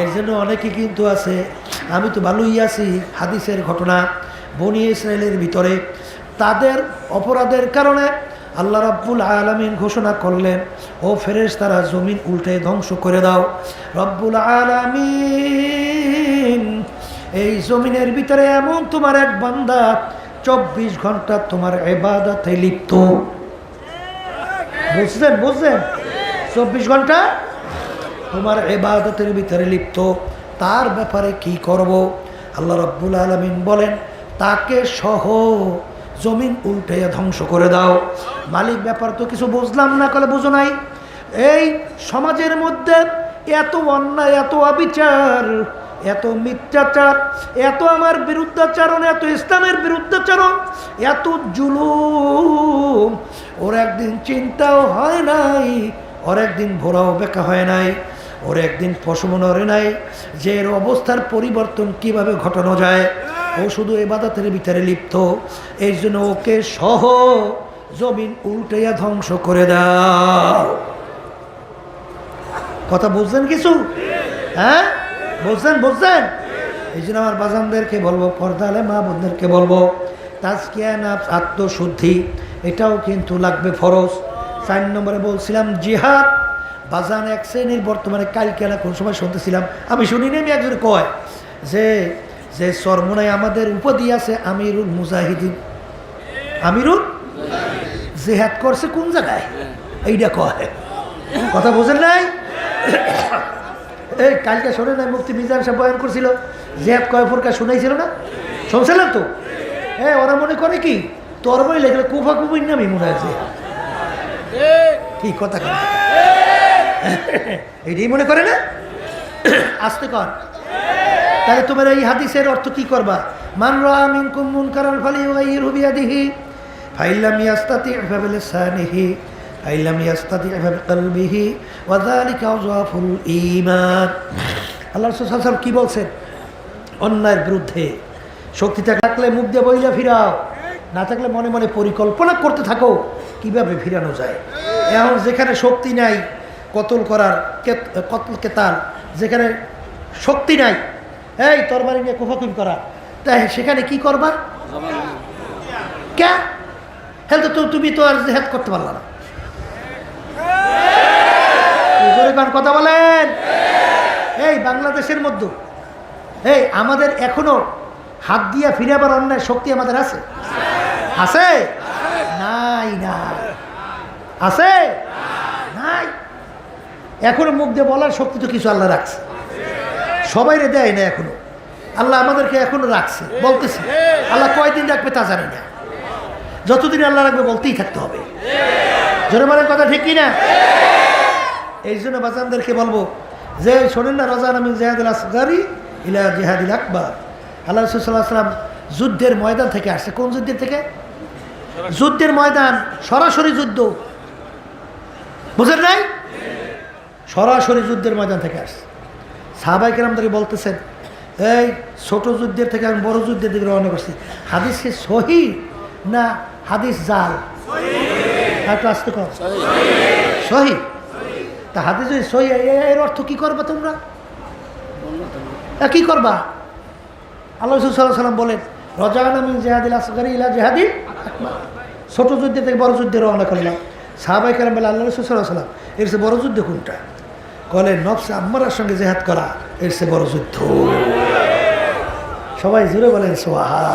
এর জন্য অনেকে কিন্তু আছে, আমি তো ভালোই আছি, হাদিসের ঘটনা বনি ইসরায়েলের ভিতরে তাদের অপরাধের কারণে আল্লাহ রাব্বুল আলামিন ঘোষণা করলেন, ও ফেরেশতারা জমিন উল্টে ধ্বংস করে দাও। রব্বুল আলামিন এই জমিনের ভিতরে এমন তোমার এক বান্দা 24 ঘন্টা তোমার ইবাদতে লিপ্ত। বুঝছেন? 24 ঘন্টা তোমার ইবাদতের ভিতরে লিপ্ত, তার ব্যাপারে কি করব? আল্লাহ রাব্বুল আলামিন বলেন, তাকে সহ জমিন উল্টাইয়া ধ্বংস করে দাও। মালিক ব্যাপার তো কিছু বুঝলাম না, কলে বুঝো নাই। এই সমাজের মধ্যে এত অন্যায়, এত অবিচার, এত মিথ্যাচার, এত আমার বিরুদ্ধাচরণ, এত ইসলামের বিরুদ্ধাচরণ, এত জুলুম, ওর একদিন চিন্তাও হয় নাই, ওর একদিন ভোরাও বেকা হয় নাই, ওর একদিন পশম নড়ে নাই যে এর অবস্থার পরিবর্তন কিভাবে ঘটানো যায়। ও শুধু ইবাদতের ভিতরে লিপ্ত, এই জন্য ওকে সহ জমিন উল্টাইয়া ধ্বংস করে দাও। কথা বুঝছেন কিছু? হ্যাঁ, বুঝছেন? এই জন্য আমার বাজানদেরকে বলবো, পর্দালে মা বোনদেরকে বলবো, তাজকিয়া নাফস, আত্মশুদ্ধি, এটাও কিন্তু লাগবে ফরজ। 4 নম্বরে বলছিলাম জিহাদ। বাজান এক শ্রেণীর বর্তমানে কালকে না কোন সময় শুনতেছিলাম, আমি শুনিনি, আমি একজন কয় যে যে চরমনায় আমাদের উপাধি আছে আমিরুল মুজাহিদিন। আমিরুল জিহাদ করছে কোন জায়গায়? এইটা কয়। কথা বোঝেন নাই? এই কালকে শোনে নাই, মুফতি মিজান সাহেব বয়ান করছিল, জিহাদ কয় প্রকার শুনাইছিল না? শুনছিলাম তো। হ্যাঁ, ওরা মনে করে কি তোর বই লেখলে কুফা কুফির নামই মনে আছে। কি কথা এইটাই মনে করে না? আসতে কর। তাহলে তোমার এই হাদিসের অর্থ কি করবা? মান রাআ মিনকুম মুনকারান ফালিয়ুগাইয়িরহু বিয়াদিহি ফাইল্লাম ইয়াস্তাতি' ফাবিলিসানিহি ফাইল্লাম ইয়াস্তাতি' ফাবিকলবিহি ওয়া যালিকা আযআফুল ঈমান। আল্লাহ রাসূল সাল্লাল্লাহু আলাইহি ওয়াসাল্লাম কি বলছেন? অন্যায়ের বিরুদ্ধে শক্তি থাকলে মুখ দিয়ে বইলা ফিরাও, না থাকলে মনে মনে পরিকল্পনা করতে থাকো কিভাবে ফিরানো যায়। এখন যেখানে শক্তি নাই কতল করার, কতল কেতাল, যেখানে শক্তি নাই এই তরবারি নিয়ে কুফাকুফি করা, তাই সেখানে কি করবা? কে হ্যাঁ তো তুমি তো আর জেহাদ করতে পারলা না। কথা বলেন। এই বাংলাদেশের মধ্যে এই আমাদের এখনো হাত দিয়া ফিরাবার অন্যায় শক্তি আমাদের আছে? আছে? নাই নাই আছে? নাই। এখনো মুখ দিয়ে বলার শক্তি তো কিছু আল্লাহ রাখছে, সবাইরে দেয় না এখনো। আল্লাহ আমাদেরকে এখনো রাখছে, বলতেছি। আল্লাহ কয়দিন রাখবে তা জানি না, যতদিন আল্লাহ রাখবে বলতেই থাকতে হবে। জোরে বলেন কথা ঠিক কিনা? এই জন্য বাচ্চাদেরকে বলবো যে শোনেন না, রাজা নামিন জিহাদুল আসগারি ইলা জিহাদিল আকবার। আল্লাহ রাসূল সাল্লাল্লাহু আলাইহি ওয়াসাল্লাম যুদ্ধের ময়দান থেকে আসছে। কোন যুদ্ধের থেকে? যুদ্ধের ময়দান, সরাসরি যুদ্ধ, বুঝেন নাই? সরাসরি যুদ্ধের ময়দান থেকে আসছে। সাহাবায়ে কেরামদেরকে বলতেছেন এই ছোট যুদ্ধের থেকে আমি বড় যুদ্ধের দিকে রওনা করছি। হাদিস কি সহিহ না হাদিস জাল? একটু আসতে কর। সহিহ। তা হাদিস যদি সহিহ, এর অর্থ কি করবা তোমরা? কি করবা? আল্লাহ রাসূল সাল্লাল্লাহু আলাইহি ওয়াসাল্লাম বলেন রাজানা মিন জিহাদিল আসগারি ইলা জিহাদিল আকবার। ছোট যুদ্ধ থেকে বড় যুদ্ধে রওনা করলাম। সাহাবায়ে কেরাম বলে আল্লাহ রাসূল সাল্লাল্লাহু আলাইহি ওয়াসাল্লাম এর চেয়ে বড় যুদ্ধ কোনটা? বলে নফসে আম্মারার সঙ্গে জিহাদ করা এর চেয়ে বড় যুদ্ধ। সবাই জোরে বলেন সুবহানাল্লাহ।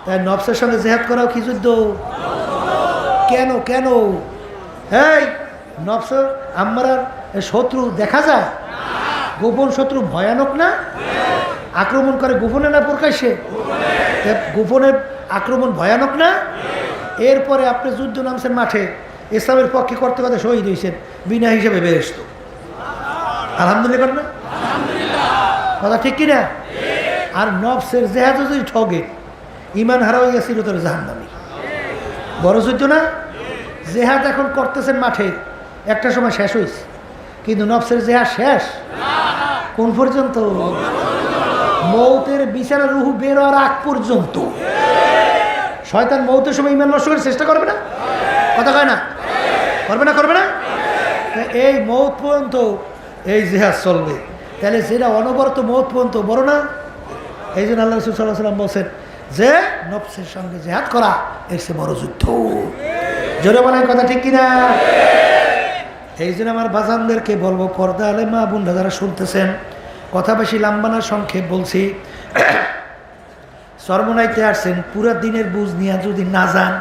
তাই নফসের সঙ্গে জিহাদ করাও কি যুদ্ধ? কেন কেন? এই নফস আম্মারার শত্রু দেখা যায়, গোপন শত্রু ভয়ানক না? আক্রমণ করে গোপনে না প্রকাশ্যে? গোপনে আক্রমণ ভয়ানক না? এরপরে আপনি যুদ্ধ নামছেন মাঠে, ইসলামের পক্ষে করতে করতে শহীদ হয়েছেন, বিনা হিসেবে বেরেস্ত। আলহামদুলিল্লাহ না? কথা ঠিক কিনা? আর নফসের জেহাদ যদি ঠগে ইমান হারা হয়ে গেছিল তোর জাহান্নামী। বড় যুদ্ধ না? জেহাদ এখন করতেছেন মাঠে, একটা সময় শেষ হয়েছে, কিন্তু নফসের জেহাদ শেষ কোন পর্যন্ত? মৌতের বিছানা রুহু বের হওয়ার আগ পর্যন্ত। শয়তান মৌতের সময় ইমান নষ্ট করার চেষ্টা করবে না? কথা কয় না? করবে না? করবে না? এই মৌত পর্যন্ত এই জেহাদ চলবে। তাহলে যেটা অনবরত মৌত পর্যন্ত বড় না? এই জন্য আল্লাহ রাসূল সাল্লাল্লাহু আলাইহি ওয়াসাল্লাম বলছেন যে নফসের সঙ্গে জেহাদ করা এর চেয়ে বড় যুদ্ধ। জোরে বলেন কথা ঠিক কিনা? এই জন্য আমার বাজানদেরকে বলবো, পর্দা আলে মা বোনরা যারা শুনতেছেন, কথা বেশি লম্বা না, সংক্ষেপ বলছি। চরমনাইতে আসছেন, পুরা দিনের বুঝ নিয়ে যদি না যান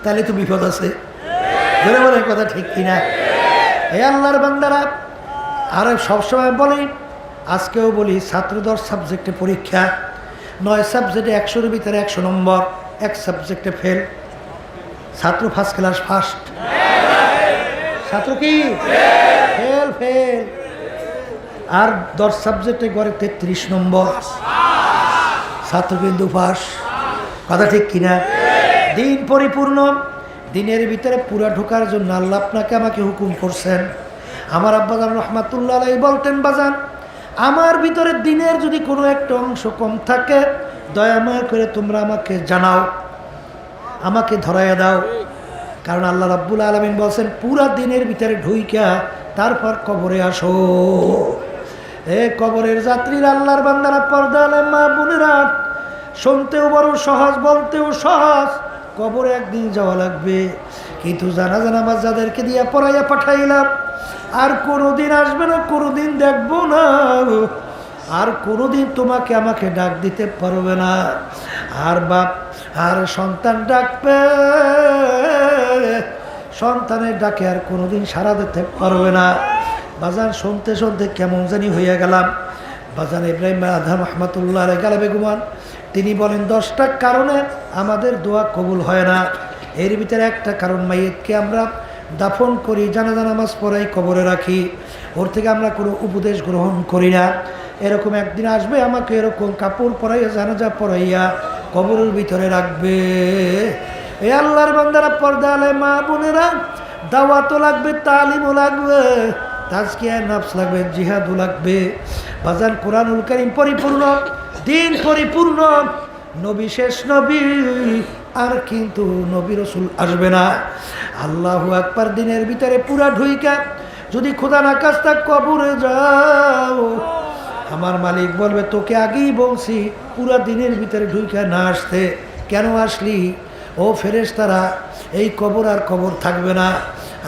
তাহলে তো বিপদ আছে। জোরে বলেন কথা ঠিক কিনা? এই আল্লাহর বান্দারা, আর সবসময় বলি, আজকেও বলি, ছাত্র 10 সাবজেক্টে পরীক্ষা, 9 সাবজেক্টে 100-এর ভিতরে 100 নম্বর, 1 সাবজেক্টে ফেল। ছাত্র ফার্স্ট ক্লাস ফার্স্ট, ছাত্র কি ফেল ফেল। আর 10 সাবজেক্টে গড়ে 33 নম্বর, ছাত্র কিন্তু পাস। কথা ঠিক কিনা? দিন পরিপূর্ণ, দিনের ভিতরে পুরা ঢোকার জন্য আল্লাহ আপনাকে আমাকে হুকুম করছেন। আমার আব্বাজান রহমাতুল্লাহ আলাইহি বলতেন, বাজান আমার ভিতরে দিনের যদি কোনো একটা অংশ কম থাকে দয়াময় করে তোমরা আমাকে জানাও, আমাকে ধরাইয়া দাও। কারণ আল্লাহ রাব্বুল আলামিন বলছেন পুরা দিনের ভিতরে ঢুইকা তারপর কবরে আসো। এ কবরের যাত্রীরা, আল্লাহর বান্দারা, পর্দা আলেম মা বোনেরা, শুনতেও বড় সহজ, বলতেও সহজ, কবরে একদিন যাওয়া লাগবে। কিন্তু জানাজা নামাজ যাদেরকে দিয়ে পড়াইয়া পাঠাইলাম, আর কোনোদিন আসবে না, কোনোদিন দেখবো না, আর কোনোদিন তোমাকে আমাকে ডাক দিতে পারবে না। আর বাপ আর সন্তান ডাকবে, সন্তানের ডাকে আর কোনোদিন সাড়া দিতে পারবে না। বাজান শুনতে শুনতে কেমন জানি হইয়া গেলাম। বাজান ইব্রাহিম আদম রহমাতুল্লাহ আলাইহি গালে বেগুমান, তিনি বলেন 10টা কারণে আমাদের দোয়া কবুল হয় না। এর ভিতরে একটা কারণ, মাইয়িতকে আমরা দাফন করি, জানাজা নামাজ পড়াই, কবরে রাখি, ওর থেকে আমরা কোনো উপদেশ গ্রহণ করি না। এরকম একদিন আসবে, আমাকে এরকম কাপড় পরাইয়া জানাজা পরাইয়া কবরের ভিতরে রাখবে। এ আল্লাহর বান্দারা, পর্দা আলেম মা বোনেরা, দাওয়াতও লাগবে, তালিমও লাগবে, তাজকিয়া নফস লাগবে, জিহাদও লাগবে। বাজান কোরআনুল কারীম পরিপূর্ণ, দিন পরিপূর্ণ, নবী শেষ নবী, আর কিন্তু নবী রসুল আসবে না। আল্লাহু আকবার। দিনের ভিতরে পুরা ঢুইকা যদি খোদা না কাজটা কবরে যাও, আমার মালিক বলবে তোকে আগেই বলছি পুরা দিনের ভিতরে ঢুইকা না আসতে, কেন আসলি? ও ফেরেশতারা, এই কবর আর কবর থাকবে না।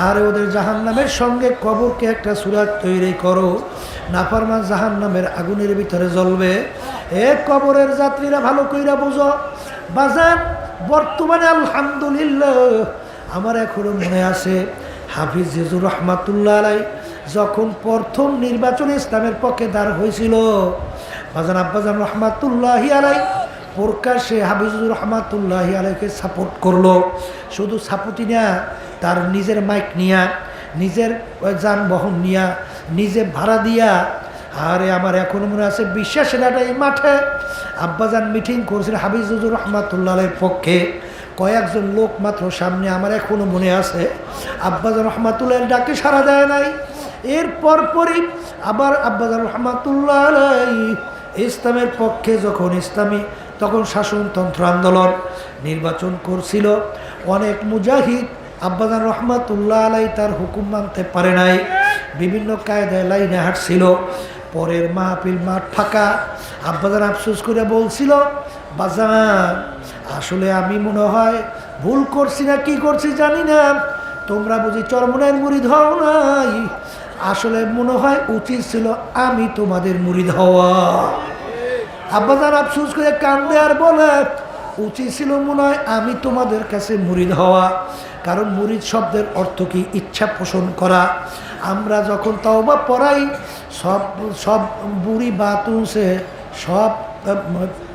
আর ওদের জাহান্নামের সঙ্গে কবরকে একটা সুরাত তৈরি করো, নাফরমান জাহান্নামের আগুনের ভিতরে জ্বলবে। এ কবরের যাত্রীরা ভালো কইরা বুঝো বাজান, বর্তমানে আলহামদুলিল্লাহ আমার এখনো মনে আছে হাফিজ জিজুর রহমাতুল্লাহ আলাই যখন প্রথম নির্বাচনে ইসলামের পক্ষে দাঁড় হয়েছিল, বাজান আব্বাজান রহমাতুল্লাহি আলাই প্রকাশ্যে হাফিজুর রহমাতুল্লাহি আলাইকে সাপোর্ট করলো। শুধু সাপোর্টই না, তার নিজের মাইক নিয়া, নিজের যানবাহন নিয়া, নিজে ভাড়া দিয়া, আরে আমার এখনো মনে আছে বিশ্বাসের এই মাঠে আব্বাজান মিটিং করছিল হাফিজুর রহমাতুল্লাহ আলাইয়ের পক্ষে। কয়েকজন লোক মাত্র সামনে, আমার এখনো মনে আছে। আব্বাজান রহমাতুল্লাহের ডাকে সাড়া দেয় নাই। এর পরপরই আবার আব্বাজান রহমাতুল্লাহ আলাই ইসলামের পক্ষে যখন ইসলামী তখন শাসনতন্ত্র আন্দোলন নির্বাচন করছিল, অনেক মুজাহিদ আব্বাজান রহমাতুল্লাহ আলাই তার হুকুম মানতে পারে নাই, বিভিন্ন কায়দায় লাইনে হাঁটছিল। পরের মাহফিল মাঠ ফাঁকা, আব্বাজান আফসোস করে বলছিল বাজান আসলে আমি মনে হয় ভুল করছি না কি করছি জানি না, তোমরা বুঝি চরমনাইয়ের মুরিদ হও নাই, আসলে মনে হয় উচিত ছিল আমি তোমাদের মুরিদ হওয়া। আব্বাজান আফসোস করে কান্দে আর বলে উচিত ছিল মনে হয় আমি তোমাদের কাছে মুরিদ হওয়া। কারণ মুরিদ শব্দের অর্থ কি? ইচ্ছা পোষণ করা। আমরা যখন তওবা পড়াই সব সব বুড়ি বাতুনসে, সব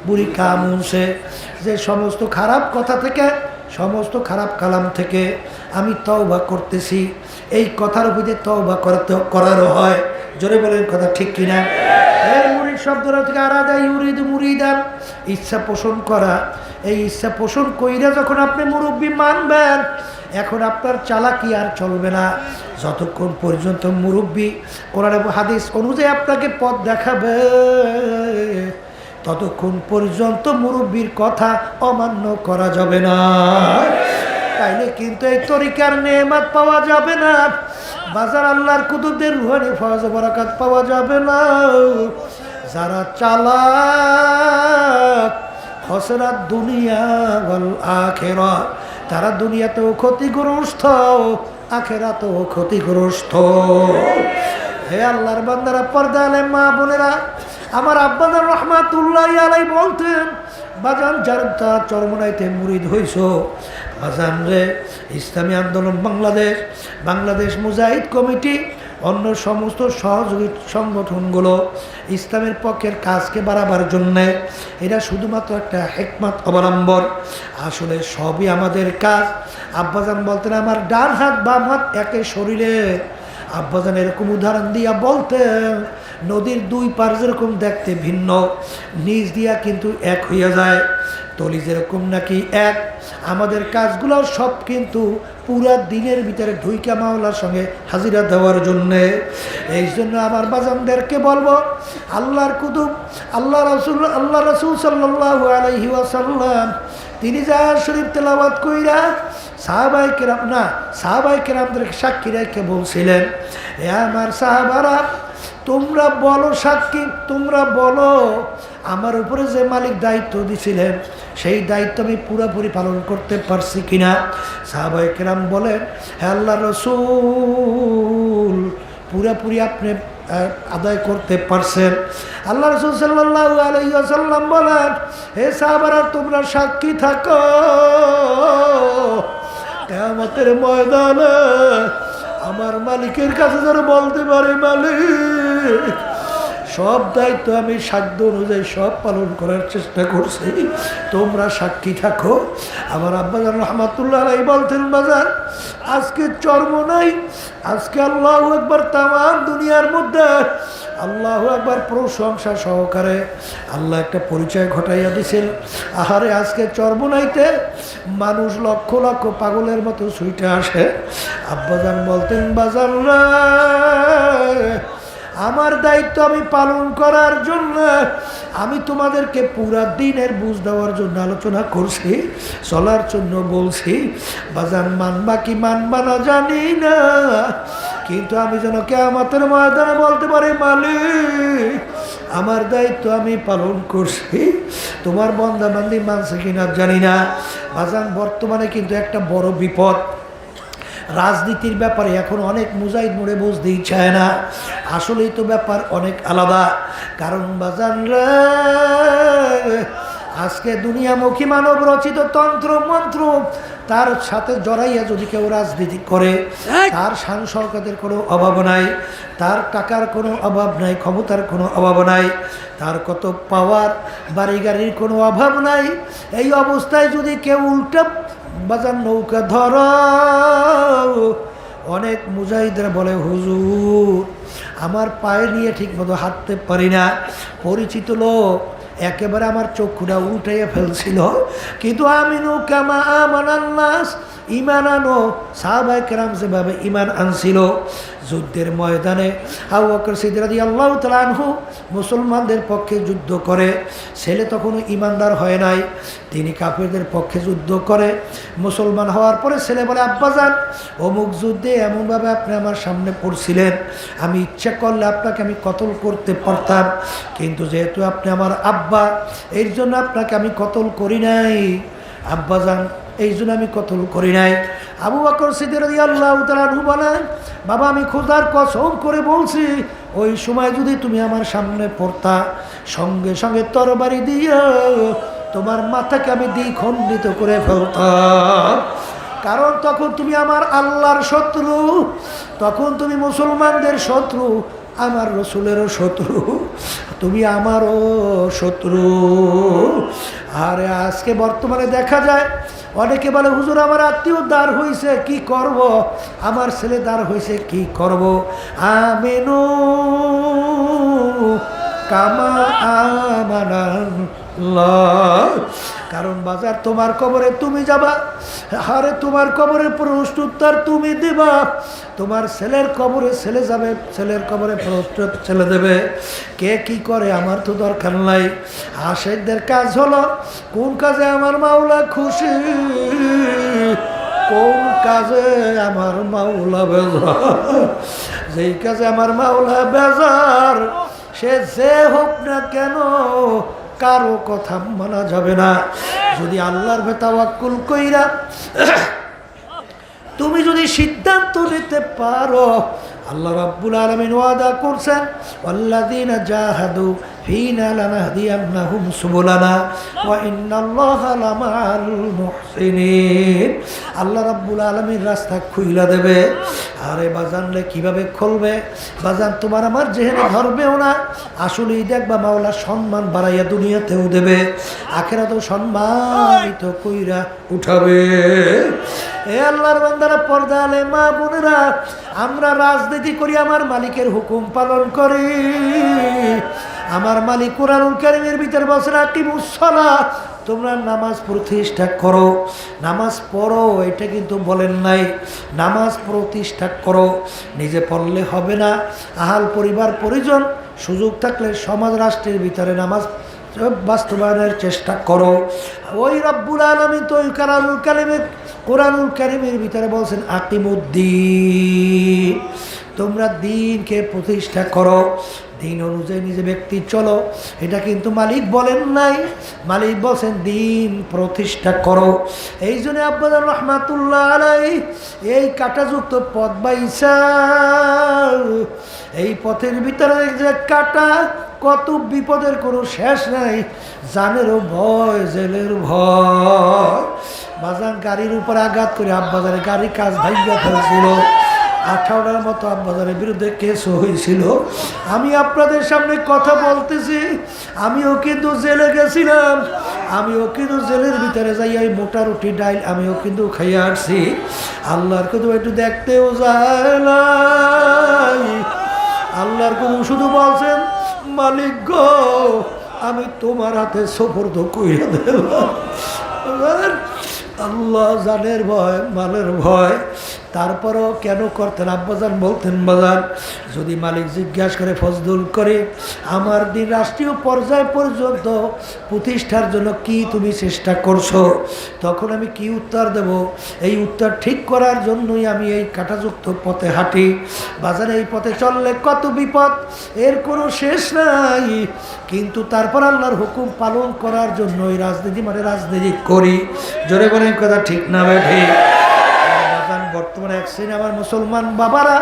বুড়ি কামুনসে, যে সমস্ত খারাপ কথা থেকে, সমস্ত খারাপ কালাম থেকে আমি তওবা করতেছি, এই কথার উপরে তওবা করারও হয়। জোরে বলেন কথা ঠিক কিনা? এর মুরিদ শব্দটা থেকে আলাদা, ইউরিদ মুরিদান, ইচ্ছা পোষণ করা। এই ইচ্ছা পোষণ কইরা যখন আপনি মুরব্বী মানবেন, এখন আপনার চালাকি আর চলবে না। যতক্ষণ পর্যন্ত মুরব্বী কোরআন এবং হাদিস অনুযায়ী আপনাকে পথ দেখাবে, ততক্ষণ পর্যন্ত মুরব্বীর কথা অমান্য করা যাবে না। তাইলে কিন্তু এই তরিকার নেয়ামত পাওয়া যাবে না, বাজার আল্লাহর কুতুবদের রুহানি ফয়জ বরাকাত পাওয়া যাবে না। যারা চালাক খসরাত দুনিয়া ওয়াল আখিরা, তারা দুনিয়াতেও ক্ষতিগ্রস্ত, আখিরাতেও ক্ষতিগ্রস্ত। হে আল্লাহর বান্দারা, পর্দা আলে মা বোনেরা, আমার আব্বাজান রহমাতুল্লাহি আলাই বলতেন বাজান যারা চরমনাইতে মুরিদ হইছ, বাজান রে ইসলামী আন্দোলন বাংলাদেশ মুজাহিদ কমিটি, অন্য সমস্ত সহযোগী সংগঠনগুলো ইসলামের পক্ষের কাজকে বাড়াবার জন্যে এরা শুধুমাত্র একটা হিকমত অবলম্বন, আসলে সবই আমাদের কাজ। আব্বাজান বলতেন আমার ডান হাত বাম হাত একে শরীরে। আব্বাজান এরকম উদাহরণ দিয়া বলতেন নদীর দুই পার যেরকম দেখতে ভিন্ন, নিজ দিয়া কিন্তু এক হইয়া যায়। তলি যেরকম নাকি এক, আমাদের কাজগুলো সব কিন্তু পুরা দিনের ভিতরে ঢুইকা মাওলার সঙ্গে হাজিরা দেওয়ার জন্যে। এই জন্য আমার বাজানদেরকে বলবো, আল্লাহর কুতুব আল্লাহ রাসূল সাল্লাল্লাহু আলাইহি ওয়াসাল্লাম তিনি যার শরীফ তেলাওয়াত কইরা সাহাবায়ে কেরামদেরকে সাক্ষী রেখে বলছিলেন, এ আমার সাহাবারা তোমরা বলো সাক্ষী, তোমরা বলো আমার উপরে যে মালিক দায়িত্ব দিয়েছিলেন সেই দায়িত্ব আমি পুরোপুরি পালন করতে পারছি কিনা। সাহাবায়ে কেরাম বলেন, হে আল্লাহর রাসূল পুরোপুরি আপনি আদায় করতে পারছেন। আল্লাহ রাসূল সাল্লাল্লাহু আলাইহি ওয়াসাল্লাম বলেন, হে সাহাবারা তোমরা সাক্ষী থাকো, কিয়ামতের ময়দানে আমার মালিকের কাছে যারা বলতে পারে মালিক সব দায়িত্ব আমি সাধ্য অনুযায়ী সব পালন করার চেষ্টা করছি, তোমরা সাক্ষী থাকো। আমার আব্বাজান রহমাতুল্লাহ আলাইহি বলতেন বাজার আজকে চর্ম নাই, আজকে আল্লাহু আকবার তামাম দুনিয়ার মধ্যে আল্লাহু আকবার প্রশংসা সহকারে আল্লাহ একটা পরিচয় ঘটাইয়া দিছেন। আহারে আজকে চর্ম নাইতে মানুষ লক্ষ লক্ষ পাগলের মতো ছুটে আসে। আব্বাজান বলতেন বাজার আমার দায়িত্ব আমি পালন করার জন্য আমি তোমাদেরকে পুরা দিনের বুঝ দেওয়ার জন্য আলোচনা করছি, চলার জন্য বলছি। বাজান মানবা কি মানবা না জানি না, কিন্তু আমি যেন কিয়ামতের ময়দানে বলতে পারি মালিক আমার দায়িত্ব আমি পালন করছি। তোমার বান্দা বান্দি মানছে কিনা জানি না। বাজান বর্তমানে কিন্তু একটা বড় বিপদ, রাজনীতির ব্যাপারে এখন অনেক মুজাহিদ মোড়ে বুঝতেই চায় না। আসলেই তো ব্যাপার অনেক আলাদা। কারণ বাজান রে, আজকে দুনিয়ামুখী মানব রচিত তন্ত্র মন্ত্র তার সাথে জড়াইয়া যদি কেউ রাজনীতি করে, তার শান শওকতের কোনো অভাব নাই, তার টাকার কোনো অভাব নাই, ক্ষমতার কোনো অভাব নাই, তার কত পাওয়ার বাড়ি গাড়ির কোনো অভাব নাই। এই অবস্থায় যদি কেউ উল্টা বাজার নৌকা ধর, অনেক মুজাহিদরা বলে হুজুর আমার পায়ে নিয়ে ঠিক মতো হাঁটতে পারি না। পরিচিত লোক একেবারে আমার চক্ষুটা উল্টাইয়া ফেলছিল, কিন্তু আমিনু কামা আমানান নাস, ইমান আনো। সাহাবায়ে কেরাম যেভাবে ইমান আনছিল, যুদ্ধের ময়দানে আবু বকর সিদ্দিক রাদিয়াল্লাহু তাআলা আনহু মুসলমানদের পক্ষে যুদ্ধ করে, ছেলে তখনও ইমানদার হয় নাই, তিনি কাফেরদের পক্ষে যুদ্ধ করে। মুসলমান হওয়ার পরে ছেলে বলে আব্বাজান অমুক যুদ্ধে এমনভাবে আপনি আমার সামনে পড়ছিলেন, আমি ইচ্ছা করলে আপনাকে আমি কতল করতে পারতাম, কিন্তু যেহেতু আপনি আমার আব্বা এর জন্য আপনাকে আমি কতল করি নাই। আব্বাজান এই জন্য আমি কতল করি নাই। আবু বকর সিদ্দিক রাদিয়াল্লাহু তাআলা আনহু বলেন, বাবা আমি খোদার কসম করে বলছি ওই সময় যদি তুমি আমার সামনে পড়তা, সঙ্গে সঙ্গে তরবারি দিয়ে তোমার মাথাকে আমি দ্বিখণ্ডিত করে ফেলতাম। কারণ তখন তুমি আমার আল্লাহর শত্রু, তখন তুমি মুসলমানদের শত্রু, আমার রসুলেরও শত্রু, তুমি আমারও শত্রু। আর আজকে বর্তমানে দেখা যায় অনেকে বলে হুজুর আমার আত্মীয় দাঁড় হয়েছে কি করব, আমার ছেলে দাঁড় হয়েছে কি করব। আমিনু কামা আমানাল্লাহ। কারণ বাজার তোমার কবরে তুমি যাবা, আরে তোমার কবরের প্রশ্নোত্তর তুমি দেবা, তোমার ছেলের কবরে ছেলে যাবে, ছেলের কবরে প্রশ্নোত্তর ছেলে দেবে। কে কি করে আমার তো দরকার নাই। আশেকদের কাজ হলো কোন কাজে আমার মাওলা খুশি, কোন কাজে আমার মাওলা বেজার। যেই কাজে আমার মাওলা বেজার সে যে হোক না কেন কারো কথা মানা যাবে না। যদি আল্লাহর উপর তাওয়াক্কুল কইরা তুমি যদি সিদ্ধান্ত নিতে পারো, আল্লাহ রাব্বুল আলামিন ওয়াদা করছেন ওয়াল্লাযীনা জাহাদু ফীনা লানাহদিয়ান্নাহুম সুবুলানা ওয়া ইন্নাল্লাহা লামাআল মুহসিনিন। আল্লাহ রাব্বুল আলামিন রাস্তা খুইলা দেবে। আরে বাজানলে কিভাবে খুলবে? বাজান তোমার আমার যেহেতু ধরবেও না, আসলেই দেখবা মাওলা সম্মান বাড়াইয়া দুনিয়াতেও দেবে, আখিরাতেও সম্মানিত কইরা উঠাবে। এ আল্লাহর বান্দারা, পর্দা আলে মা বোনেরা, আমরা রাজনীতি করি, আমার মালিকের হুকুম পালন করি। আমার মালিক কুরআনুল কারীমের ভিতর বলেন আকিমুস সালাত, তোমরা নামাজ প্রতিষ্ঠা করো, নামাজ পড়ো, এটা কিন্তু বলেন নাই। নামাজ প্রতিষ্ঠা করো, নিজে পড়লে হবে না, আহাল পরিবার পরিজন সুযোগ থাকলে সমাজ রাষ্ট্রের ভিতরে নামাজ বাস্তবায়নের চেষ্টা করো। ওই রব্বুল আলামিন তো ওই কোরআনুল কারীমের ভিতরে বলছেন আকিমুদ্দিন, তোমরা দিনকে প্রতিষ্ঠা করো, দিন অনুযায়ী নিজে ব্যক্তি চলো। এটা কিন্তু মালিক বলেন নাই, মালিক বলছেন দিন প্রতিষ্ঠা করো। এই জন্য আব্বাজান রহমাতুল্লাহ আলাইহি এই কাঁটাযুক্ত পথ বাইসা, এই পথের ভিতরে যে কাঁটা, কত বিপদের কোনো শেষ নাই। জানেরও ভয়, জেলের ভয়। বাজান গাড়ির উপর আঘাত করে আব্বাজানের গাড়ির কাজ ভাইয়া ফেলছিল, 18টার মতো আব্বাজানের বিরুদ্ধে কেস হয়েছিল। আমি আপনাদের সামনে কথা বলতেছি, আমিও কিন্তু জেলে গেছিলাম, আমিও কিন্তু জেলের ভিতরে যাই এই মোটা রুটি ডাইল আমিও কিন্তু খাইয়া আসছি। আল্লাহর কিন্তু একটু দেখতেও যায় না। আল্লাহর কোন শুধু বলছেন মালিক গো আমি তোমার হাতে সুপর্দ কইরা দিলাম। আল্লাহ জানের ভয়, মালের ভয়, তারপরও কেন করতেন? আব্বাজান বলতেন, বাজান যদি মালিক জিজ্ঞাসা করে, ফজলুল করে আমার দিন রাষ্ট্রীয় পর্যায় পর্যন্ত প্রতিষ্ঠার জন্য কি তুমি চেষ্টা করছো, তখন আমি কি উত্তর দেব? এই উত্তর ঠিক করার জন্যই আমি এই কাঁটাযুক্ত পথে হাঁটি। বাজারে এই পথে চললে কত বিপদ, এর কোনো শেষ নাই, কিন্তু তারপর আল্লাহর হুকুম পালন করার জন্য এই রাজনীতি রাজনীতি করি। জোরে বলেন কথা ঠিক না বেঠি? বর্তমানে এক শ্রেণী আমার মুসলমান বাবারা,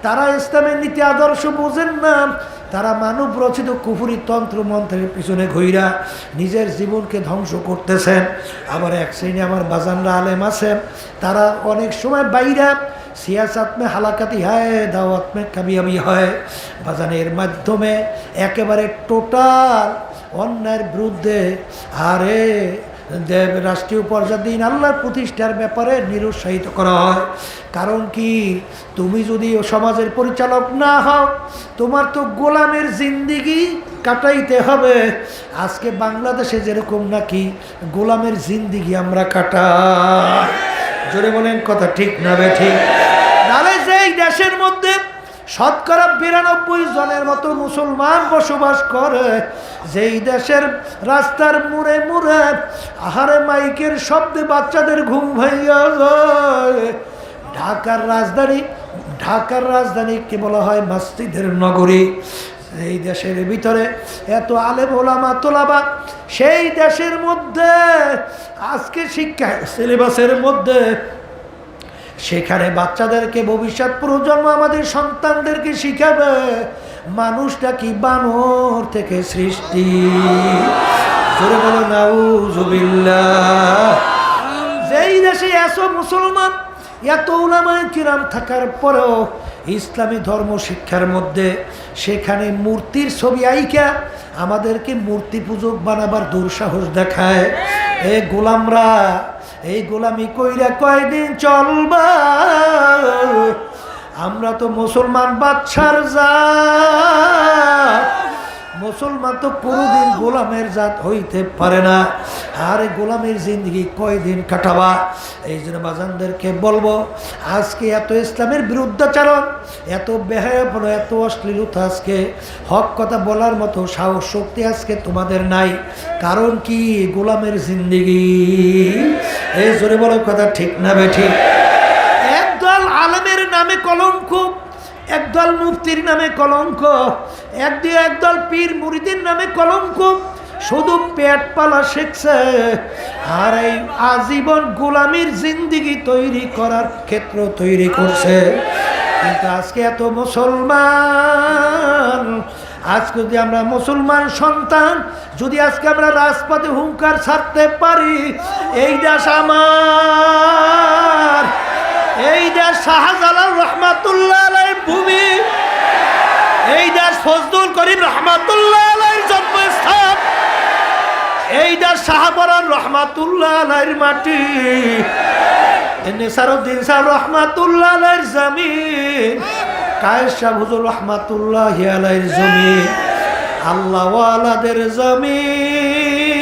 তারা ইসলামের নীতি আদর্শ বোঝেন না, তারা মানব রচিত কুফরি তন্ত্র মন্ত্রের পিছনে ঘুইরা নিজের জীবনকে ধ্বংস করতেছেন। আবার এক শ্রেণী আমার বাজানরা আলেম আছেন, তারা অনেক সময় বাইরা সিয়াসাত মে হালাকাতি হয়, দাওয়াত মে কামিয়াবি হয়। বাজানের মাধ্যমে একেবারে টোটাল অন্যায়ের বিরুদ্ধে আরে রাষ্ট্রীয় পর্যায়ে দিন আল্লাহর প্রতিষ্ঠার ব্যাপারে নিরুৎসাহিত করা হয়। কারণ কি, তুমি যদি সমাজের পরিচালক না হও, তোমার তো গোলামের জিন্দিগি কাটাইতে হবে। আজকে বাংলাদেশে যেরকম নাকি গোলামের জিন্দিগি আমরা কাটাই। জোরে বলেন কথা ঠিক না বেঠিক? নালে যেই দেশের মধ্যে শতকরা 92 জনের মতো মুসলমান বসবাস করে, যেই দেশের রাস্তার মোড়ে মোড়ে আহারে মাইকের শব্দে বাচ্চাদের ঘুম ভাইয়া যায়, ঢাকার রাজধানীকে বলা হয় মসজিদের নগরী। এই দেশের ভিতরে এত আলেম ওলামা তোলাবা, সেই দেশের মধ্যে আজকে শিক্ষা সিলেবাসের মধ্যে সেখানে বাচ্চাদেরকে ভবিষ্যৎ প্রজন্ম আমাদের সন্তানদেরকে শিখাবে মানুষটা কি বানর থেকে সৃষ্টি। জোরে বলো নাউজুবিল্লাহ। যেই দেশে এত মুসলমান, এত উলামায়ে কিরাম থাকার পরেও ইসলামী ধর্ম শিক্ষার মধ্যে সেখানে মূর্তির ছবি আইকা আমাদেরকে মূর্তি পূজক বানাবার দুঃসাহস দেখায়। এ গোলামরা, এই গোলামি কইরা কয়দিন চলবা? আমরা তো মুসলমান বাদশার জাত, মুসলমান তো কোনোদিন গোলামের জাত হইতে পারে না। আর গোলামের জিন্দগি কয়দিন কাটাবা? এই জন্য বাজানদেরকে বলবো, আজকে এত ইসলামের বিরুদ্ধাচরণ, এত বেহায়াপনা, এত অশ্লীলতা, আজকে হক কথা বলার মতো সাহস শক্তি আজকে তোমাদের নাই। কারণ কি, গোলামের জিন্দগি। এই জোরে বলো কথা ঠিক না বেঠিক? একদল আলেমের নামে কলঙ্ক, একদল মুফতির নামে কলঙ্ক, একদল পীর মুরিদের নামে কলঙ্ক, শুধু পেট পালা শিখছে আর এই আজীবন গোলামির জিন্দিগি তৈরি করার ক্ষেত্র তৈরি করছে। কিন্তু আজকে এত মুসলমান, আজকে যদি আমরা মুসলমান সন্তান, যদি আজকে আমরা রাজপথে হুঙ্কার ছাড়তে পারি, এই দেশ আমার, এই দেশ শাহজালাল রহমাতুল্লাহ আলাইহির ভূমি, এই দেশ ফজলুল করিম রহমাতুল্লাহ আলাইহির জন্মস্থান, এই দেশ শাহপরান রহমাতুল্লাহ আলাইহির মাটি, নেসারউদ্দিন সাহেব রহমাতুল্লাহ আলাইহির জমিন, কায়েস শাহ হুজুর রহমাতুল্লাহি আলাইহির জমিন, আল্লাহওয়ালাদের জমিন।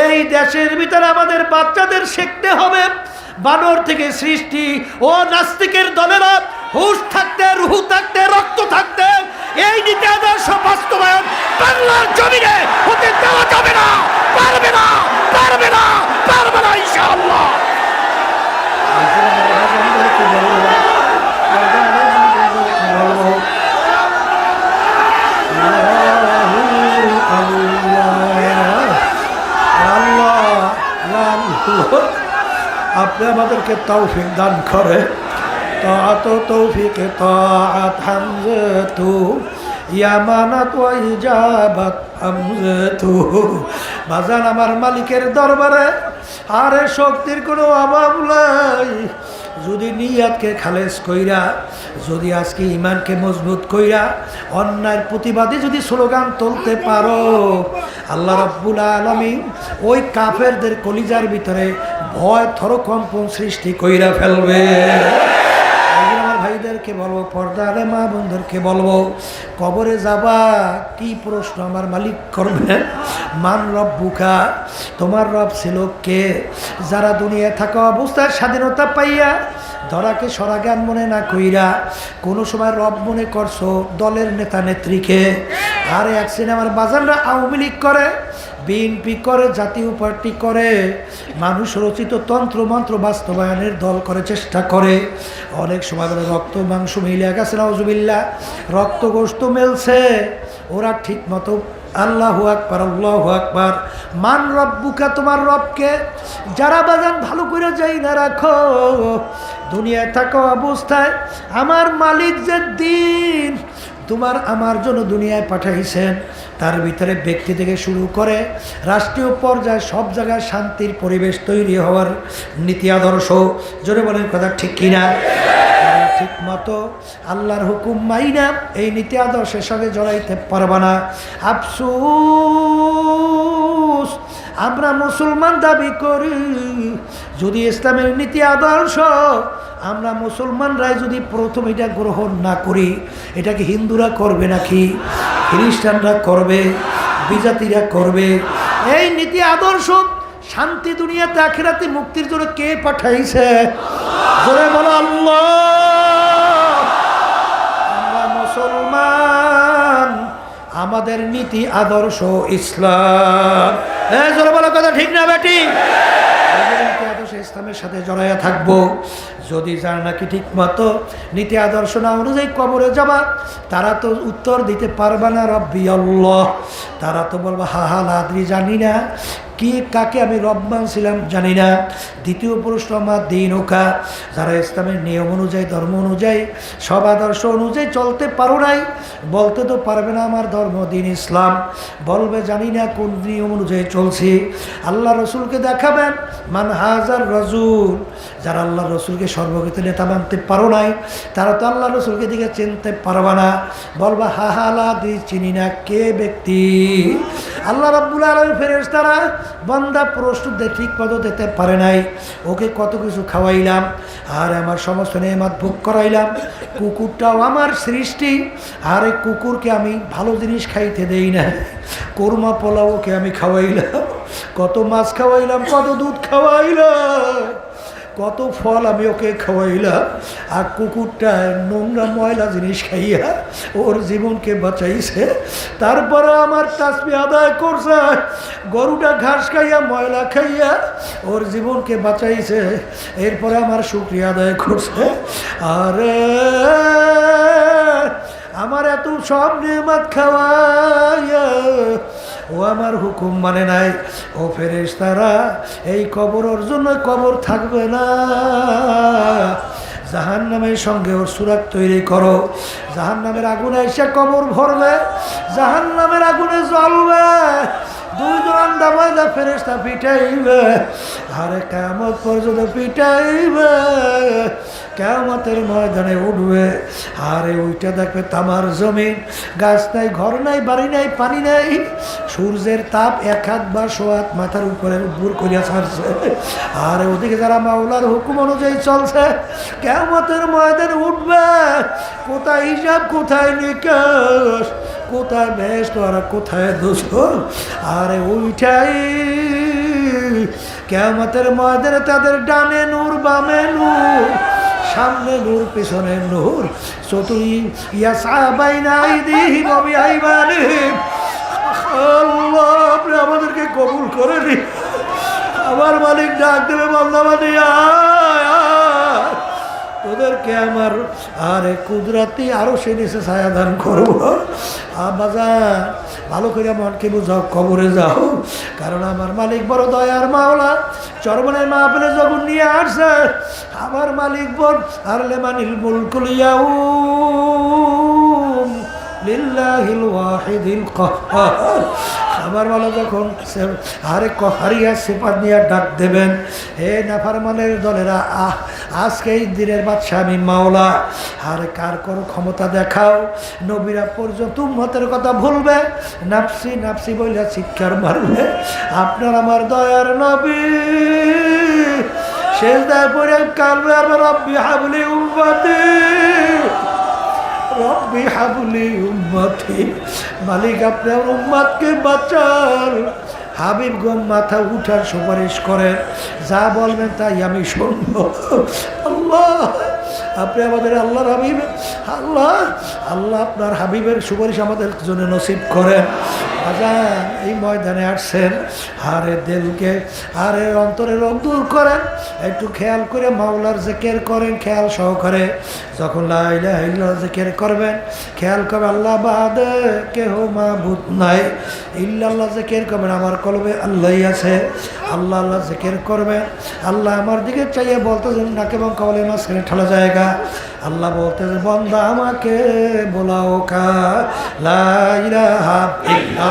এই দেশের ভিতরে আমাদের বাচ্চাদের শিখতে হবে বানর থেকে সৃষ্টি। ও নাস্তিকের দলেরা, হুশ থাকতে, রুহু থাকতে, রক্ত থাকতে এই নীতি আদর্শ বাস্তবায়ন বাংলার জমিনে হতে দেওয়া যাবে না, পারবে না, পারবে না, পারবে না ইনশাআল্লাহ। আপনি আমাদেরকে তৌফিক দান করে। তাআত তৌফিকে তাআত হামজাতু ইয়ামানাত ওয়া ইজাবাত হামজাতু। বাজান আমার মালিকের দরবারে আরে শক্তির কোনো অভাব নাই। যদি নিয়াতকে খালেস কইরা, যদি আজকে ইমানকে মজবুত কইরা অন্যায়ের প্রতিবাদে যদি স্লোগান তুলতে পারো, আল্লাহ রাব্বুল আলামিন ওই কাফেরদের কলিজার ভিতরে ভয় থরকম্পন সৃষ্টি কইরা ফেলবে। আমার ভাইদেরকে বলবো, পর্দারে মা বোনদেরকে বলবো, কবরে যাবা কি প্রশ্ন আমার মালিক করবে? মান রব্বুকা, তোমার রব ছিল কে? যারা দুনিয়ায় থাকা অবস্থায় স্বাধীনতা পাইয়া ধরাকে সরাগান মনে না কইরা কোনো সময় রব মনে করছো দলের নেতা নেত্রীকে। আর এক সিনেমার বাজানরা আওয়ামী লীগ করে, বিএনপি করে, জাতীয় পার্টি করে, মানুষ রচিত তন্ত্রমন্ত্র বাস্তবায়নের দল করে, চেষ্টা করে। অনেক সময় বলে রক্ত মাংস মিলে গেছে, নাউজুবিল্লাহ, রক্ত গোশত মেলছে। ওরা ঠিক মতো আল্লাহু আকবার, আল্লাহু আকবার, মান রব্বুকা, তোমার রবকে যারা বাজান ভালো করে যাই না রাখো, দুনিয়ায় থাকা অবস্থায় আমার মালিক যে দিন তোমার আমার জন্য দুনিয়ায় পাঠাইছেন, তার ভিতরে ব্যক্তি থেকে শুরু করে রাষ্ট্রীয় পর্যায়ে সব জায়গায় শান্তির পরিবেশ তৈরি হওয়ার নীতি আদর্শ, জোরে বলেন কথা ঠিক কিনা? ঠিক মতো আল্লাহর হুকুম মাইনা এই নীতি আদর্শের সঙ্গে জড়াইতে পারবা না। আফসোস, আমরা মুসলমান দাবি করি, যদি ইসলামের নীতি আদর্শ আমরা মুসলমানরাই যদি প্রথম এটা গ্রহণ না করি, এটাকে হিন্দুরা করবে নাকি? খ্রিস্টানরা করবে? বিজাতিরা করবে? এই নীতি আদর্শ শান্তি দুনিয়াতে আখিরাতে মুক্তির জন্য কে পাঠাইছে? জোরে বলো আল্লাহ। আমরা মুসলমান, আমাদের নীতি আদর্শ ইসলাম। জোরে বলো কথা ঠিক না বেটি? নীতি আদর্শ ইসলামের সাথে জড়াইয়া থাকবো। যদি যার নাকি ঠিক মতো নীতি আদর্শ না অনুযায়ী কবরে যাবা, তারা তো উত্তর দিতে পারবে না রব্বি আল্লাহ। তারা তো বলবা হা হা লাদ্রি, জানি না কি কাকে আমি রব মানছিলাম, জানি না। দ্বিতীয় প্রশ্ন, আমার দিন ওকা, যারা ইসলামের নিয়ম অনুযায়ী, ধর্ম অনুযায়ী, সব আদর্শ অনুযায়ী চলতে পারো নাই, বলতে তো পারবে না আমার ধর্ম দিন ইসলাম, বলবে জানি না কোন নিয়ম অনুযায়ী চলছি। আল্লাহ রসুলকে দেখাবেন, মান হাজার রসুল, যারা আল্লাহ রসুলকে সর্বগত নেতা মানতে পারো নাই, তারা তো আল্লাহ রসুলকে দিকে চিনতে পারবা না, বলবা হা হা লাদ্রি, চিনি না কে ব্যক্তি। আল্লাহ রাব্বুল আলামিন ফেরেশতারা বান্দা প্রশ্ন ঠিক মতো দিতে পারে নাই, ওকে কত কিছু খাওয়াইলাম আর আমার সমস্ত নেয়ামত ভোগ করাইলাম, কুকুরটাও আমার সৃষ্টি, আর এই কুকুরকে আমি ভালো জিনিস খাইতে দেই না, কোরমা পোলাও ওকে আমি খাওয়াইলাম, কত মাছ খাওয়াইলাম, কত দুধ খাওয়াইলাম, কত ফল আমি ওকে খাওয়াইলাম, আর কুকুরটা নোংরা ময়লা জিনিস খাইয়া ওর জীবনকে বাঁচাইছে। তারপরে আমার তাসবিহ আদায় করছে, গরুটা ঘাস খাইয়া ময়লা খাইয়া ওর জীবনকে বাঁচাইছে, এরপরে আমার শুকরিয়া আদায় করছে। আরে আমার এত সব নেয়ামত খাওয়াইয়া ও আমার হুকুম মানে নাই। ও ফেরেশতারা, এই কবরের জন্য কবর থাকবে না, জাহান্নামের সঙ্গে ওর সুরাত তৈরি করো, জাহান্নামের আগুনে এসে কবর ভরবে, জাহান্নামের আগুনে জ্বলবে, দুইজন দামাইদা ফেরেশতা পিটাইবে, আরে কিয়ামত পর্যন্ত পিটাইবে, কিয়ামতের ময়দানে উঠবে, আরে ওইটা দেখবে তামার জমিন, গাছ নাই, ঘর নাই, বাড়ি নাই, পানি নাই, সূর্যের তাপ এক হাত বা সোয়াত মাথার উপরে উপর করিয়া ছাড়ছে, আর ওদিকে যারা মাওলার হুকুম অনুযায়ী চলছে, কিয়ামতের ময়দানে উঠবে, কোথায় হিসাব, কোথায় নিকাশ, কোথায় বেহেশত আর কোথায় দোজখ, আরে ওইটাই কিয়ামতের ময়দানে তাদের ডানে নূর, বামে নূর, সামনে নূর, পিছনে নূর, ইয়াসআ বাইনা আইদিহিম ওয়া বিআইমানিহিম। আল্লাহ, আপনি আমাদেরকে কবুল করে নিন। আমার মালিক ডাক দেবে, বান্দা বান্দি আয় আয়, তোদেরকে আমার আরে কুদরতি আরো সে নিচে ছায়া দান করবো। বাজার ভালো করে মনকে বুঝাও, কবরে যাও, কারণ আমার মালিক বড় দয়ার মাওলা। চরমনের মাহফিলে যখন নিয়ে আসছে, আমার মালিক বল আর লেমানিল মুলকুল ইয়াউম লিল্লাহিল ওয়াহিদিল কাহ্হার। আমার মালা যখন আরে কহারিয়া সেপাত নিয়ে ডাক দেবেন, হে নাফরমানের দলেরা, আজকে এই দিনের বাদশা আমি মাওলা, আর কার কোনো ক্ষমতা দেখাও। নবীরা পর্যন্ত উম্মতের কথা ভুলবে, নাফসি নাফসি বইলা চিৎকার মারবে। আপনার আমার দয়ার নবী সেজদায় পড়ে কাঁদবে, আর রব্বি হাবলি উম্মতি, রব্বি হাবলি উম্মতি। মালিক আপনার উম্মতকে বাঁচান। হাবিব গম মাথা উঠার সুপারিশ করেন, যা বলবেন তাই আমি শুনবো। আল্লাহ আপনি আমাদের আল্লাহর হাবিব, আল্লাহ আল্লাহ আপনার হাবিবের সুপারিশ আমাদের জন্য নসিব করেন। আজান এই ময়দানে আসছেন, আরে দিলকে আরে অন্তরে রোগ দূর করেন, একটু খেয়াল করে মাওলার জিকির করেন, খেয়াল সহকারে যখন লা ইলাহা ইল্লাল্লাহ জিকির করবেন খেয়াল করবে আল্লাহ বাদে কেহ মাবুদ নাই, ইল্লাল্লাহ জিকির করবেন আমার কলবে আল্লাহই আছে, আল্লাহ আল্লাহ জিকির করবেন। আল্লাহ আমার দিকে চাইয়ে বলতেছেন নাকে এবং কবলের মাঝখানে ঠালা জায়গা, আল্লাহ বলতেছেন বান্দা আমাকে বোলাও কা লা ইলাহা ইল্লাল্লাহ।